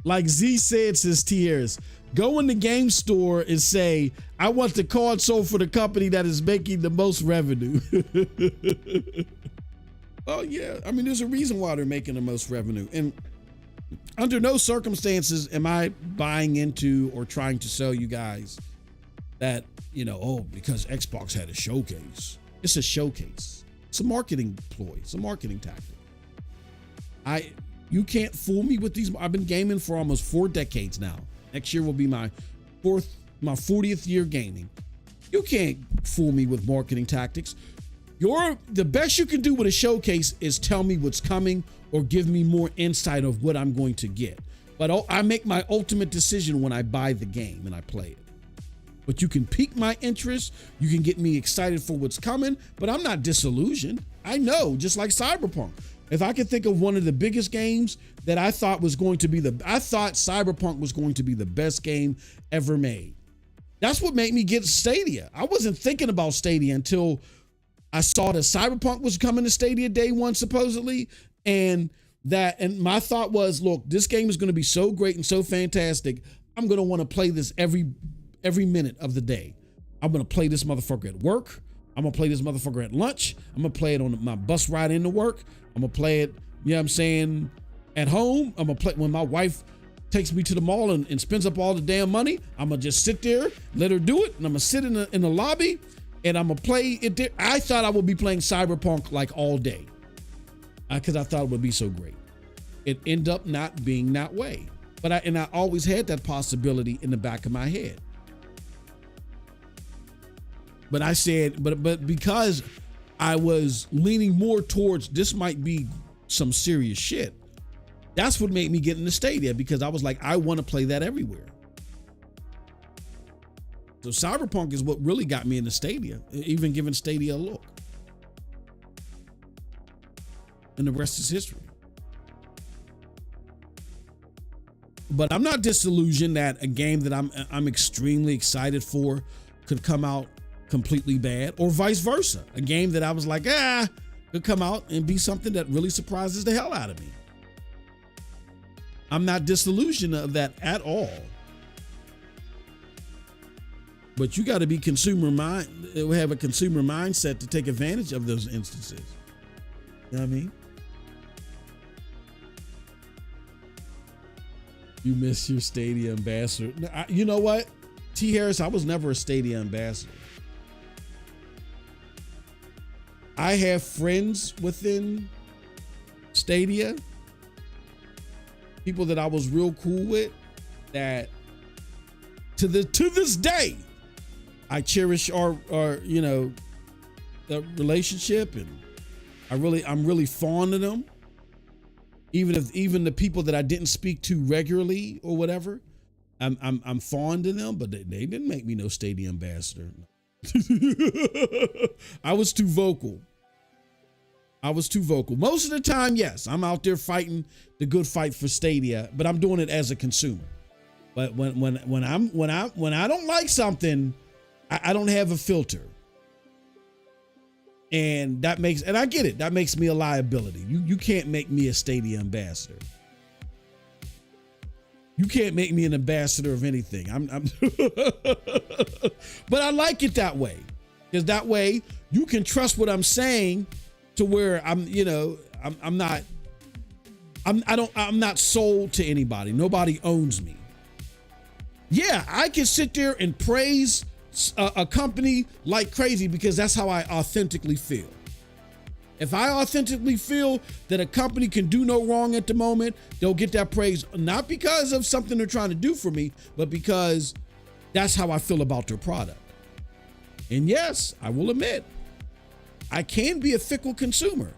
Speaker 1: Like Z said, says Tier's, go in the game store and say, I want the card sold for the company that is making the most revenue. Oh yeah, I mean, there's a reason why they're making the most revenue. And under no circumstances am I buying into or trying to sell you guys that, because Xbox had a showcase. It's a showcase. It's a marketing ploy. It's a marketing tactic. You can't fool me with these. I've been gaming for almost 4 decades now. Next year will be my 40th year gaming. You can't fool me with marketing tactics. The best you can do with a showcase is tell me what's coming or give me more insight of what I'm going to get. But I make my ultimate decision when I buy the game and I play it. But you can pique my interest. You can get me excited for what's coming, but I'm not disillusioned. I know, just like Cyberpunk. If I could think of one of the biggest games that I thought Cyberpunk was going to be the best game ever made. That's what made me get Stadia. I wasn't thinking about Stadia until I saw that Cyberpunk was coming to Stadia day one, supposedly. And my thought was, look, this game is going to be so great and so fantastic. I'm going to want to play this every minute of the day. I'm going to play this motherfucker at work. I'm going to play this motherfucker at lunch. I'm going to play it on my bus ride into work. I'm going to play it, at home. I'm going to play when my wife takes me to the mall and spends up all the damn money. I'm going to just sit there, let her do it. And I'm going to sit in the lobby and I'm going to play it there. I thought I would be playing Cyberpunk like all day because I thought it would be so great. It ended up not being that way. But I always had that possibility in the back of my head. But I said, but because I was leaning more towards this might be some serious shit, that's what made me get into Stadia, because I was like, I want to play that everywhere. So Cyberpunk is what really got me into Stadia, even giving Stadia a look. And the rest is history. But I'm not disillusioned that a game that I'm extremely excited for could come out completely bad, or vice versa. A game that I was like, could come out and be something that really surprises the hell out of me. I'm not disillusioned of that at all. But you got to be have a consumer mindset to take advantage of those instances. You know what I mean? You miss your Stadia ambassador. You know what? T. Harris, I was never a Stadia ambassador. I have friends within Stadia, people that I was real cool with, that to this day, I cherish our you know, the relationship, and I'm really fond of them. Even the people that I didn't speak to regularly or whatever, I'm fond of them, but they didn't make me no Stadia ambassador. I was too vocal. Most of the time, yes, I'm out there fighting the good fight for Stadia, but I'm doing it as a consumer. But when I don't like something, I don't have a filter. And that makes, and I get it, that makes me a liability. You can't make me a Stadia ambassador. You can't make me an ambassador of anything. But I like it that way, because that way you can trust what I'm saying, to where I'm not sold to anybody. Nobody owns me. Yeah, I can sit there and praise a company like crazy, because that's how I authentically feel. If I authentically feel that a company can do no wrong at the moment, they'll get that praise, not because of something they're trying to do for me, but because that's how I feel about their product. And yes, I will admit, I can be a fickle consumer.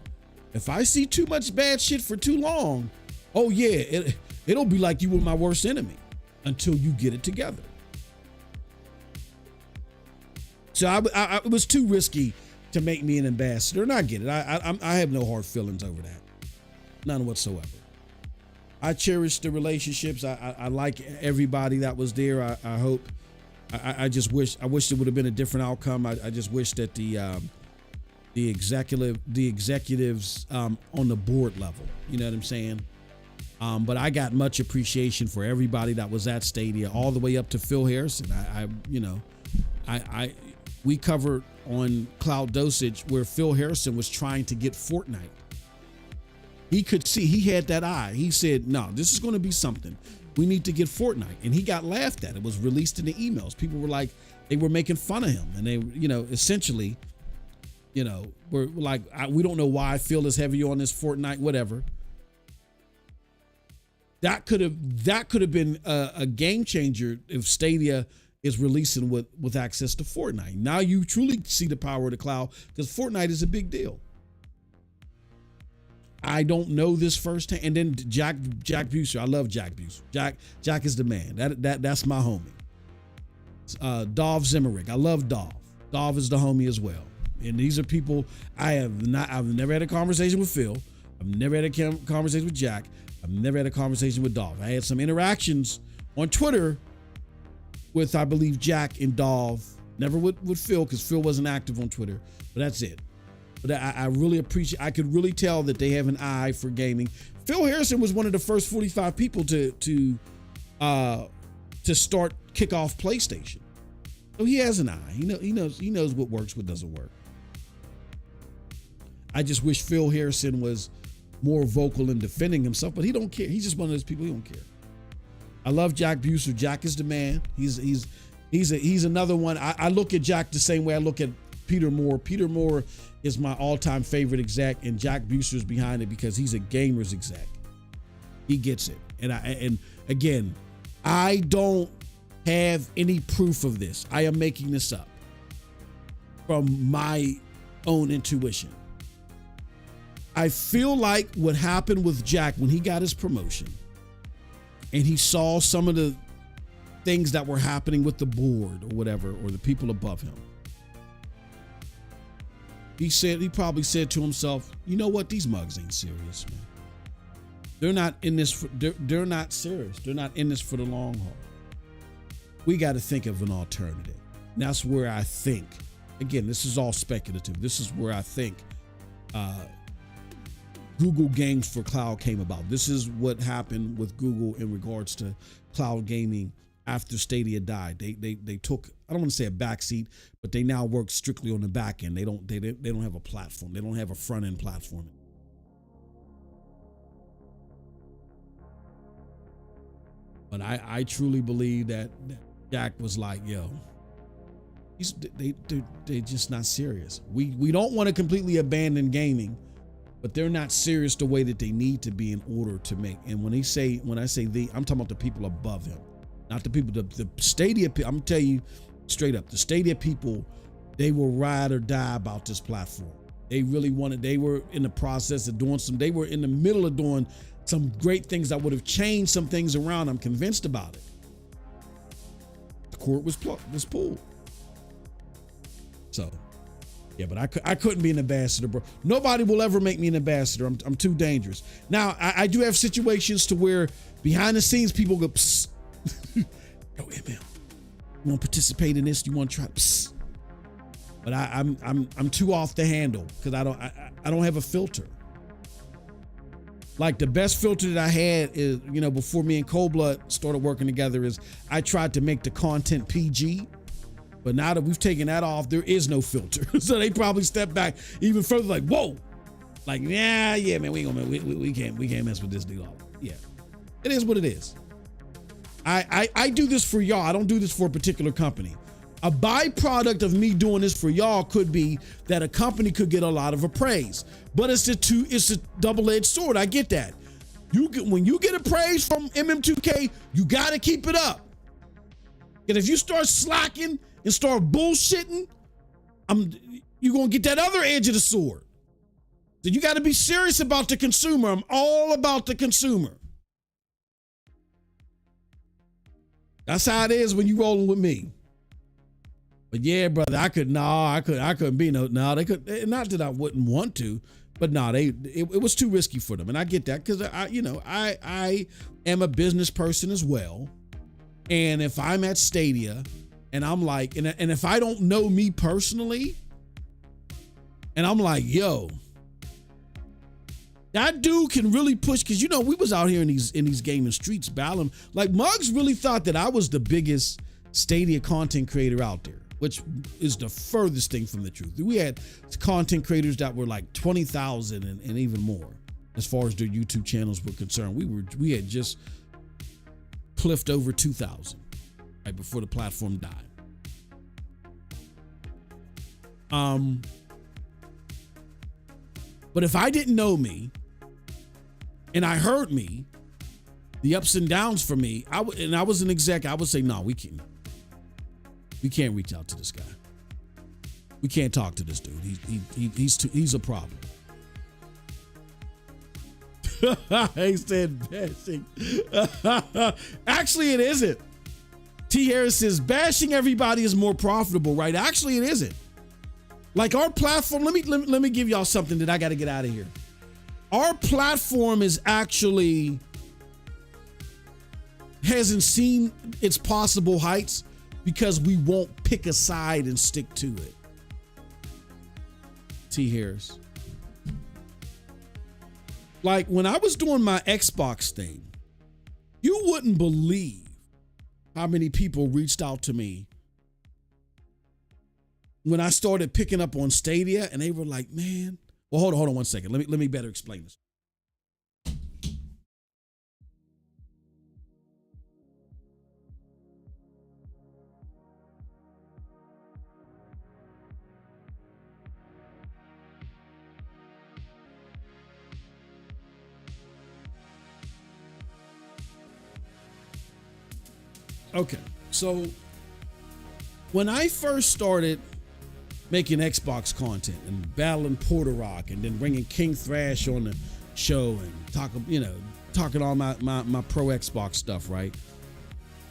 Speaker 1: If I see too much bad shit for too long, oh yeah, it'll be like you were my worst enemy until you get it together. So it was too risky to make me an ambassador, and I get it. I have no hard feelings over that, none whatsoever. I cherish the relationships. I like everybody that was there. I hope. I just wish it would have been a different outcome. I just wish that the executives on the board level, you know what I'm saying? But I got much appreciation for everybody that was at Stadia, all the way up to Phil Harrison. We covered on Cloud Dosage where Phil Harrison was trying to get Fortnite. He could see, he had that eye. He said, no, this is going to be something. We need to get Fortnite. And he got laughed at. It was released in the emails. People were like, they were making fun of him. And they, essentially, we're like, we don't know why Phil is heavy on this Fortnite, whatever. That could have been a game changer if Stadia is releasing with access to Fortnite. Now you truly see the power of the cloud, because Fortnite is a big deal. I don't know this firsthand. And then Jack Buser, I love Jack Buser. Jack is the man. That's my homie. Dov Zimmerich, I love Dov. Dov is the homie as well. And these are people I've never had a conversation with Phil. I've never had a conversation with Jack. I've never had a conversation with Dov. I had some interactions on Twitter with, I believe, Jack and Dov, never with Phil, because Phil wasn't active on Twitter, but that's it. But I really appreciate, I could really tell that they have an eye for gaming. Phil Harrison was one of the first 45 people to start kick off PlayStation. So he has an eye. He knows what works, what doesn't work. I just wish Phil Harrison was more vocal in defending himself, but he don't care. He's just one of those people, he don't care. I love Jack Buser. Jack is the man. He's another one. I look at Jack the same way I look at Peter Moore. Peter Moore is my all-time favorite exec, and Jack Buser's behind it because he's a gamer's exec. He gets it. And again, I don't have any proof of this. I am making this up from my own intuition. I feel like what happened with Jack when he got his promotion, and he saw some of the things that were happening with the board or whatever, or the people above him. He probably said to himself, you know what? These mugs ain't serious, man. They're not in this. They're not serious. They're not in this for the long haul. We got to think of an alternative. And that's where I think, again, this is all speculative. This is where I think Google Games for Cloud came about. This is what happened with Google in regards to cloud gaming after Stadia died. They took, I don't want to say a backseat, but they now work strictly on the back end. They don't have a platform. They don't have a front end platform. But I truly believe that Jack was like, yo, They're just not serious. We don't want to completely abandon gaming, but they're not serious the way that they need to be in order to make. And when I say I'm talking about the people above him, not the people, the Stadia. I'm gonna tell you straight up, the Stadia people, they will ride or die about this platform. They really wanted. They were in the process of doing some. They were in the middle of doing some great things that would have changed some things around. I'm convinced about it. The court was pulled. So, yeah, but I couldn't be an ambassador, bro. Nobody will ever make me an ambassador. I'm too dangerous. Now, I do have situations to where behind the scenes people go, psst. Yo, ML, you want to participate in this? You want to try? Psst. But I'm too off the handle because I don't have a filter. Like the best filter that I had is, before me and Cold Blood started working together, is I tried to make the content PG. But now that we've taken that off, there is no filter. So they probably step back even further, like, whoa. Like, yeah, man, we can't mess with this dude. Yeah. It is what it is. I do this for y'all. I don't do this for a particular company. A byproduct of me doing this for y'all could be that a company could get a lot of appraise. But it's a double-edged sword. I get that. When you get appraise from MM2K, you gotta keep it up. And if you start slacking and start bullshitting, you're gonna get that other edge of the sword. So you gotta be serious about the consumer. I'm all about the consumer. That's how it is when you rolling with me. But yeah, brother, I couldn't be they could, not that I wouldn't want to, but it was too risky for them. And I get that because I am a business person as well. And if I'm at Stadia and I'm like, and if I don't know me personally, and I'm like, yo, that dude can really push, because we was out here in these gaming streets battling. Like Muggs really thought that I was the biggest Stadia content creator out there, which is the furthest thing from the truth. We had content creators that were like 20,000 and even more as far as their YouTube channels were concerned. We had just cliffed over 2,000 right before the platform died. But if I didn't know me and I heard me, the ups and downs for me, I was an exec, I would say, no, we can't reach out to this guy. We can't talk to this dude. He's a problem. He said bashing. Actually, it isn't. T. Harris says bashing everybody is more profitable, right? Actually, it isn't. Like our platform, let me give y'all something that I got to get out of here. Our platform is actually hasn't seen its possible heights because we won't pick a side and stick to it. T. Harris. Like when I was doing my Xbox thing, you wouldn't believe how many people reached out to me when I started picking up on Stadia, and they were like, man, well, hold on 1 second. Let me better explain this. Okay, so when I first started making Xbox content and battling Porter Rock and then bringing King Thrash on the show and talking all my pro Xbox stuff, right?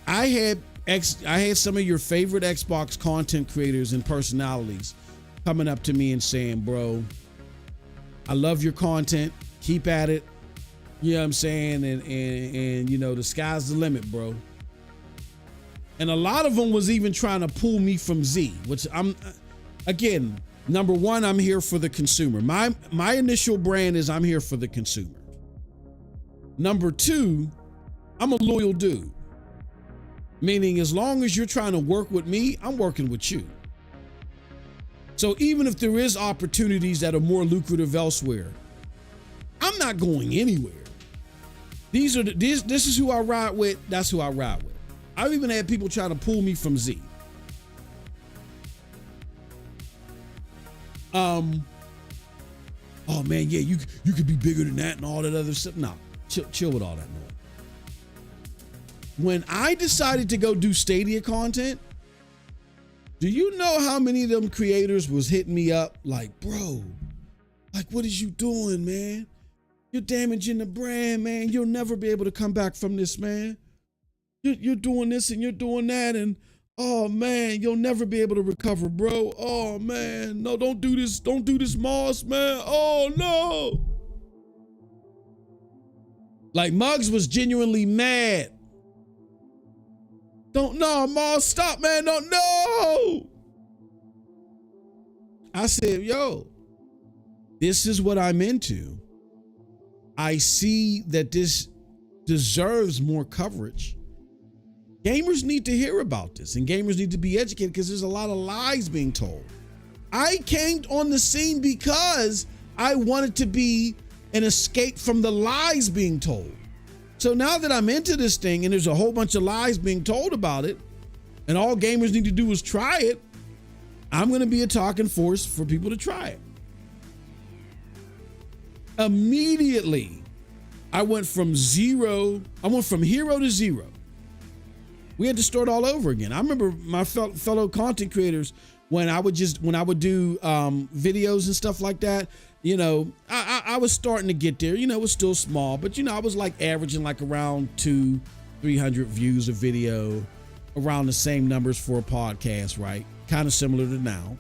Speaker 1: I had some of your favorite Xbox content creators and personalities coming up to me and saying, bro, I love your content. Keep at it. You know what I'm saying? And the sky's the limit, bro. And a lot of them was even trying to pull me from Z, which again, number one, I'm here for the consumer. My initial brand is I'm here for the consumer. Number two, I'm a loyal dude. Meaning as long as you're trying to work with me, I'm working with you. So even if there is opportunities that are more lucrative elsewhere, I'm not going anywhere. This is who I ride with. That's who I ride with. I've even had people try to pull me from Z. Oh man, yeah, you could be bigger than that and all that other stuff. No, chill with all that noise. When I decided to go do Stadia content, do you know how many of them creators was hitting me up like, bro, like, what is you doing, man? You're damaging the brand, man. You'll never be able to come back from this, man. You're doing this and you're doing that, and oh man, you'll never be able to recover, bro. Oh man, no, don't do this. Don't do this, Moss, man. Oh no. Like Muggs was genuinely mad. No, Moss, stop, man. Don't, no. I said, yo, this is what I'm into. I see that this deserves more coverage. Gamers need to hear about this, and gamers need to be educated because there's a lot of lies being told. I came on the scene because I wanted to be an escape from the lies being told. So now that I'm into this thing and there's a whole bunch of lies being told about it, and all gamers need to do is try it, I'm going to be a talking force for people to try it. Immediately, I went from hero to zero. We had to start all over again. I remember my fellow content creators when I would do videos and stuff like that. You know, I was starting to get there. You know, it was still small, but you know, I was like averaging like around 200-300 views a video, around the same numbers for a podcast, right? Kind of similar to now.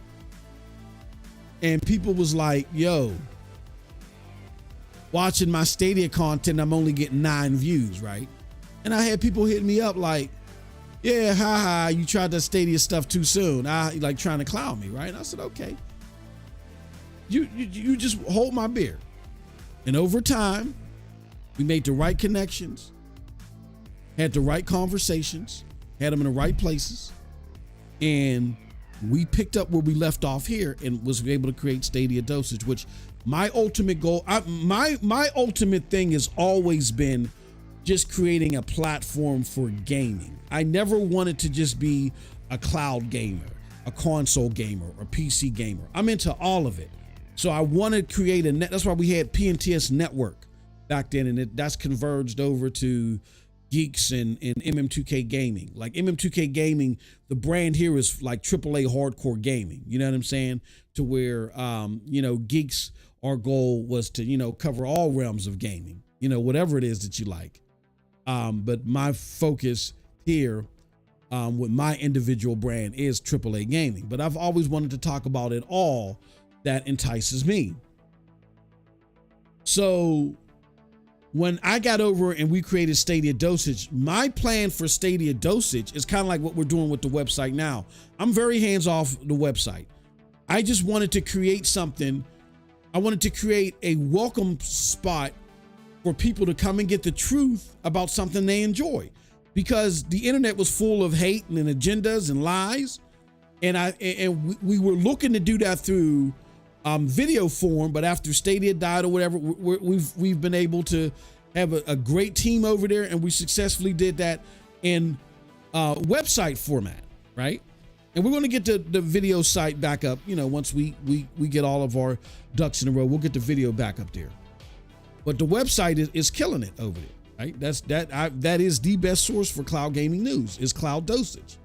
Speaker 1: And people was like, "Yo, watching my Stadia content, I'm only getting 9 views, right?" And I had people hitting me up like, "Yeah, haha, you tried that Stadia stuff too soon." Like trying to clown me, right? And I said, okay. You just hold my beer. And over time, we made the right connections, had the right conversations, had them in the right places, and we picked up where we left off here and was able to create Stadia Dosage, which my ultimate goal, my ultimate thing has always been just creating a platform for gaming. I never wanted to just be a cloud gamer, a console gamer, or PC gamer. I'm into all of it. So I want to create a net. That's why we had PNTS Network back then, and that's converged over to GEIX and MM2K Gaming. Like MM2K Gaming, the brand here is like AAA hardcore gaming. You know what I'm saying? To where, you know, GEIX, our goal was to, you know, cover all realms of gaming, you know, whatever it is that you like. But my focus here with my individual brand is AAA gaming. But I've always wanted to talk about it all that entices me. So when I got over and we created Stadia Dosage, my plan for Stadia Dosage is kind of like what we're doing with the website now. I'm very hands off the website. I just wanted to create something. I wanted to create a welcome spot for people to come and get the truth about something they enjoy, because the internet was full of hate and agendas and lies. And we were looking to do that through video form, but after Stadia died or whatever, we've been able to have a great team over there, and we successfully did that in website format, right? And we're going to get the video site back up. You know, once we get all of our ducks in a row, we'll get the video back up there. But the website is killing it over there, right? That is the best source for cloud gaming news, is Cloud Dosage.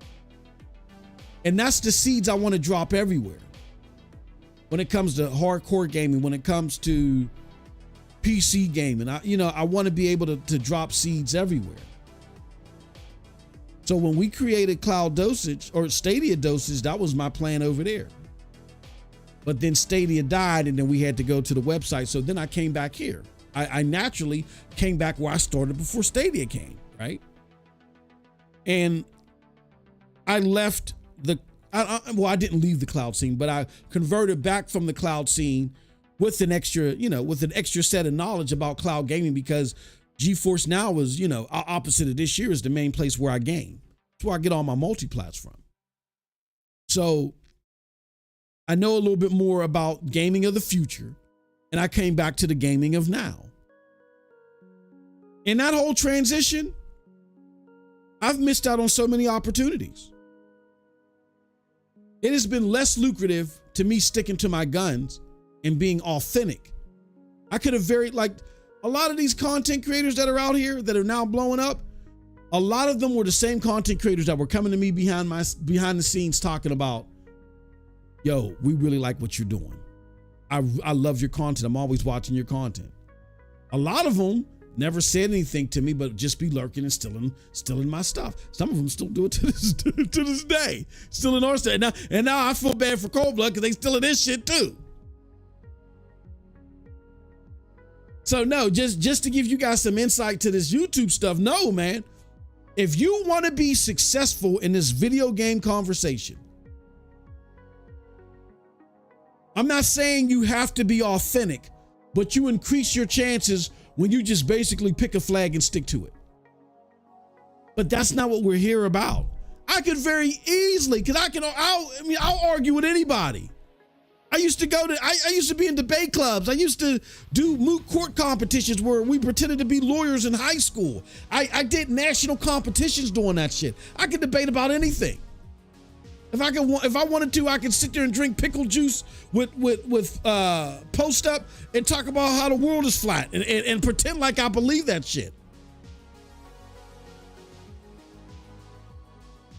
Speaker 1: And that's the seeds I want to drop everywhere. When it comes to hardcore gaming, when it comes to PC gaming, I want to be able to drop seeds everywhere. So when we created Cloud Dosage or Stadia Dosage, that was my plan over there. But then Stadia died, and then we had to go to the website. So then I came back here. I naturally came back where I started before Stadia came, right? And I left I didn't leave the cloud scene, but I converted back from the cloud scene with an extra set of knowledge about cloud gaming, because GeForce Now was, opposite of this year, is the main place where I game. That's where I get all my multiplats from. So I know a little bit more about gaming of the future, and I came back to the gaming of now. In that whole transition, I've missed out on so many opportunities. It has been less lucrative to me sticking to my guns and being authentic. I could have like a lot of these content creators that are out here that are now blowing up, a lot of them were the same content creators that were coming to me behind the scenes talking about, yo, we really like what you're doing. I love your content. I'm always watching your content. A lot of them never said anything to me, but just be lurking and stealing my stuff. Some of them still do it to this day, still in our state. And now I feel bad for Cold Blood because they stealing this shit too. So no, just to give you guys some insight to this YouTube stuff, no, man. If you want to be successful in this video game conversation, I'm not saying you have to be authentic, but you increase your chances when you just basically pick a flag and stick to it. But that's not what we're here about. I could very easily, because I'll argue with anybody. I used to be in debate clubs. I used to do moot court competitions where we pretended to be lawyers in high school. I did national competitions doing that shit. I could debate about anything. If I wanted to, I could sit there and drink pickle juice with Post Up and talk about how the world is flat and pretend like I believe that shit.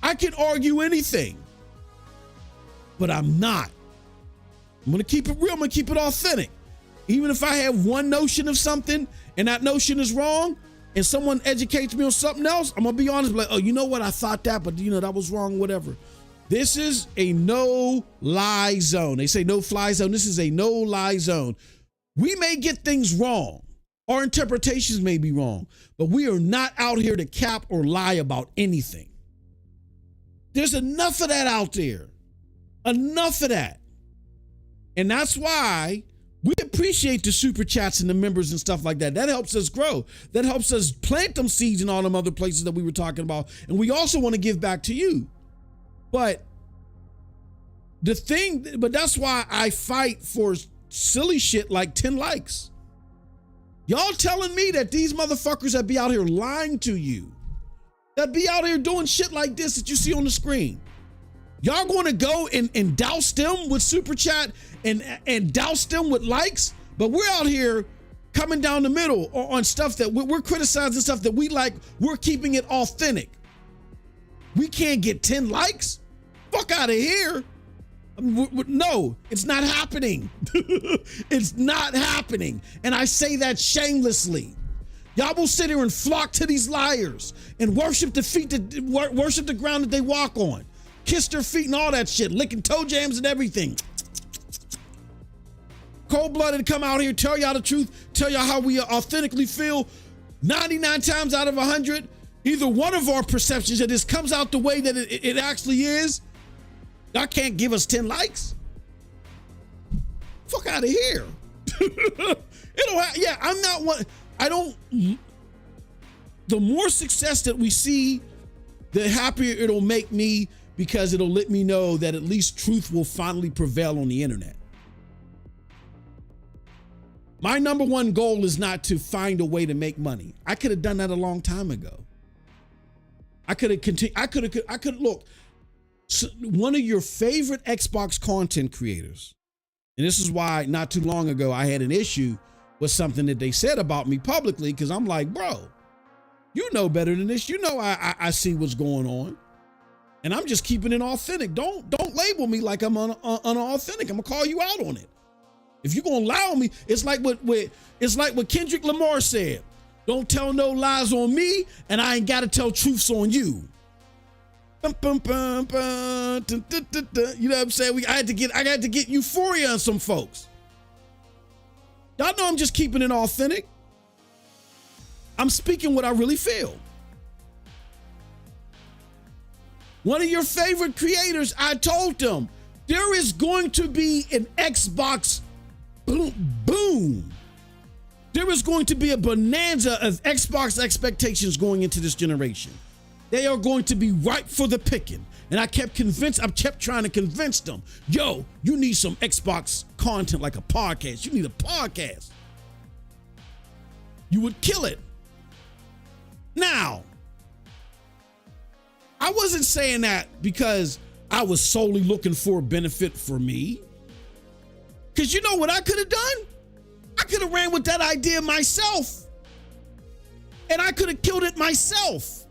Speaker 1: I can argue anything, but I'm not. I'm going to keep it real. I'm going to keep it authentic. Even if I have one notion of something and that notion is wrong and someone educates me on something else, I'm going to be honest, like, oh, you know what? I thought that, but that was wrong, whatever. This is a no-lie zone. They say no-fly zone. This is a no-lie zone. We may get things wrong. Our interpretations may be wrong, but we are not out here to cap or lie about anything. There's enough of that out there. Enough of that. And that's why we appreciate the super chats and the members and stuff like that. That helps us grow. That helps us plant them seeds in all them other places that we were talking about. And we also want to give back to you. But that's why I fight for silly shit like 10 likes. Y'all telling me that these motherfuckers that be out here lying to you, that be out here doing shit like this that you see on the screen, y'all going to go and douse them with super chat and douse them with likes? But we're out here coming down the middle on stuff that we're criticizing, stuff that we like. We're keeping it authentic. We can't get 10 likes? Fuck out of here. No, it's not happening. It's not happening. And I say that shamelessly. Y'all will sit here and flock to these liars and worship the ground that they walk on. Kiss their feet and all that shit, licking toe jams and everything. Cold-blooded come out here, tell y'all the truth, tell y'all how we authentically feel. 99 times out of 100, either one of our perceptions of this comes out the way that it actually is. Y'all can't give us 10 likes. Fuck out of here. I'm not one. The more success that we see, the happier it'll make me, because it'll let me know that at least truth will finally prevail on the internet. My number one goal is not to find a way to make money. I could have done that a long time ago. I could have continued. Look, one of your favorite Xbox content creators, and this is why not too long ago I had an issue with something that they said about me publicly, because I'm like, bro, you know better than this. You know I see what's going on. And I'm just keeping it authentic. Don't label me like I'm unauthentic. I'm gonna call you out on it. If you're gonna lie on me, it's like what Kendrick Lamar said. Don't tell no lies on me, and I ain't gotta tell truths on you. You know what I'm saying? I had to get euphoria on some folks. Y'all know I'm just keeping it authentic. I'm speaking what I really feel. One of your favorite creators, I told them, there is going to be an Xbox boom. There is going to be a bonanza of Xbox expectations going into this generation. They are going to be ripe for the picking. And I kept trying to convince them, yo, you need some Xbox content like a podcast. You need a podcast. You would kill it. Now, I wasn't saying that because I was solely looking for a benefit for me. Because you know what I could have done? I could have ran with that idea myself. And I could have killed it myself.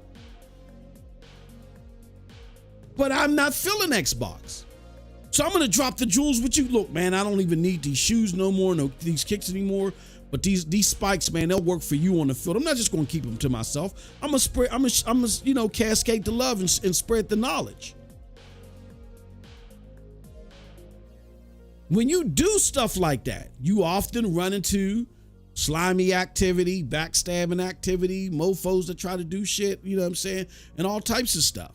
Speaker 1: But I'm not feeling Xbox. So I'm going to drop the jewels with you. Look, man, I don't even need these shoes no more, no these kicks anymore. But these spikes, man, they'll work for you on the field. I'm not just going to keep them to myself. I'm going to spread, I'm going to cascade the love and spread the knowledge. When you do stuff like that, you often run into slimy activity, backstabbing activity, mofos that try to do shit, you know what I'm saying? And all types of stuff.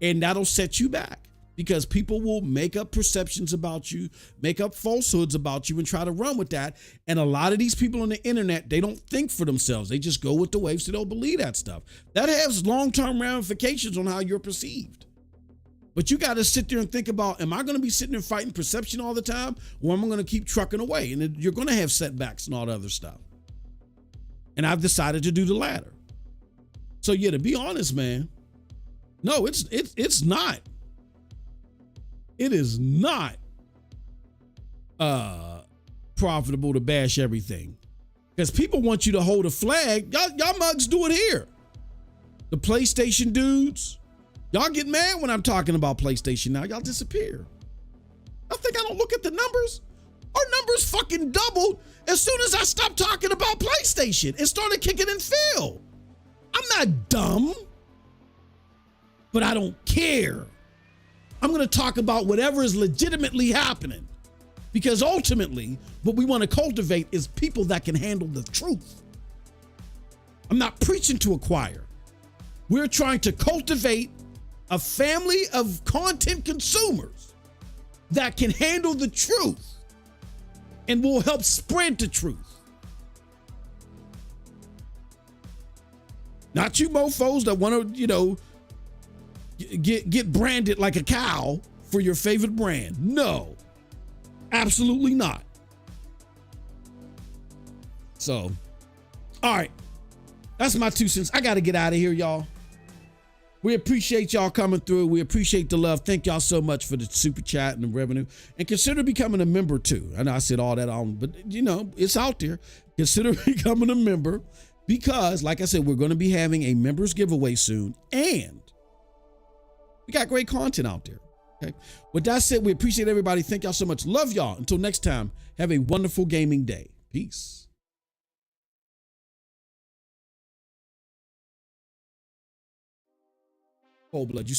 Speaker 1: And that'll set you back because people will make up perceptions about you, make up falsehoods about you and try to run with that. And a lot of these people on the internet, they don't think for themselves. They just go with the wave, so they'll believe that stuff. That has long-term ramifications on how you're perceived. But you got to sit there and think about, am I going to be sitting there fighting perception all the time, or am I going to keep trucking away? And you're going to have setbacks and all the other stuff. And I've decided to do the latter. So yeah, to be honest, man, no, it's not. It is not profitable to bash everything. Because people want you to hold a flag. Y'all mugs do it here. The PlayStation dudes. Y'all get mad when I'm talking about PlayStation now. Y'all disappear. I think I don't look at the numbers. Our numbers fucking doubled as soon as I stopped talking about PlayStation and started kicking in Phil. I'm not dumb, but I don't care. I'm going to talk about whatever is legitimately happening because ultimately what we want to cultivate is people that can handle the truth. I'm not preaching to a choir. We're trying to cultivate a family of content consumers that can handle the truth and will help spread the truth. Not you mofos that want to, get branded like a cow for your favorite brand. No, absolutely not. So, all right, that's my 2 cents. I got to get out of here, y'all. We appreciate y'all coming through. We appreciate the love. Thank y'all so much for the super chat and the revenue. And consider becoming a member too. I know I said all that on, but it's out there. Consider becoming a member because, like I said, we're going to be having a members giveaway soon. And we got great content out there. Okay. With that said, we appreciate everybody. Thank y'all so much. Love y'all. Until next time, have a wonderful gaming day. Peace. Cold blood, you still